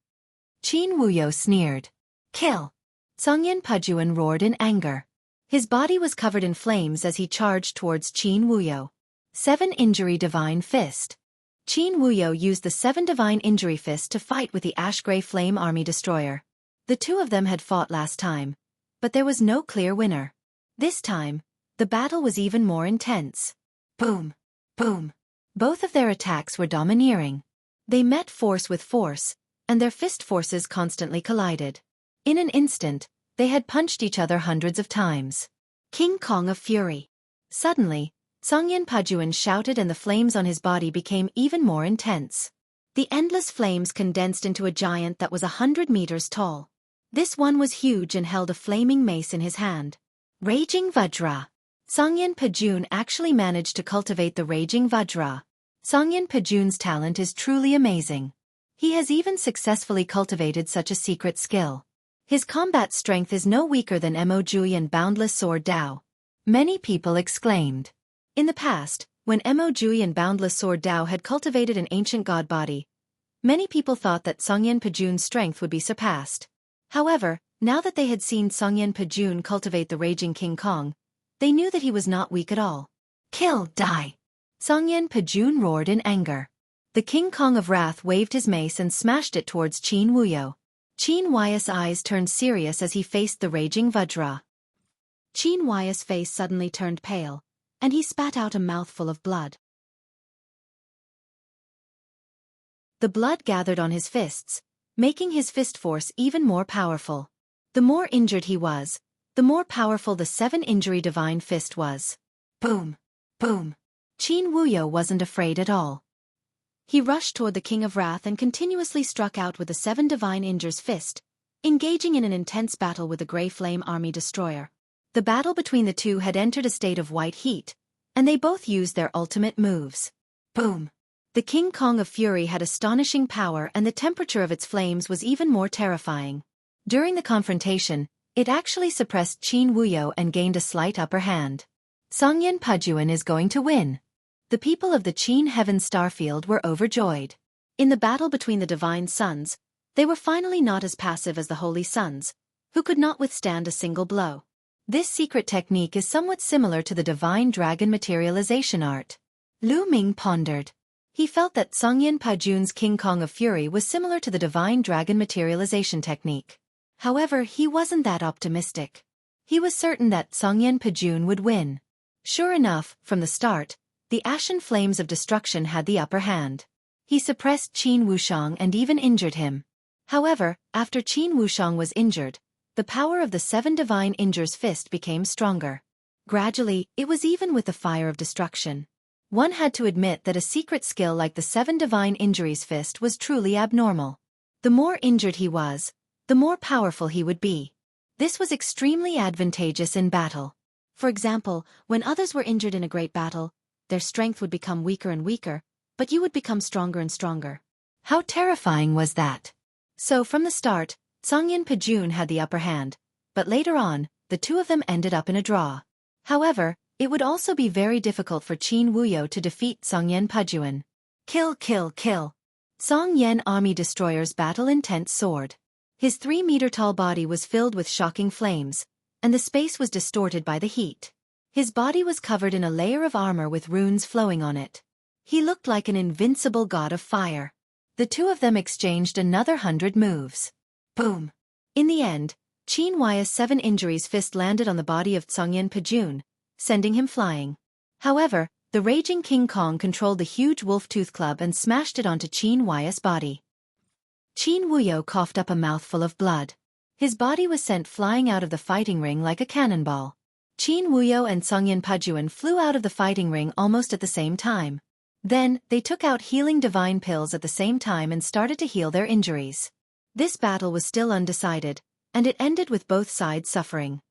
Qin Wuyo sneered. Kill! Songyin Pajuan roared in anger. His body was covered in flames as he charged towards Qin Wuyo. 7 Injury Divine Fist. Qin Wuyo used the 7 Divine Injury Fist to fight with the Ash-Gray Flame Army Destroyer. The two of them had fought last time, but there was no clear winner. This time, the battle was even more intense. Boom! Boom! Both of their attacks were domineering. They met force with force, and their fist forces constantly collided. In an instant, they had punched each other hundreds of times. King Kong of Fury. Suddenly, Songyin Pajuan shouted and the flames on his body became even more intense. The endless flames condensed into a giant that was 100 meters tall. This one was huge and held a flaming mace in his hand. Raging Vajra. Songyin Pajuan actually managed to cultivate the Raging Vajra. Songyin Pajuan's talent is truly amazing. He has even successfully cultivated such a secret skill. His combat strength is no weaker than Mo Julian Boundless Sword Dao. Many people exclaimed. In the past, when Mo Julian Boundless Sword Dao had cultivated an ancient god body, many people thought that Songyin Pajuan's strength would be surpassed. However, now that they had seen Songyin Pajuan cultivate the Raging King Kong, they knew that he was not weak at all. Kill, die! Songyin Pajuan roared in anger. The King Kong of Wrath waved his mace and smashed it towards Qin Wuyo. Qin Wuyo's eyes turned serious as he faced the Raging Vajra. Qin Wuyo's face suddenly turned pale, and he spat out a mouthful of blood. The blood gathered on his fists, making his fist force even more powerful. The more injured he was, the more powerful the 7 Injury Divine Fist was. Boom! Boom! Qin Wuyo wasn't afraid at all. He rushed toward the King of Wrath and continuously struck out with the 7 Divine Injures Fist, engaging in an intense battle with the Grey Flame Army Destroyer. The battle between the two had entered a state of white heat, and they both used their ultimate moves. Boom! The King Kong of Fury had astonishing power and the temperature of its flames was even more terrifying. During the confrontation, It actually suppressed Qin Wuyo and gained a slight upper hand. Songyan Pujuan is going to win. The people of the Qin Heaven Starfield were overjoyed. In the battle between the divine sons, they were finally not as passive as the holy sons, who could not withstand a single blow. This secret technique is somewhat similar to the divine dragon materialization art. Lu Ming pondered. He felt that Songyan Pujuan's King Kong of Fury was similar to the divine dragon materialization technique. However, he wasn't that optimistic. He was certain that Songyan Pujuan would win. Sure enough, from the start, the ashen flames of destruction had the upper hand. He suppressed Qin Wushang and even injured him. However, after Qin Wushang was injured, the power of the seven divine Injur's fist became stronger. Gradually, it was even with the fire of destruction. One had to admit that a secret skill like the seven divine Injury's fist was truly abnormal. The more injured he was, the more powerful he would be. This was extremely advantageous in battle. For example, when others were injured in a great battle, their strength would become weaker and weaker, but you would become stronger and stronger. How terrifying was that? So from the start, Songyan Pujuan had the upper hand, but later on, the two of them ended up in a draw. However, it would also be very difficult for Qin Wuyo to defeat Songyan Pujuan. Kill, kill, kill. Songyan Army Destroyer's battle-intense sword. His 3-meter-tall body was filled with shocking flames, and the space was distorted by the heat. His body was covered in a layer of armor with runes flowing on it. He looked like an invincible god of fire. The two of them exchanged another 100 moves. Boom! In the end, Qin Wuyo's 7 Injuries fist landed on the body of Songyan Pujuan, sending him flying. However, the raging King Kong controlled the huge wolf-tooth club and smashed it onto Qin Wuyo's body. Qin Wuyo coughed up a mouthful of blood. His body was sent flying out of the fighting ring like a cannonball. Qin Wuyo and Songyan Pujuan flew out of the fighting ring almost at the same time. Then, they took out healing divine pills at the same time and started to heal their injuries. This battle was still undecided, and it ended with both sides suffering.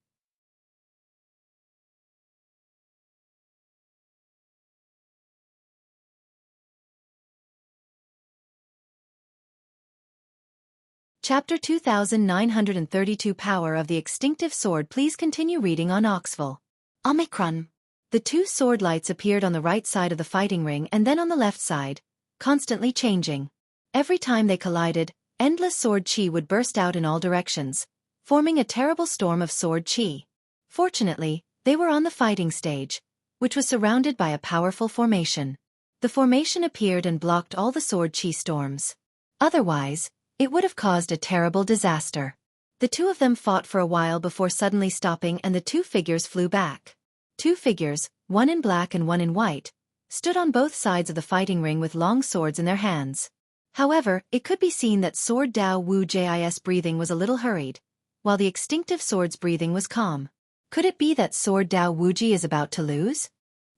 Chapter 2932 Power of the Extinctive Sword. Please continue reading on Oxville. Omicron. The two sword lights appeared on the right side of the fighting ring and then on the left side, constantly changing. Every time they collided, endless sword chi would burst out in all directions, forming a terrible storm of sword chi. Fortunately, they were on the fighting stage, which was surrounded by a powerful formation. The formation appeared and blocked all the sword chi storms. Otherwise, it would have caused a terrible disaster. The two of them fought for a while before suddenly stopping, and the two figures flew back. Two figures, one in black and one in white, stood on both sides of the fighting ring with long swords in their hands. However, it could be seen that Sword Dao Wu Ji's breathing was a little hurried, while the extinctive sword's breathing was calm. Could it be that Sword Dao Wuji is about to lose?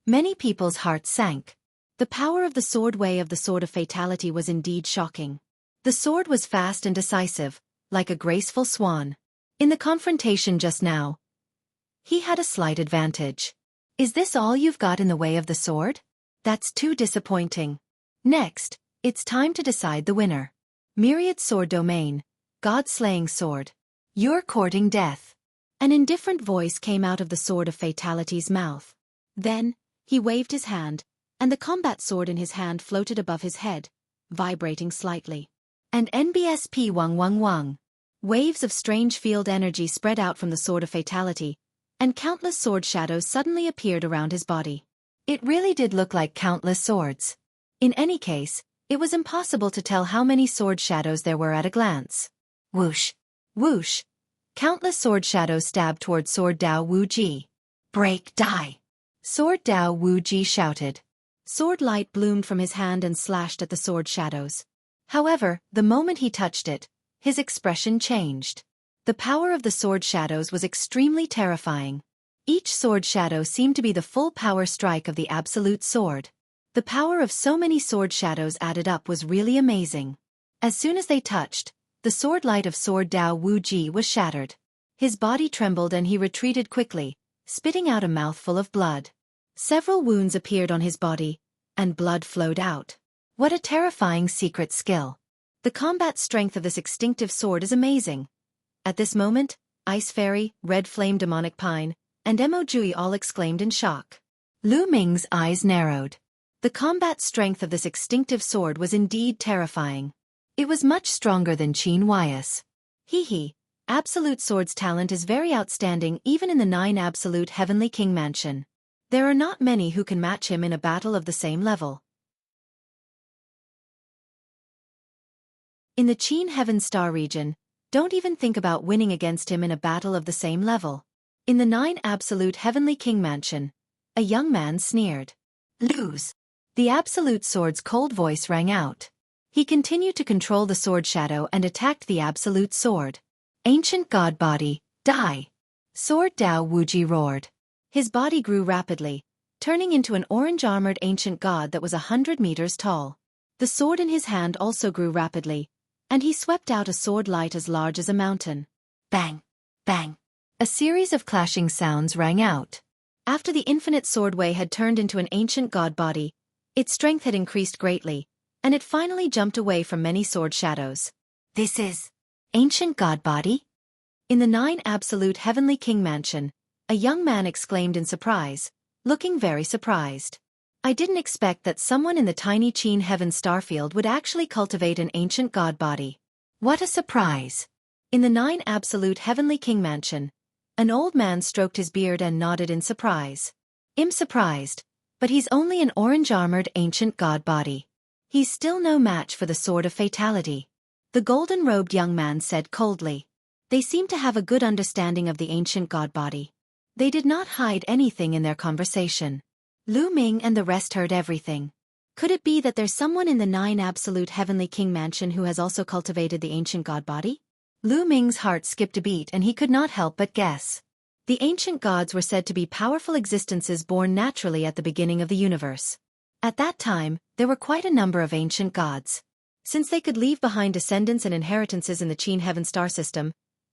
Many people's hearts sank. The power of the sword way of the Sword of Fatality was indeed shocking. The sword was fast and decisive, like a graceful swan. In the confrontation just now, he had a slight advantage. Is this all you've got in the way of the sword? That's too disappointing. Next, it's time to decide the winner. Myriad Sword Domain, God-slaying sword. You're courting death. An indifferent voice came out of the Sword of Fatality's mouth. Then, he waved his hand, and the combat sword in his hand floated above his head, vibrating slightly. And NBSP Wang Wang Wang. Waves of strange field energy spread out from the Sword of Fatality, and countless sword shadows suddenly appeared around his body. It really did look like countless swords. In any case, it was impossible to tell how many sword shadows there were at a glance. Whoosh! Whoosh! Countless sword shadows stabbed toward Sword Dao Wu Ji. Break, die! Sword Dao Wu Ji shouted. Sword light bloomed from his hand and slashed at the sword shadows. However, the moment he touched it, his expression changed. The power of the sword shadows was extremely terrifying. Each sword shadow seemed to be the full power strike of the absolute sword. The power of so many sword shadows added up was really amazing. As soon as they touched, the sword light of Sword Dao Wu Ji was shattered. His body trembled and he retreated quickly, spitting out a mouthful of blood. Several wounds appeared on his body, and blood flowed out. What a terrifying secret skill. The combat strength of this extinctive sword is amazing. At this moment, Ice Fairy, Red Flame Demonic Pine, and Mo all exclaimed in shock. Lu Ming's eyes narrowed. The combat strength of this extinctive sword was indeed terrifying. It was much stronger than Qin Huai's. Hee. Absolute Sword's talent is very outstanding even in the 9 Absolute Heavenly King Mansion. There are not many who can match him in a battle of the same level. In the Qin Heaven Star region, don't even think about winning against him in a battle of the same level. In the 9 Absolute Heavenly King Mansion, a young man sneered. Lose. The Absolute Sword's cold voice rang out. He continued to control the sword shadow and attacked the Absolute Sword. Ancient God Body, die! Sword Dao Wuji roared. His body grew rapidly, turning into an orange-armored ancient god that was 100 meters tall. The sword in his hand also grew rapidly, and he swept out a sword light as large as a mountain. Bang! Bang! A series of clashing sounds rang out. After the infinite swordway had turned into an ancient god body, its strength had increased greatly, and it finally jumped away from many sword shadows. This is ancient god body? In the 9 Absolute Heavenly King Mansion, a young man exclaimed in surprise, looking very surprised. I didn't expect that someone in the tiny Qin Heaven Starfield would actually cultivate an ancient god body. What a surprise! In the 9 Absolute Heavenly King Mansion, an old man stroked his beard and nodded in surprise. I'm surprised, but he's only an orange-armored ancient god body. He's still no match for the Sword of Fatality. The golden-robed young man said coldly. They seemed to have a good understanding of the ancient god body. They did not hide anything in their conversation. Lu Ming and the rest heard everything. Could it be that there's someone in the 9 Absolute Heavenly King Mansion who has also cultivated the ancient god body? Lu Ming's heart skipped a beat and he could not help but guess. The ancient gods were said to be powerful existences born naturally at the beginning of the universe. At that time, there were quite a number of ancient gods. Since they could leave behind descendants and inheritances in the Qin Heaven star system,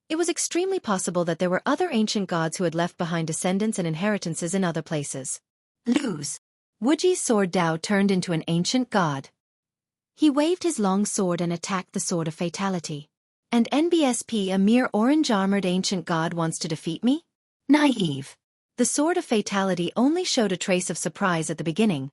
it was extremely possible that there were other ancient gods who had left behind descendants and inheritances in other places. Lose. Wuji's sword Dao turned into an ancient god. He waved his long sword and attacked the Sword of Fatality. And NBSP, a mere orange-armored ancient god, wants to defeat me? Naive. The Sword of Fatality only showed a trace of surprise at the beginning,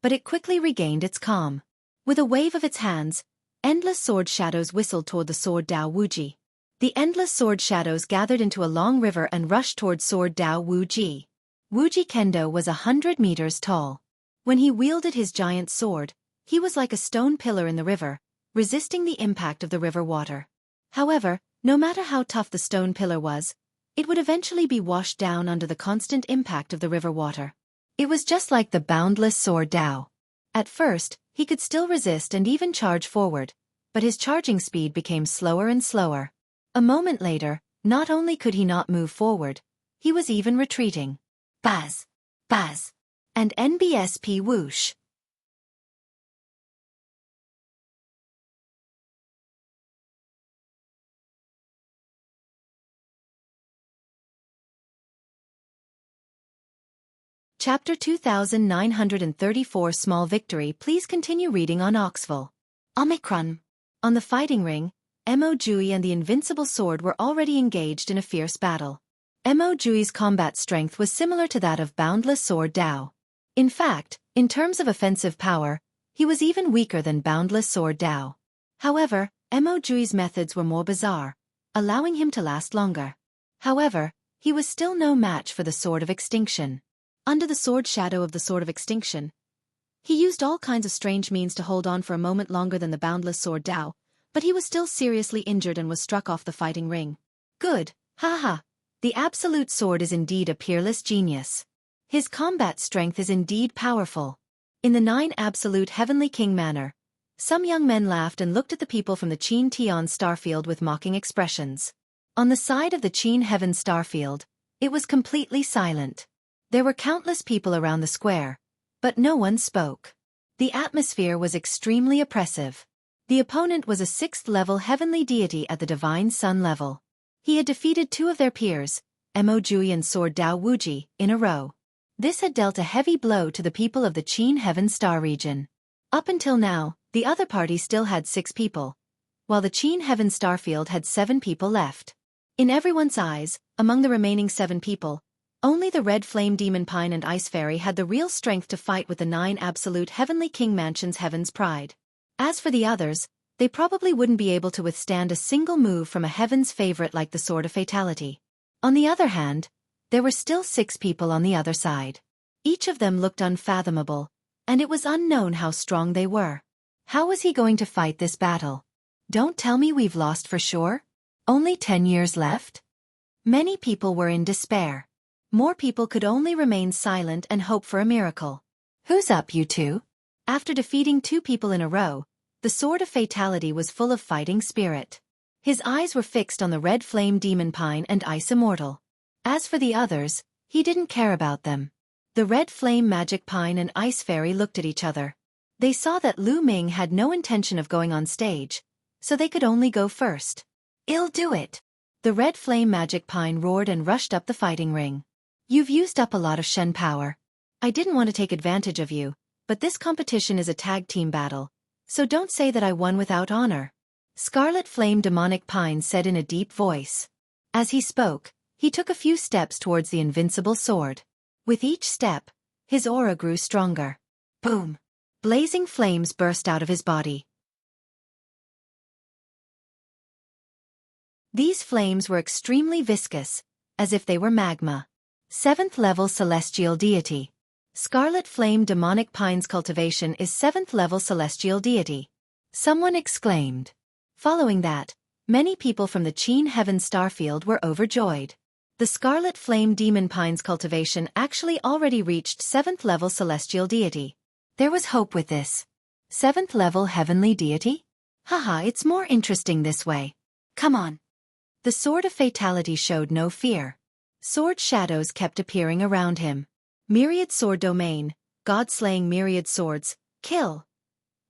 but it quickly regained its calm. With a wave of its hands, endless sword shadows whistled toward the sword Dao Wuji. The endless sword shadows gathered into a long river and rushed toward sword Dao Wuji. Wuji Kendo was 100 meters tall. When he wielded his giant sword, he was like a stone pillar in the river, resisting the impact of the river water. However, no matter how tough the stone pillar was, it would eventually be washed down under the constant impact of the river water. It was just like the boundless sword Dao. At first, he could still resist and even charge forward, but his charging speed became slower and slower. A moment later, not only could he not move forward, he was even retreating. Buzz! Buzz! And NBSP whoosh! Chapter 2934 Small Victory. Please continue reading on Oxville. Omicron. On the fighting ring, Mo and the Invincible Sword were already engaged in a fierce battle. Mo combat strength was similar to that of Boundless Sword Dao. In fact, in terms of offensive power, he was even weaker than Boundless Sword Dao. However, Mo methods were more bizarre, allowing him to last longer. However, he was still no match for the Sword of Extinction. Under the sword shadow of the Sword of Extinction, he used all kinds of strange means to hold on for a moment longer than the Boundless Sword Dao, but he was still seriously injured and was struck off the fighting ring. Good, haha. The Absolute Sword is indeed a peerless genius. His combat strength is indeed powerful. In the 9 Absolute Heavenly King Manor, some young men laughed and looked at the people from the Qin Tian Starfield with mocking expressions. On the side of the Qin Heaven Starfield, it was completely silent. There were countless people around the square, but no one spoke. The atmosphere was extremely oppressive. The opponent was a 6th-level heavenly deity at the Divine Sun level. He had defeated 2 of their peers, Mo and Sword Dao Wuji, in a row. This had dealt a heavy blow to the people of the Qin Heaven Star region. Up until now, the other party still had 6 people, while the Qin Heaven Starfield had 7 people left. In everyone's eyes, among the remaining 7 people, only the Red Flame Demon Pine and Ice Fairy had the real strength to fight with the 9 absolute Heavenly King Mansion's Heaven's Pride. As for the others, they probably wouldn't be able to withstand a single move from a Heaven's favorite like the Sword of Fatality. On the other hand, there were still 6 people on the other side. Each of them looked unfathomable, and it was unknown how strong they were. How was he going to fight this battle? Don't tell me we've lost for sure? Only 10 years left? Many people were in despair. More people could only remain silent and hope for a miracle. Who's up, you two? After defeating 2 people in a row, the Sword of Fatality was full of fighting spirit. His eyes were fixed on the Red Flame Demon Pine and Ice Immortal. As for the others, he didn't care about them. The Red Flame Magic Pine and Ice Fairy looked at each other. They saw that Lu Ming had no intention of going on stage, so they could only go first. "I'll do it!" The Red Flame Magic Pine roared and rushed up the fighting ring. "You've used up a lot of Shen power. I didn't want to take advantage of you, but this competition is a tag team battle, so don't say that I won without honor," Scarlet Flame Demonic Pine said in a deep voice. As he spoke, he took a few steps towards the invincible sword. With each step, his aura grew stronger. Boom! Blazing flames burst out of his body. These flames were extremely viscous, as if they were magma. 7th level Celestial Deity. Scarlet Flame Demonic Pine's cultivation is 7th level Celestial Deity. Someone exclaimed. Following that, many people from the Qin Heaven Starfield were overjoyed. The Scarlet Flame Demon Pine's cultivation actually already reached 7th level Celestial Deity. There was hope with this. 7th level Heavenly Deity? Haha, it's more interesting this way. Come on. The Sword of Fatality showed no fear. Sword shadows kept appearing around him. Myriad Sword Domain, God-slaying myriad swords, kill.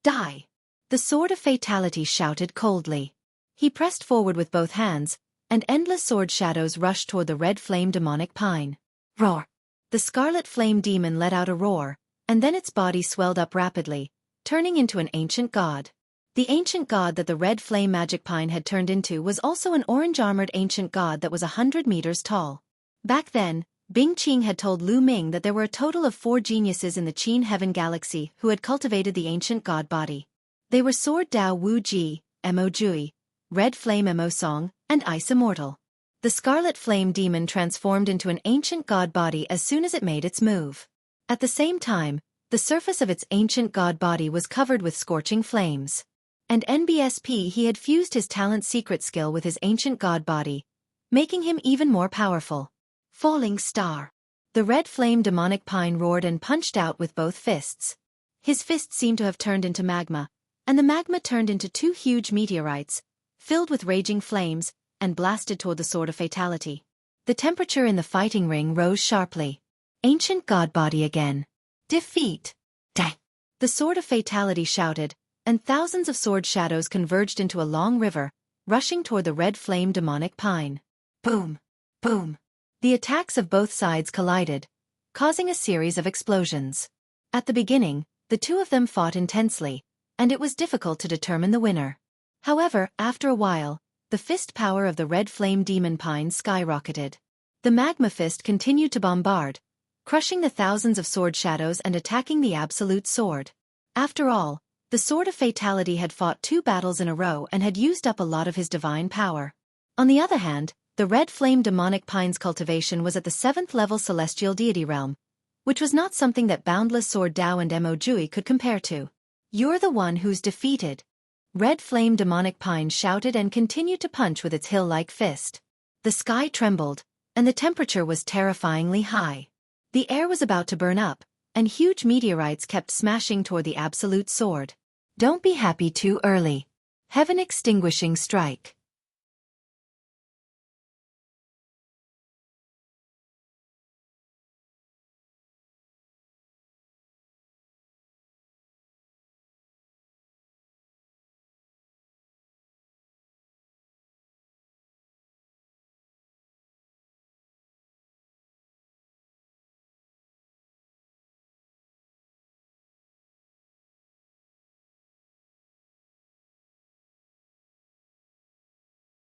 Die. The Sword of Fatality shouted coldly. He pressed forward with both hands, and endless sword shadows rushed toward the Red Flame Demonic Pine. Roar! The Scarlet Flame Demon let out a roar, and then its body swelled up rapidly, turning into an ancient god. The ancient god that the Red Flame Magic Pine had turned into was also an orange-armored ancient god that was 100 meters tall. Back then, Bing Qing had told Lu Ming that there were a total of 4 geniuses in the Qin Heaven Galaxy who had cultivated the ancient god body. They were Sword Dao Wu Ji, Mo Jui, Red Flame Mo Song, and Ice Immortal. The Scarlet Flame Demon transformed into an ancient god body as soon as it made its move. At the same time, the surface of its ancient god body was covered with scorching flames. And NBSP he had fused his talent secret skill with his ancient god body, making him even more powerful. Falling Star. The Red Flame Demonic Pine roared and punched out with both fists. His fists seemed to have turned into magma, and the magma turned into 2 huge meteorites, filled with raging flames, and blasted toward the Sword of Fatality. The temperature in the fighting ring rose sharply. Ancient god body again. Defeat. Dang. The Sword of Fatality shouted, and thousands of sword shadows converged into a long river, rushing toward the Red Flame Demonic Pine. Boom! Boom! The attacks of both sides collided, causing a series of explosions. At the beginning, the 2 of them fought intensely, and it was difficult to determine the winner. However, after a while, the fist power of the Red Flame Demon Pine skyrocketed. The Magma Fist continued to bombard, crushing the thousands of sword shadows and attacking the Absolute Sword. After all, the Sword of Fatality had fought 2 battles in a row and had used up a lot of his divine power. On the other hand, the Red Flame Demonic Pine's cultivation was at the 7th level Celestial Deity realm, which was not something that Boundless Sword Dao and Mo Jui could compare to. "You're the one who's defeated," Red Flame Demonic Pine shouted and continued to punch with its hill-like fist. The sky trembled, and the temperature was terrifyingly high. The air was about to burn up, and huge meteorites kept smashing toward the Absolute Sword. Don't be happy too early. Heaven Extinguishing Strike.